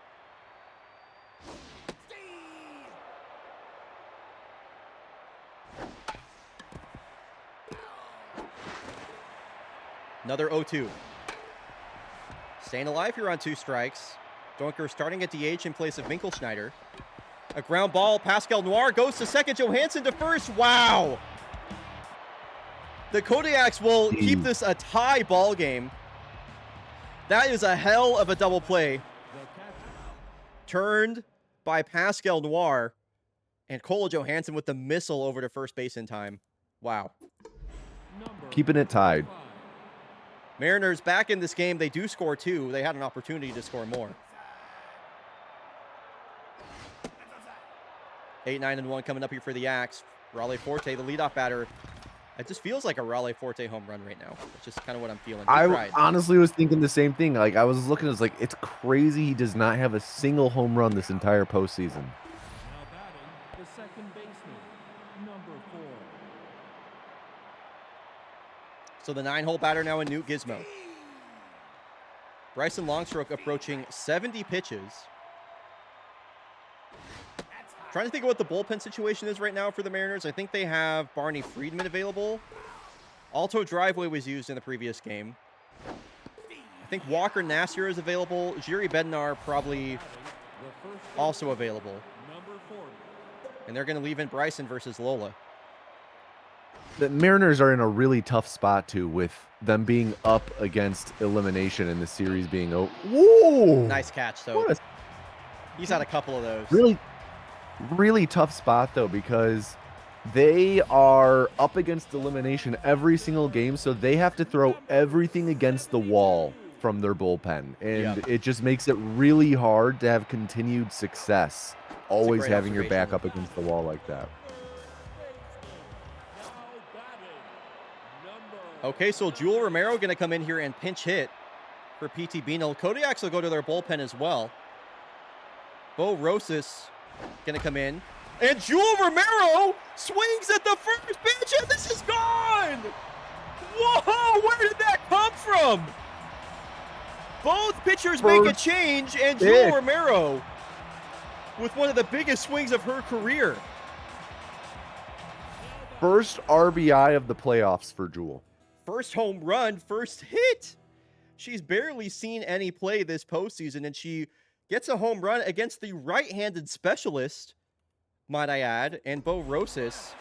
Another 0-2. Staying alive here on 2 strikes. Doinker starting at DH in place of Winkelschneider. A ground ball. Pascal Noir goes to second. Johansson to first. Wow. The Kodiaks will keep this a tie ball game. That is a hell of a double play. Turned by Pascal Noir. And Cola Johansson with the missile over to first base in time. Wow. Keeping it tied. Mariners back in this game. They do score 2. They had an opportunity to score more. 8-9-1 coming up here for the Axe. Raleigh Forte, the leadoff batter. It just feels like a Raleigh Forte home run right now. It's just kind of what I'm feeling. I honestly was thinking the same thing. Like, I was looking, I was like, it's crazy he does not have a single home run this entire postseason. Now batting, the second baseman, number 4. So the 9-hole batter now in Newt Gizmo. Bryson Longstroke approaching 70 pitches. Trying to think of what the bullpen situation is right now for the Mariners. I think they have Barney Friedman available. Alto Driveway was used in the previous game. I think Walker Nassir is available. Jiri Bednar probably also available. Number 40. And they're going to leave in Bryson versus Lola. The Mariners are in a really tough spot, too, with them being up against elimination and the series being over. Whoa! Nice catch, though. He's had a couple of those. Really tough spot, though, because they are up against elimination every single game, so they have to throw everything against the wall from their bullpen. And it just makes it really hard to have continued success, always having your back up against the wall like that. Okay, so Jewel Romero going to come in here and pinch hit for PT Beanel. Kodiaks will go to their bullpen as well. Bo Rosas going to come in. And Jewel Romero swings at the first pitch, and this is gone! Whoa, where did that come from? Both pitchers make a change, and Jewel Romero with one of the biggest swings of her career. First RBI of the playoffs for Jewel. First home run, first hit. She's barely seen any play this postseason, and she gets a home run against the right-handed specialist, might I add, and Bo Rosas.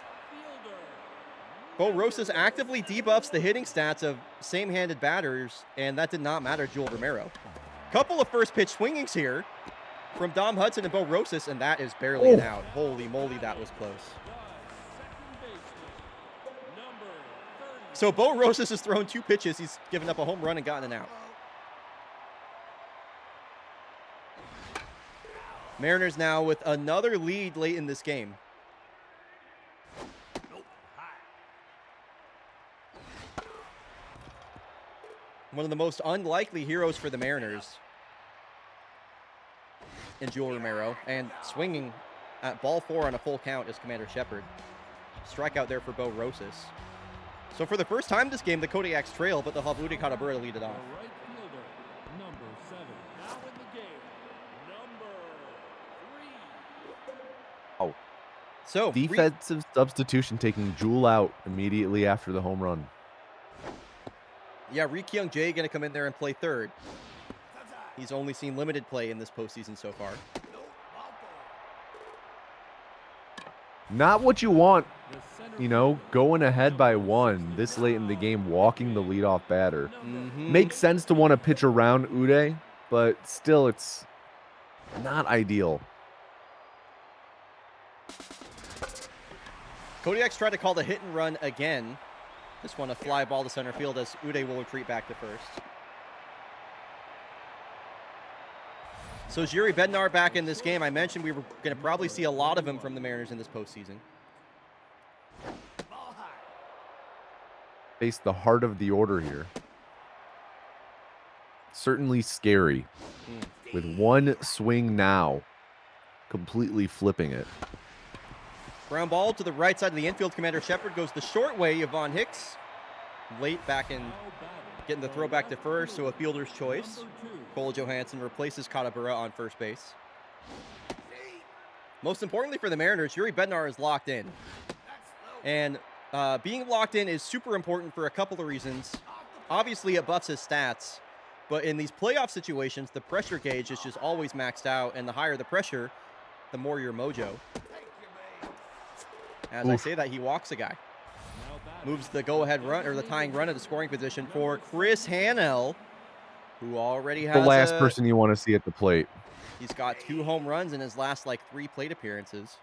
Bo Rosas actively debuffs the hitting stats of same-handed batters, and that did not matter to Jewel Romero. Couple of first-pitch swingings here from Dom Hudson and Bo Rosas, and that is barely an out. Holy moly, that was close. So Bo Rosas has thrown 2 pitches. He's given up a home run and gotten an out. Mariners now with another lead late in this game. One of the most unlikely heroes for the Mariners in Joel Romero. And swinging at ball 4 on a full count is Commander Shepard. Strikeout there for Bo Rosas. So for the first time this game, the Kodiaks trail, but they'll have Uday Kadabura lead it off. The right fielder, number 7. Now in the game, number 3. Oh. So Defensive substitution taking Jewel out immediately after the home run. yeah, Ri Kyung Jae going to come in there and play third. He's only seen limited play in this postseason so far. Not what you want, The center you know, going ahead by 1 this late in the game, walking the leadoff batter. Mhm. Makes sense to want to pitch around Uday, but still, it's not ideal. Kodiaks tried to call the hit and run again. This one a fly ball to center field as Uday will retreat back to first. So Jiri Bednar back in this game. I mentioned we were going to probably see a lot of him from the Mariners in this postseason. Face the heart of the order here. Certainly scary. With 1 swing now, completely flipping it. Ground ball to the right side of the infield. Commander Shepard goes the short way. Yvonne Hicks late back in, getting the throw back to first, so a fielder's choice. Cole Johansson replaces Kadabura on first base. Most importantly for the Mariners, Jiri Bednar is locked in. And being locked in is super important for a couple of reasons. Obviously, it buffs his stats. But in these playoff situations, the pressure gauge is just always maxed out. And the higher the pressure, the more your mojo. As I say that, he walks a guy. Moves the go-ahead run, or the tying run, at the scoring position for Chris Hanel, who already has The last person you want to see at the plate. He's got 2 home runs in his last, 3 plate appearances.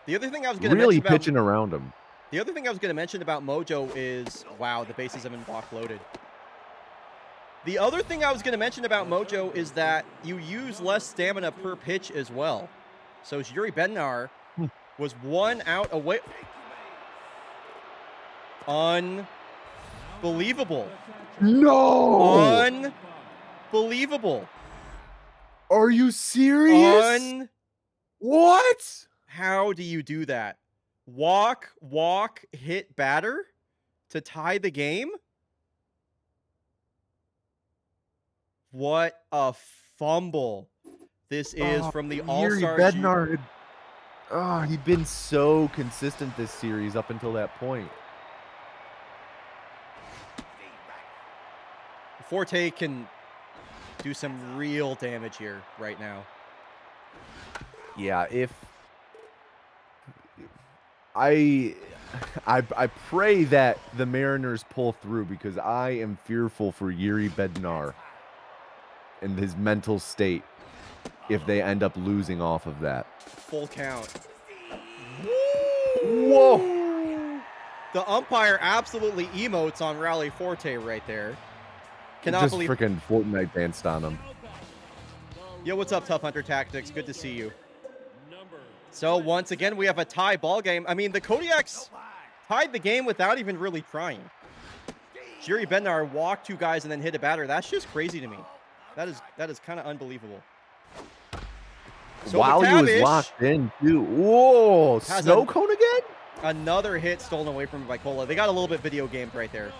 The other thing I was going to Really mention about pitching around him. the other thing I was going to mention about Mojo is, wow, the bases have been block loaded. The other thing I was going to mention about Mojo is that you use less stamina per pitch as well. So Jiri Bednar was 1 out away. Unbelievable. No! Unbelievable. Are you serious? What? How do you do that? Walk, hit batter to tie the game? What a fumble. This is from the All-Star. Jiri Bednar he'd been so consistent this series up until that point. Forte can do some real damage here right now. Yeah, if I pray that the Mariners pull through, because I am fearful for Jiri Bednar and his mental state if they end up losing off of that. Full count. Whoa! The umpire absolutely emotes on Rally Forte right there. Cannot Just believe. freaking Fortnite danced on him. Yo, what's up, Tough Hunter Tactics? Good to see you. So once again, we have a tie ball game. I mean, the Kodiaks tied the game without even really trying. Jiri Bednar walked 2 guys and then hit a batter. That's just crazy to me. That is kind of unbelievable. So While he was locked in, too. Whoa! Snow cone again? Another hit stolen away from Vicola. They got a little bit video gamed right there.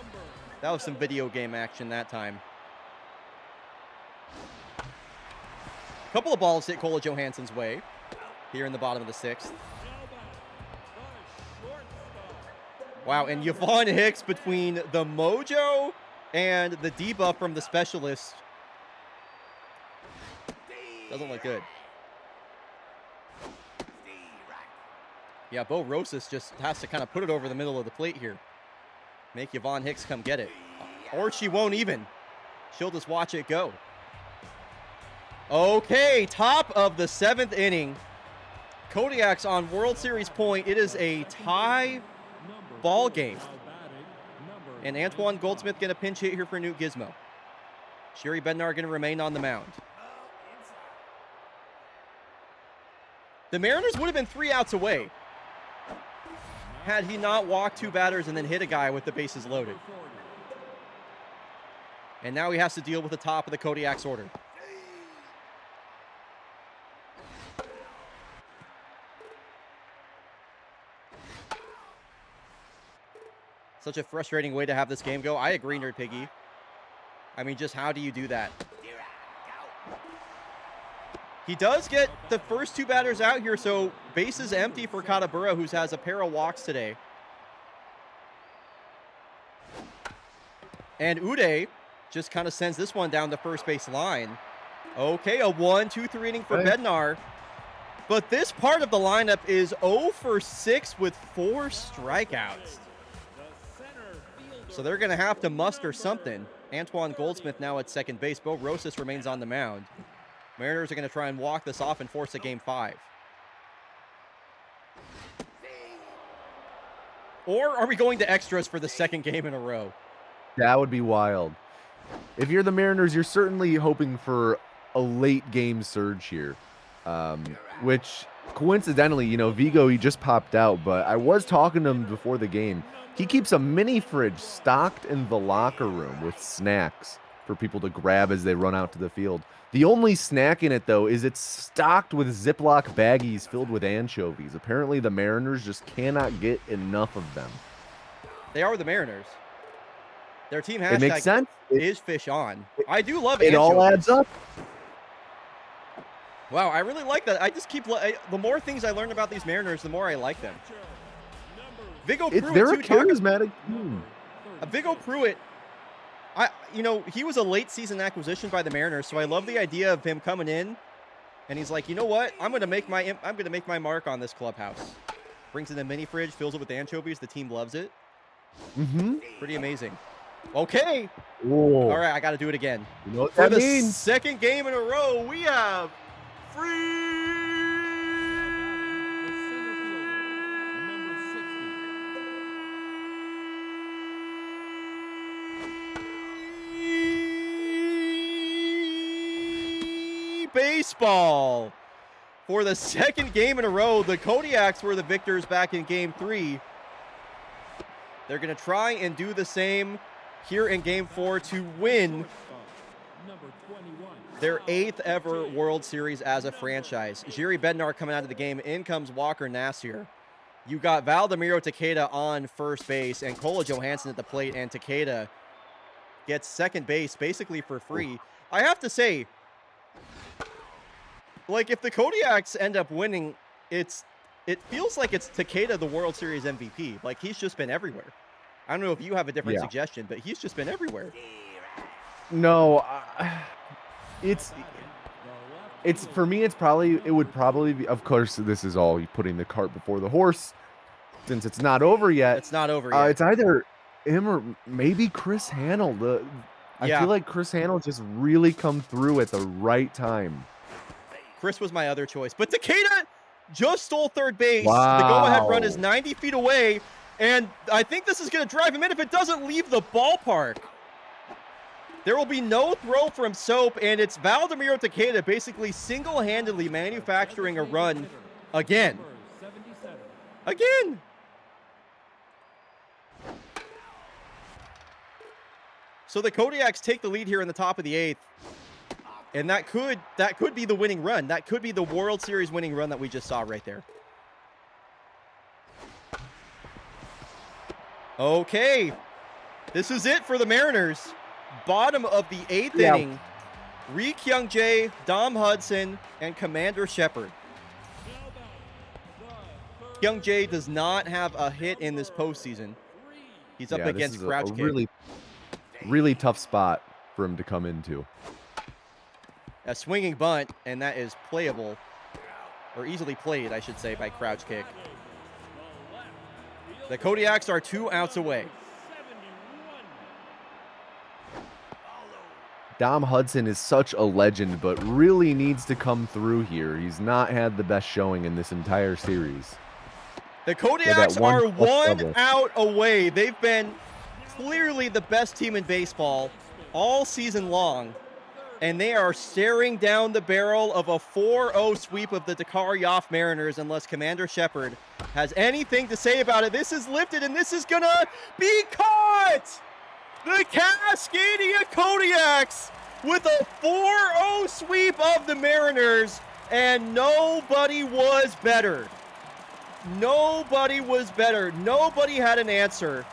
That was some video game action that time. A couple of balls hit Cola Johansson's way here in the bottom of the 6th. Wow, and Yvonne Hicks between the mojo and the debuff from the specialist. Doesn't look good. Yeah, Bo Rosas just has to kind of put it over the middle of the plate here. Make Yvonne Hicks come get it. Or she won't even. She'll just watch it go. Okay, top of the 7th inning. Kodiaks on World Series point. It is a tie ball game. And Antoine Goldsmith going to pinch hit here for Newt Gizmo. Jiri Bednar going to remain on the mound. The Mariners would have been 3 outs away had he not walked 2 batters and then hit a guy with the bases loaded. And now he has to deal with the top of the Kodiak's order. Such a frustrating way to have this game go. I agree, Nerd Piggy. I mean, just how do you do that? He does get the first 2 batters out here, so base is empty for Katabura, who has a pair of walks today. And Uday just kind of sends this one down the first base line. Okay, a 1-2-3 inning for Bednar. But this part of the lineup is 0 for 6 with 4 strikeouts. So they're going to have to muster something. Antoine Goldsmith now at second base. Bo Rosas remains on the mound. Mariners are going to try and walk this off and force a game 5. Or are we going to extras for the second game in a row? That would be wild. If you're the Mariners, you're certainly hoping for a late game surge here, which coincidentally, you know, Vigo, he just popped out, but I was talking to him before the game. He keeps a mini fridge stocked in the locker room with snacks for people to grab as they run out to the field. The only snack in it, though, is it's stocked with Ziploc baggies filled with anchovies. Apparently, the Mariners just cannot get enough of them. They are the Mariners. Their team It makes hashtag sense. is fish on. I do love It all anchovies. adds up. Wow, I really like that. I just keep the more things I learn about these Mariners, the more I like them. Vigo Pruitt, They're a too, talking- charismatic team. Vigo Pruitt, he was a late season acquisition by the Mariners, so I love the idea of him coming in, and he's like, you know what? I'm gonna make my mark on this clubhouse. Brings in a mini fridge, fills it with anchovies. The team loves it. Pretty amazing. Okay. Whoa. All right, I got to do it again. You know what For that the means? second game in a row, we have free baseball. For the second game in a row, the Kodiaks were the victors back in game 3. They're going to try and do the same here in game 4 to win their 8th ever World Series as a franchise. Jerry Bednar coming out of the game. In comes Walker Nassir. You got Valdemiro Takeda on first base and Kola Johansson at the plate, and Takeda gets second base basically for free. I have to say, like, if the Kodiaks end up winning, it feels like it's Takeda, the World Series MVP. Like, he's just been everywhere. I don't know if you have a different suggestion, but he's just been everywhere. No, it's for me. It would probably be. Of course, this is all putting the cart before the horse, since it's not over yet. It's not over yet. It's either him or maybe Chris Hanel. I feel like Chris Hanel just really come through at the right time. Chris was my other choice, but Takeda just stole third base. Wow. The go-ahead run is 90 feet away, and I think this is going to drive him in if it doesn't leave the ballpark. There will be no throw from Soap, and it's Valdemiro Takeda basically single-handedly manufacturing a run again. Again! So the Kodiaks take the lead here in the top of the 8th. And that could be the winning run. That could be the World Series winning run that we just saw right there. Okay. This is it for the Mariners. Bottom of the 8th inning. Ri Kyung Jae, Dom Hudson, and Commander Shepard. Kyung Jae does not have a hit in this postseason. He's up against Crouch Kick. Really tough spot for him to come into. A swinging bunt, and that is playable, or easily played, I should say, by Crouch Kick. The Kodiaks are 2 outs away. Dom Hudson is such a legend, but really needs to come through here. He's not had the best showing in this entire series. The Kodiaks are 1 out away. They've been clearly the best team in baseball all season long. And they are staring down the barrel of a 4-0 sweep of the Dakar Yoff Mariners unless Commander Shepard has anything to say about it. This is lifted, and this is gonna be caught! The Cascadia Kodiaks with a 4-0 sweep of the Mariners, and nobody was better. Nobody was better. Nobody had an answer.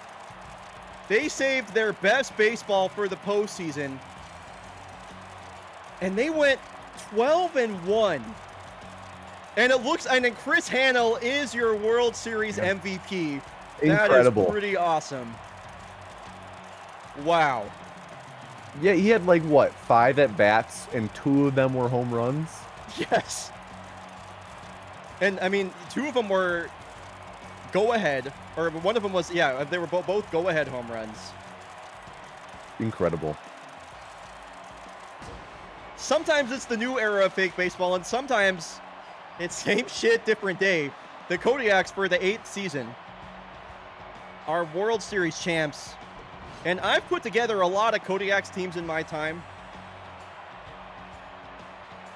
They saved their best baseball for the postseason, and they went 12-1. And it looks, and then Chris Hannell is your World Series MVP. Incredible. That is pretty awesome. Wow. Yeah, he had like what, 5 at bats, and 2 of them were home runs. Yes. And I mean, 2 of them were go ahead, or one of them was, yeah, they were both go ahead home runs. Incredible. Sometimes it's the new era of fake baseball, and sometimes it's same shit, different day. The Kodiaks, for the 8th season, are World Series champs. And I've put together a lot of Kodiaks teams in my time.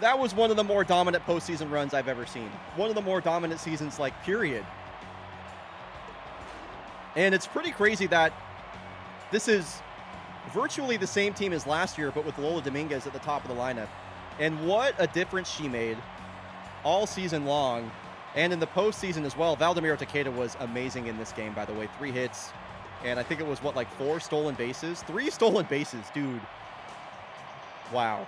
That was one of the more dominant postseason runs I've ever seen. One of the more dominant seasons, like, period. And it's pretty crazy that this is virtually the same team as last year, but with Lola Dominguez at the top of the lineup. And what a difference she made all season long. And in the postseason as well. Valdemiro Takeda was amazing in this game, by the way. 3 hits. And I think it was, what, like 4 stolen bases? 3 stolen bases, dude. Wow.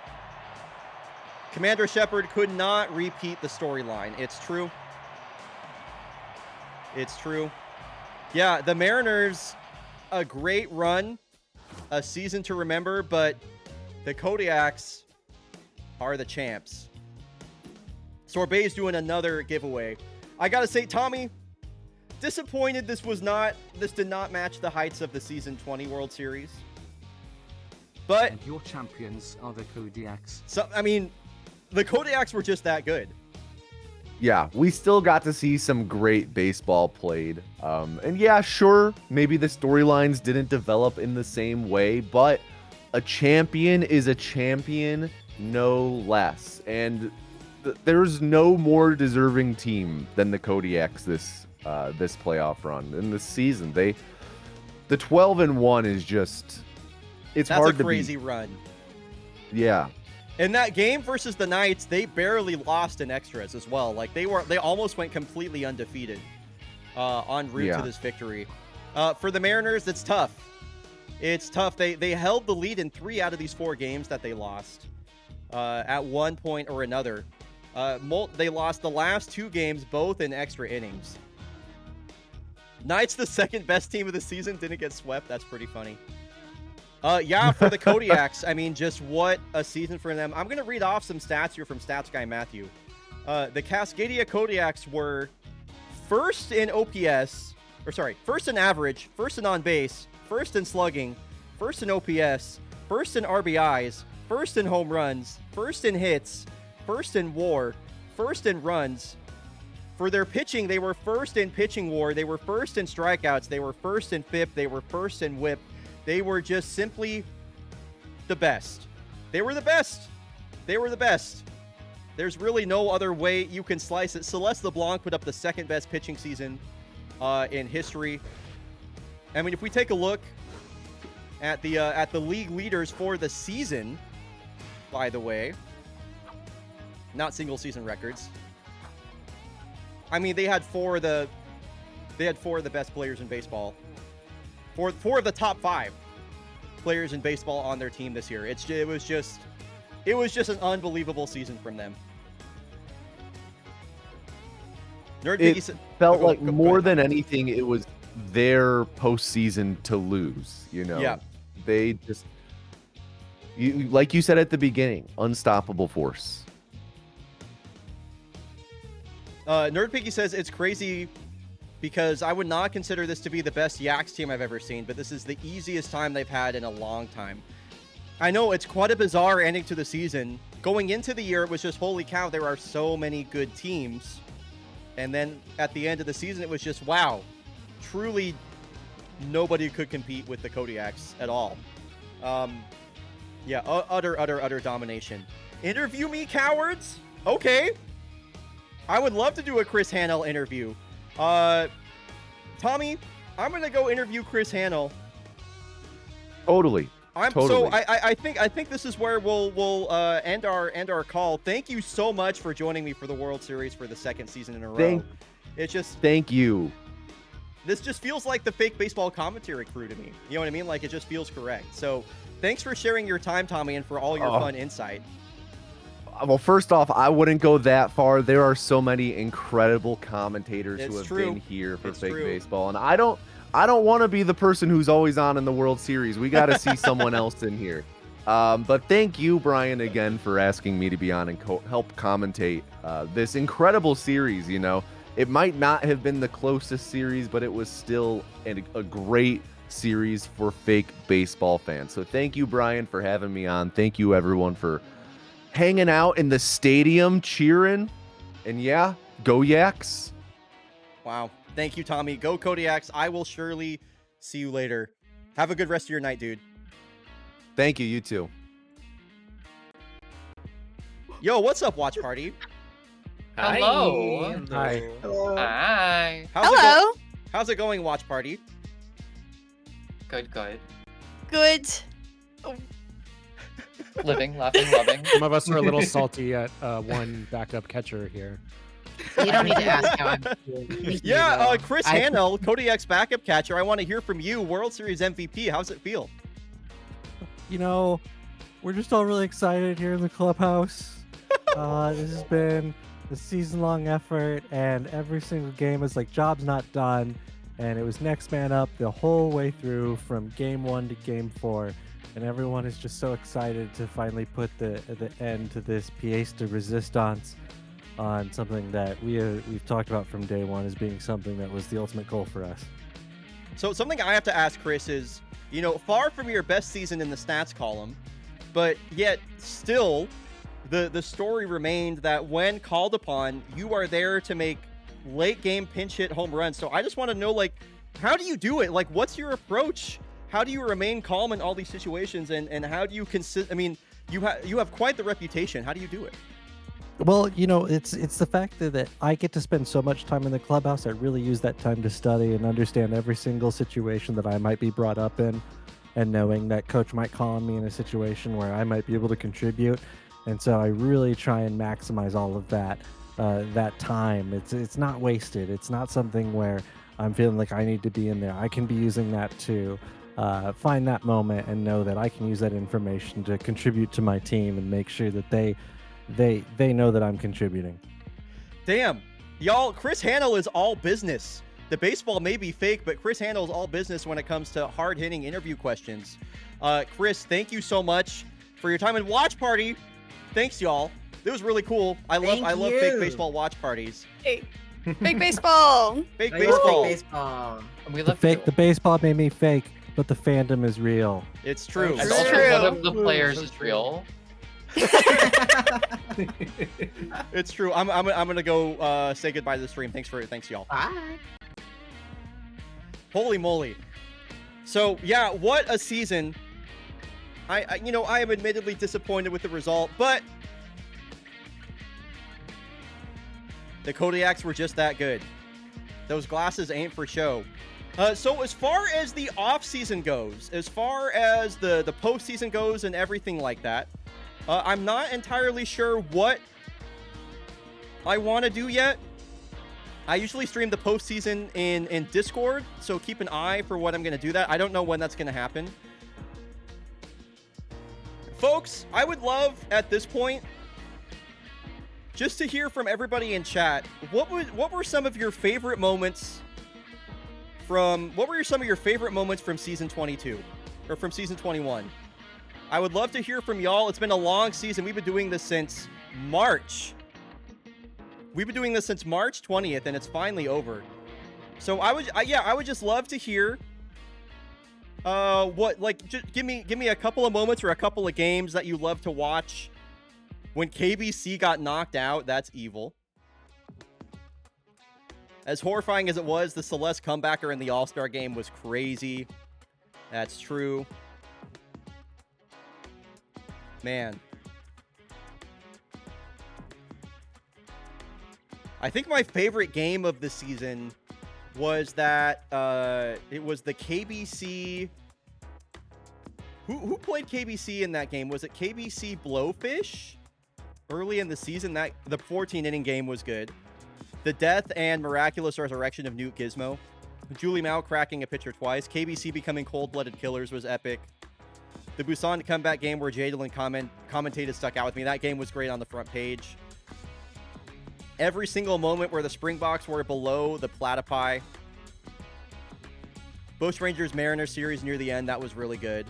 Commander Shepard could not repeat the storyline. It's true. It's true. Yeah, the Mariners, a great run. A season to remember, but the Kodiaks are the champs. Sorbet's doing another giveaway. I gotta say, Tommy, disappointed this did not match the heights of the season 20 World Series. But And your champions are the Kodiaks. so I mean, the Kodiaks were just that good. Yeah, we still got to see some great baseball played. And yeah, sure, maybe the storylines didn't develop in the same way, but a champion is a champion, no less. And there's no more deserving team than the Kodiaks this playoff run in this season. The 12-1 is just, it's That's hard a to crazy beat. run. Yeah. In that game versus the Knights, they barely lost in extras as well. Like they almost went completely undefeated en route to this victory. For the Mariners, it's tough. It's tough. They held the lead in 3 out of these 4 games that they lost at one point or another. They lost the last 2 games, both in extra innings. Knights, the second best team of the season, didn't get swept. That's pretty funny. Yeah, for the Kodiaks, I mean, just what a season for them. I'm going to read off some stats here from Stats Guy Matthew. The Cascadia Kodiaks were first in OPS, first in average, first in on base, first in slugging, first in OPS, first in RBIs, first in home runs, first in hits, first in WAR, first in runs. For their pitching, they were first in pitching WAR, they were first in strikeouts, they were first in FIP, they were first in WHIP. They were just simply the best. They were the best. They were the best. There's really no other way you can slice it. Celeste LeBlanc put up the second best pitching season in history. I mean, if we take a look at the league leaders for the season, by the way, not single season records. I mean, they had 4 of the best players in baseball. 4 of the top 5 players in baseball on their team this year. It was just an unbelievable season from them. It felt like more than anything, it was their postseason to lose. You know, Yeah. They just, like you said at the beginning, unstoppable force. Nerd Piggy says it's crazy because I would not consider this to be the best Yaks team I've ever seen, but this is the easiest time they've had in a long time. I know it's quite a bizarre ending to the season. Going into the year, it was just, holy cow, there are so many good teams. And then at the end of the season, it was just, wow, truly nobody could compete with the Kodiaks at all. Yeah, utter domination. Interview me, cowards? Okay. I would love to do a Chris Hanel interview. Tommy, I'm gonna go interview Chris Hanel. Totally. So I think this is where we'll end our call. Thank you so much for joining me for the World Series for the second season in a row. Thank you. This just feels like the fake baseball commentary crew to me. You know what I mean? Like, it just feels correct. So thanks for sharing your time, Tommy, and for all your fun insight. Well, first off, I wouldn't go that far. There are so many incredible commentators who have been here for fake baseball, and I don't want to be the person who's always on in the World Series. We got to see someone else in here. But thank you, Bryon, again for asking me to be on and help commentate this incredible series. You know, it might not have been the closest series, but it was still a great series for fake baseball fans. So thank you, Bryon, for having me on. Thank you, everyone, for hanging out in the stadium, cheering. And yeah, go Yaks. Wow. Thank you, Tommy. Go Kodiaks. I will surely see you later. Have a good rest of your night, dude. Thank you. You too. Yo, what's up, Watch Party? Hello. Hi. Hi. Hello. How's it going, Watch Party? Good. Good. Living, laughing, loving. Some of us are a little salty at one backup catcher here. You don't need to ask how I'm doing. Yeah, Chris Hanel, Kodiak's backup catcher. I want to hear from you, World Series MVP. How's it feel? You know, we're just all really excited here in the clubhouse. This has been a season-long effort, and every single game is like job's not done, and it was next man up the whole way through from game 1 to game 4, and everyone is just so excited to finally put the end to this pièce de résistance on something that we've talked about from day one as being something that was the ultimate goal for us. So something I have to ask, Chris, is, you know, far from your best season in the stats column, but yet still the story remained that when called upon, you are there to make late game pinch hit home runs. So I just want to know, like, how do you do it? Like, what's your approach? How do you remain calm in all these situations? And how do you I mean, you have quite the reputation. How do you do it? Well, you know, it's the fact that I get to spend so much time in the clubhouse. I really use that time to study and understand every single situation that I might be brought up in, and knowing that coach might call on me in a situation where I might be able to contribute. And so I really try and maximize all of that time. It's not wasted. It's not something where I'm feeling like I need to be in there. I can be using that to find that moment and know that I can use that information to contribute to my team and make sure that they know that I'm contributing. Damn, y'all, Chris Hanel is all business. The baseball may be fake, but Chris Hanel is all business when it comes to hard-hitting interview questions. Chris, thank you so much for your time and Watch Party. Thanks, y'all. It was really cool. I love fake baseball watch parties. Hey, fake baseball. Fake baseball. And we love The baseball made me fake, but the fandom is real. It's true. And It's also true. one of the players is real. It's true. I'm gonna go say goodbye to the stream. Thanks y'all. Bye. Holy moly. So yeah, what a season. I am admittedly disappointed with the result, but the Kodiaks were just that good. Those glasses ain't for show. So as far as the off season goes, as far as the postseason goes and everything like that, I'm not entirely sure what I want to do yet. I usually stream the postseason in Discord, so keep an eye for what I'm going to do that. I don't know when that's going to happen. Folks, I would love at this point just to hear from everybody in chat. What were some of your favorite moments from season 22 or from season 21? I would love to hear from y'all. It's been a long season. We've been doing this since March. We've been doing this since March 20th, and it's finally over. So I would just love to hear just give me a couple of moments or a couple of games that you love to watch. When KBC got knocked out, that's evil. As horrifying as it was, the Celeste comebacker in the All-Star game was crazy. That's true. Man. I think my favorite game of the season was that it was the KBC. Who played KBC in that game? Was it KBC Blowfish? Early in the season, that the 14-inning game was good. The death and miraculous resurrection of Newt Gizmo. Julie Mao cracking a pitcher twice. KBC becoming cold-blooded killers was epic. The Busan comeback game where Jadalyn commentated stuck out with me. That game was great on the front page. Every single moment where the Springboks were below the Platypi. Bushrangers Mariners series near the end, that was really good.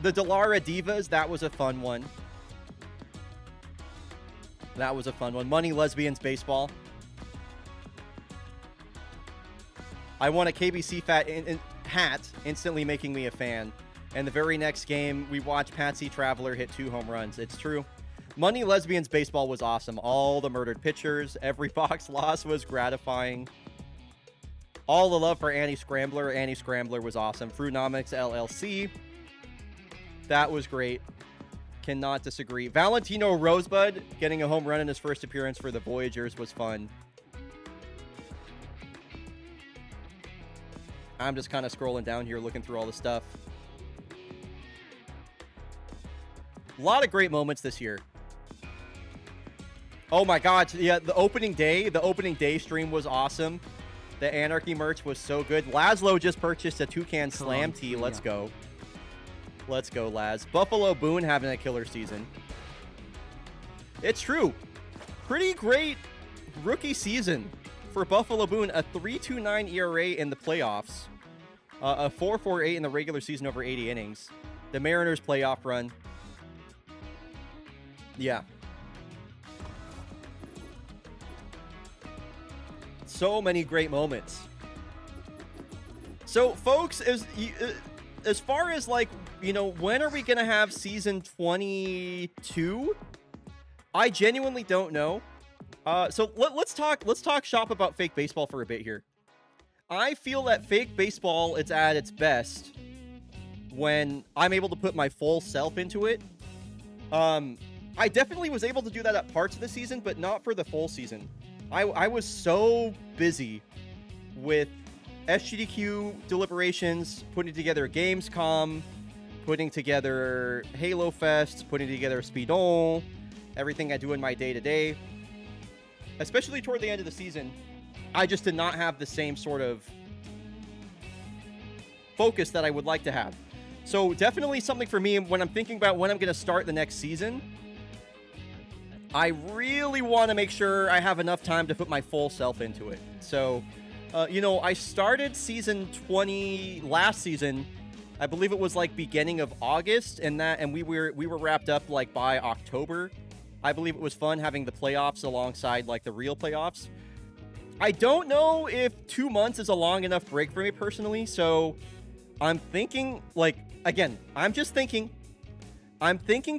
The Delara Divas, that was a fun one. That was a fun one. Money Lesbians Baseball. I won a KBC hat, instantly making me a fan. And the very next game, we watched Patsy Traveler hit 2 home runs. It's true. Money Lesbians Baseball was awesome. All the murdered pitchers. Every box loss was gratifying. All the love for Annie Scrambler. Annie Scrambler was awesome. Frunomics LLC. That was great. Cannot disagree. Valentino Rosebud getting a home run in his first appearance for the Voyagers was fun. I'm just kind of scrolling down here looking through all the stuff. A lot of great moments this year. Oh my god, yeah, the opening day stream was awesome. The Anarchy merch was so good. Laszlo just purchased a Toucan Slam tee. Let's go. Let's go, Laz. Buffalo Boone having a killer season. It's true. Pretty great rookie season for Buffalo Boone. A 3.29 ERA in the playoffs. A 4.48 in the regular season over 80 innings. The Mariners playoff run. Yeah. So many great moments. So, folks, as far as, like, you know, when are we going to have season 22? I genuinely don't know. So let's talk shop about fake baseball for a bit here. I feel that fake baseball is at its best when I'm able to put my full self into it. I definitely was able to do that at parts of the season, but not for the full season. I was so busy with SGDQ deliberations, putting together Gamescom, putting together Halo Fest, putting together Speedon, everything I do in my day-to-day. Especially toward the end of the season, I just did not have the same sort of focus that I would like to have. So definitely something for me when I'm thinking about when I'm going to start the next season. I really want to make sure I have enough time to put my full self into it. So, you know, I started season 20 last season. I believe it was like beginning of August, and we were wrapped up like by October. I believe it was fun having the playoffs alongside like the real playoffs. I don't know if 2 months is a long enough break for me personally, so I'm thinking, like, again, I'm thinking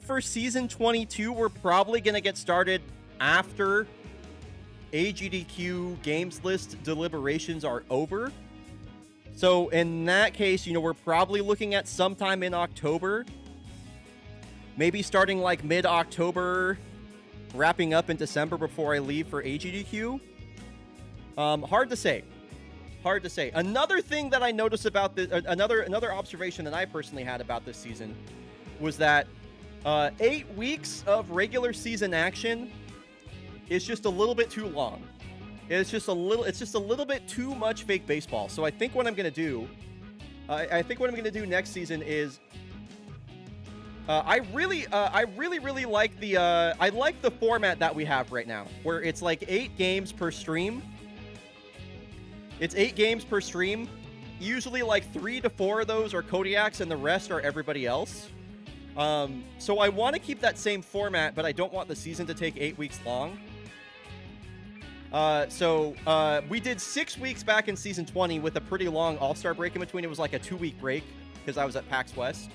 for season 22, we're probably going to get started after AGDQ games list deliberations are over. So in that case, you know, we're probably looking at sometime in October. Maybe starting like mid-October, wrapping up in December before I leave for AGDQ. Hard to say. Hard to say. Another thing that I noticed about this, another observation that I personally had about this season was that 8 weeks of regular season action is just a little bit too long. It's just a little bit too much fake baseball. So I think what I'm gonna do, next season is, I really like the format that we have right now, where it's like 8 games per stream. It's 8 games per stream. Usually like 3 to 4 of those are Kodiaks and the rest are everybody else. So I want to keep that same format, but I don't want the season to take 8 weeks long. So we did 6 weeks back in season 20 with a pretty long All-Star break in between. It was like a 2-week break because I was at PAX West.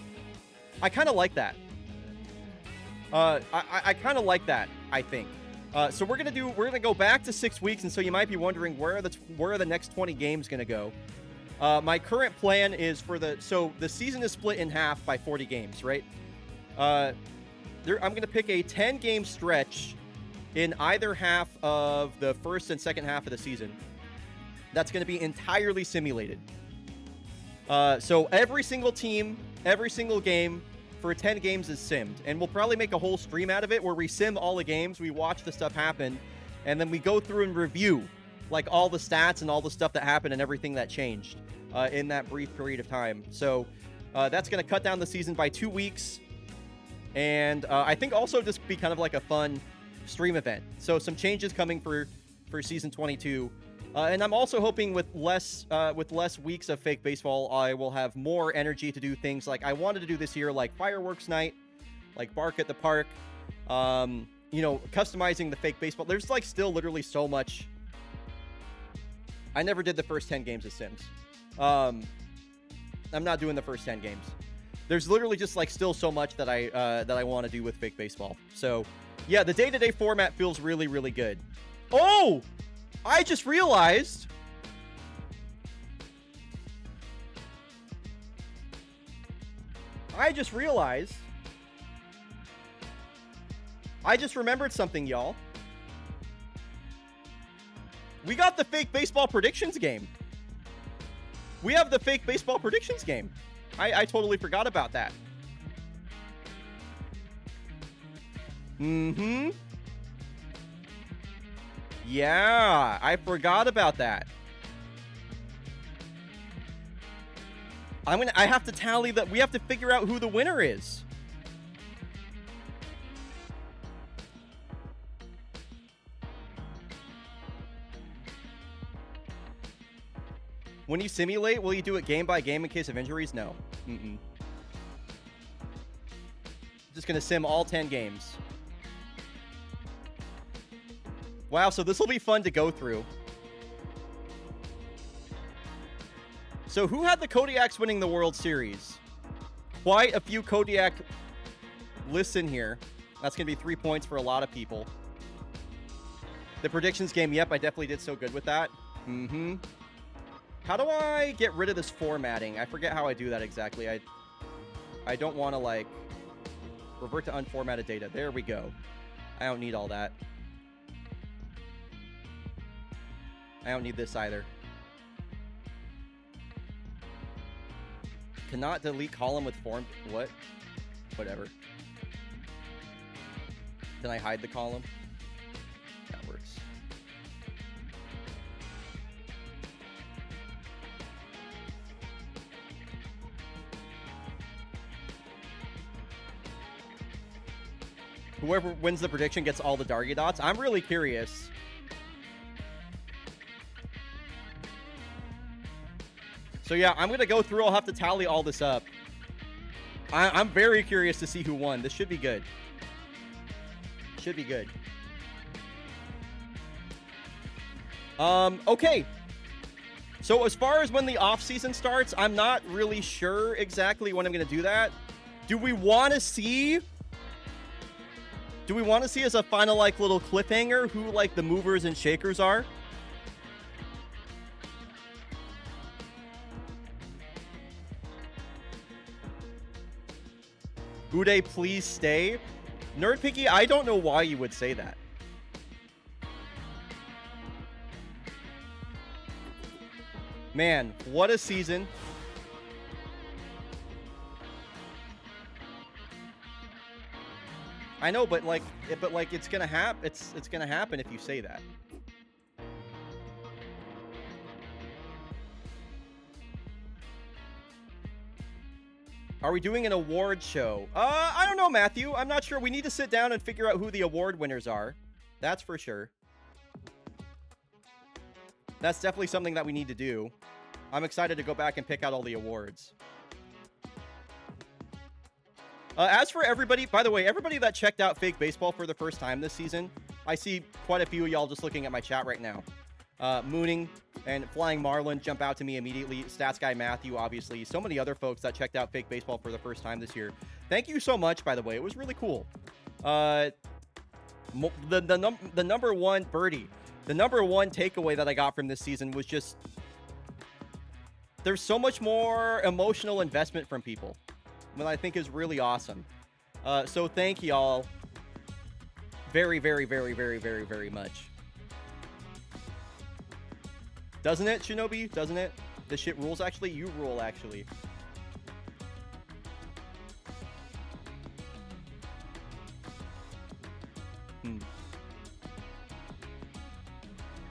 I kind of like that. I kind of like that, I think. So we're gonna go back to 6 weeks, and so you might be wondering where are the next 20 games gonna go. My current plan is so the season is split in half by 40 games, right? I'm going to pick a 10-game stretch in either half of the first and second half of the season. That's going to be entirely simulated. So every single team, every single game for 10 games is simmed. And we'll probably make a whole stream out of it where we sim all the games, we watch the stuff happen, and then we go through and review like all the stats and all the stuff that happened and everything that changed in that brief period of time. So that's going to cut down the season by 2 weeks. And I think also just be kind of like a fun stream event. So some changes coming for season 22. And I'm also hoping with less weeks of fake baseball, I will have more energy to do things like I wanted to do this year, like fireworks night, like Bark at the Park, customizing the fake baseball. There's like still literally so much. I never did the first 10 games of Sims. I'm not doing the first 10 games. There's literally just like still so much that I want to do with fake baseball. So yeah, the day-to-day format feels really, really good. Oh! I just realized I just remembered something, y'all. We got the fake baseball predictions game. We have the fake baseball predictions game. I totally forgot about that. Mm-hmm. Yeah, I forgot about that. I have to tally that. We have to figure out who the winner is. When you simulate, will you do it game by game in case of injuries? No. Just gonna sim all 10 games. Wow, so this will be fun to go through. So who had the Kodiaks winning the World Series? Quite a few Kodiak lists in here. That's going to be 3 points for a lot of people. The predictions game, yep, I definitely did so good with that. How do I get rid of this formatting? I forget how I do that exactly. I don't want to, like, revert to unformatted data. There we go. I don't need all that. I don't need this either. Cannot delete column with form. What? Whatever. Can I hide the column? That works. Whoever wins the prediction gets all the Dargy dots. I'm really curious. So yeah, I'm going to go through. I'll have to tally all this up. I'm very curious to see who won. This should be good. Should be good. Okay. So as far as when the off-season starts, I'm not really sure exactly when I'm going to do that. Do we want to see as a final, like, little cliffhanger who, like, the movers and shakers are? Uday, please stay. Nerd Picky, I don't know why you would say that. Man, what a season. I know, but it's gonna happen. It's gonna happen if you say that. Are we doing an award show? I don't know, Matthew. I'm not sure. We need to sit down and figure out who the award winners are. That's for sure. That's definitely something that we need to do. I'm excited to go back and pick out all the awards. As for everybody, by the way, everybody that checked out Fake Baseball for the first time this season, I see quite a few of y'all just looking at my chat right now. Mooning and Flying Marlin jump out to me immediately. Stats Guy Matthew, obviously. So many other folks that checked out Fake Baseball for the first time this year. Thank you so much, by the way. It was really cool. The number one birdie. The number one takeaway that I got from this season was just there's so much more emotional investment from people, that I think is really awesome. So thank y'all very, very, very, very, very, very much. Doesn't it, Shinobi? Doesn't it? This shit rules, actually? You rule, actually.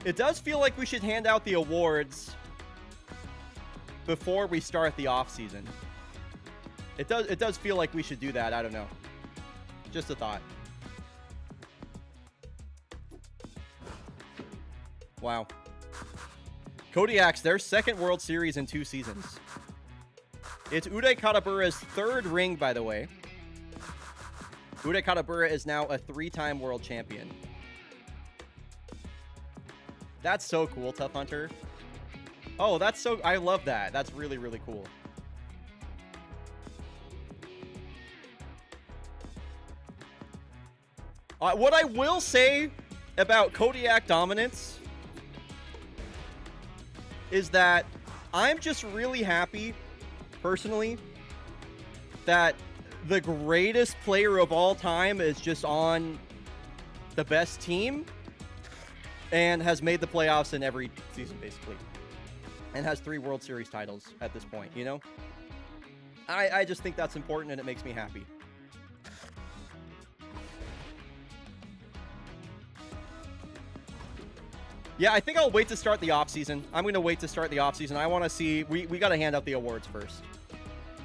It does feel like we should hand out the awards before we start the off season. It does feel like we should do that. I don't know. Just a thought. Wow. Kodiaks, their second World Series in 2 seasons. It's Uday Katabura's 3rd ring, by the way. Uday Katabura is now a 3-time world champion. That's so cool, Tough Hunter. Oh, that's so... I love that. That's really, really cool. What I will say about Kodiak dominance is that I'm just really happy, personally, that the greatest player of all time is just on the best team and has made the playoffs in every season, basically. And has 3 World Series titles at this point, you know? I just think that's important and it makes me happy. Yeah, I think I'll wait to start the offseason. I'm going to wait to start the offseason. I want to see... We got to hand out the awards first.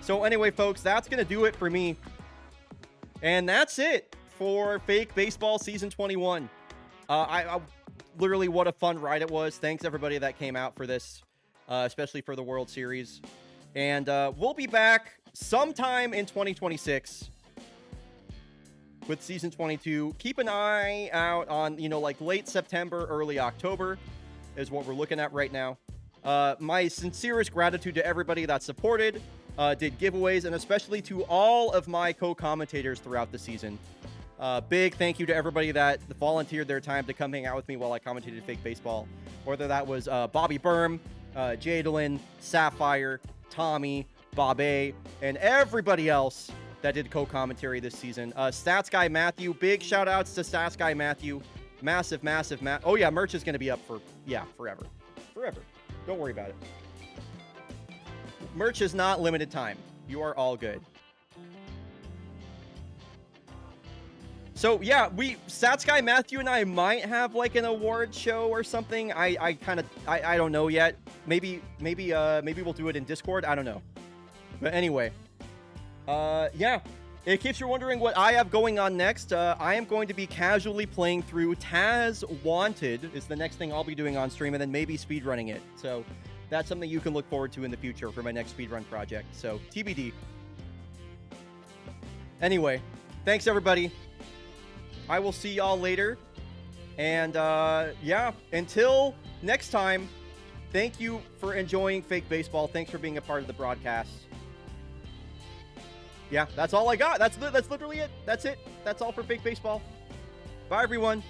So anyway, folks, that's going to do it for me. And that's it for Fake Baseball Season 21. I literally, what a fun ride it was. Thanks, everybody that came out for this, especially for the World Series. And we'll be back sometime in 2026 with Season 22. Keep an eye out on, you know, like late September, early October is what we're looking at right now. My sincerest gratitude to everybody that supported, did giveaways, and especially to all of my co-commentators throughout the season. Big thank you to everybody that volunteered their time to come hang out with me while I commentated Fake Baseball. Whether that was Bobby Berm, Jadalyn, Sapphire, Tommy, Bobby, and everybody else that did co-commentary this season. Stats Guy Matthew, big shout outs to Stats Guy Matthew. Massive. Oh yeah, merch is going to be up for, forever. Don't worry about it. Merch is not limited time. You are all good. So yeah, Stats Guy Matthew and I might have like an award show or something. I don't know yet. Maybe we'll do it in Discord. I don't know. But anyway, yeah. In case you're wondering what I have going on next, I am going to be casually playing through Taz Wanted is the next thing I'll be doing on stream, and then maybe speedrunning it. So that's something you can look forward to in the future for my next speedrun project. So TBD. Anyway, thanks everybody. I will see y'all later. And yeah, until next time, thank you for enjoying Fake Baseball. Thanks for being a part of the broadcast. Yeah, that's all I got. That's literally it. That's it. That's all for Fake Baseball. Bye, everyone.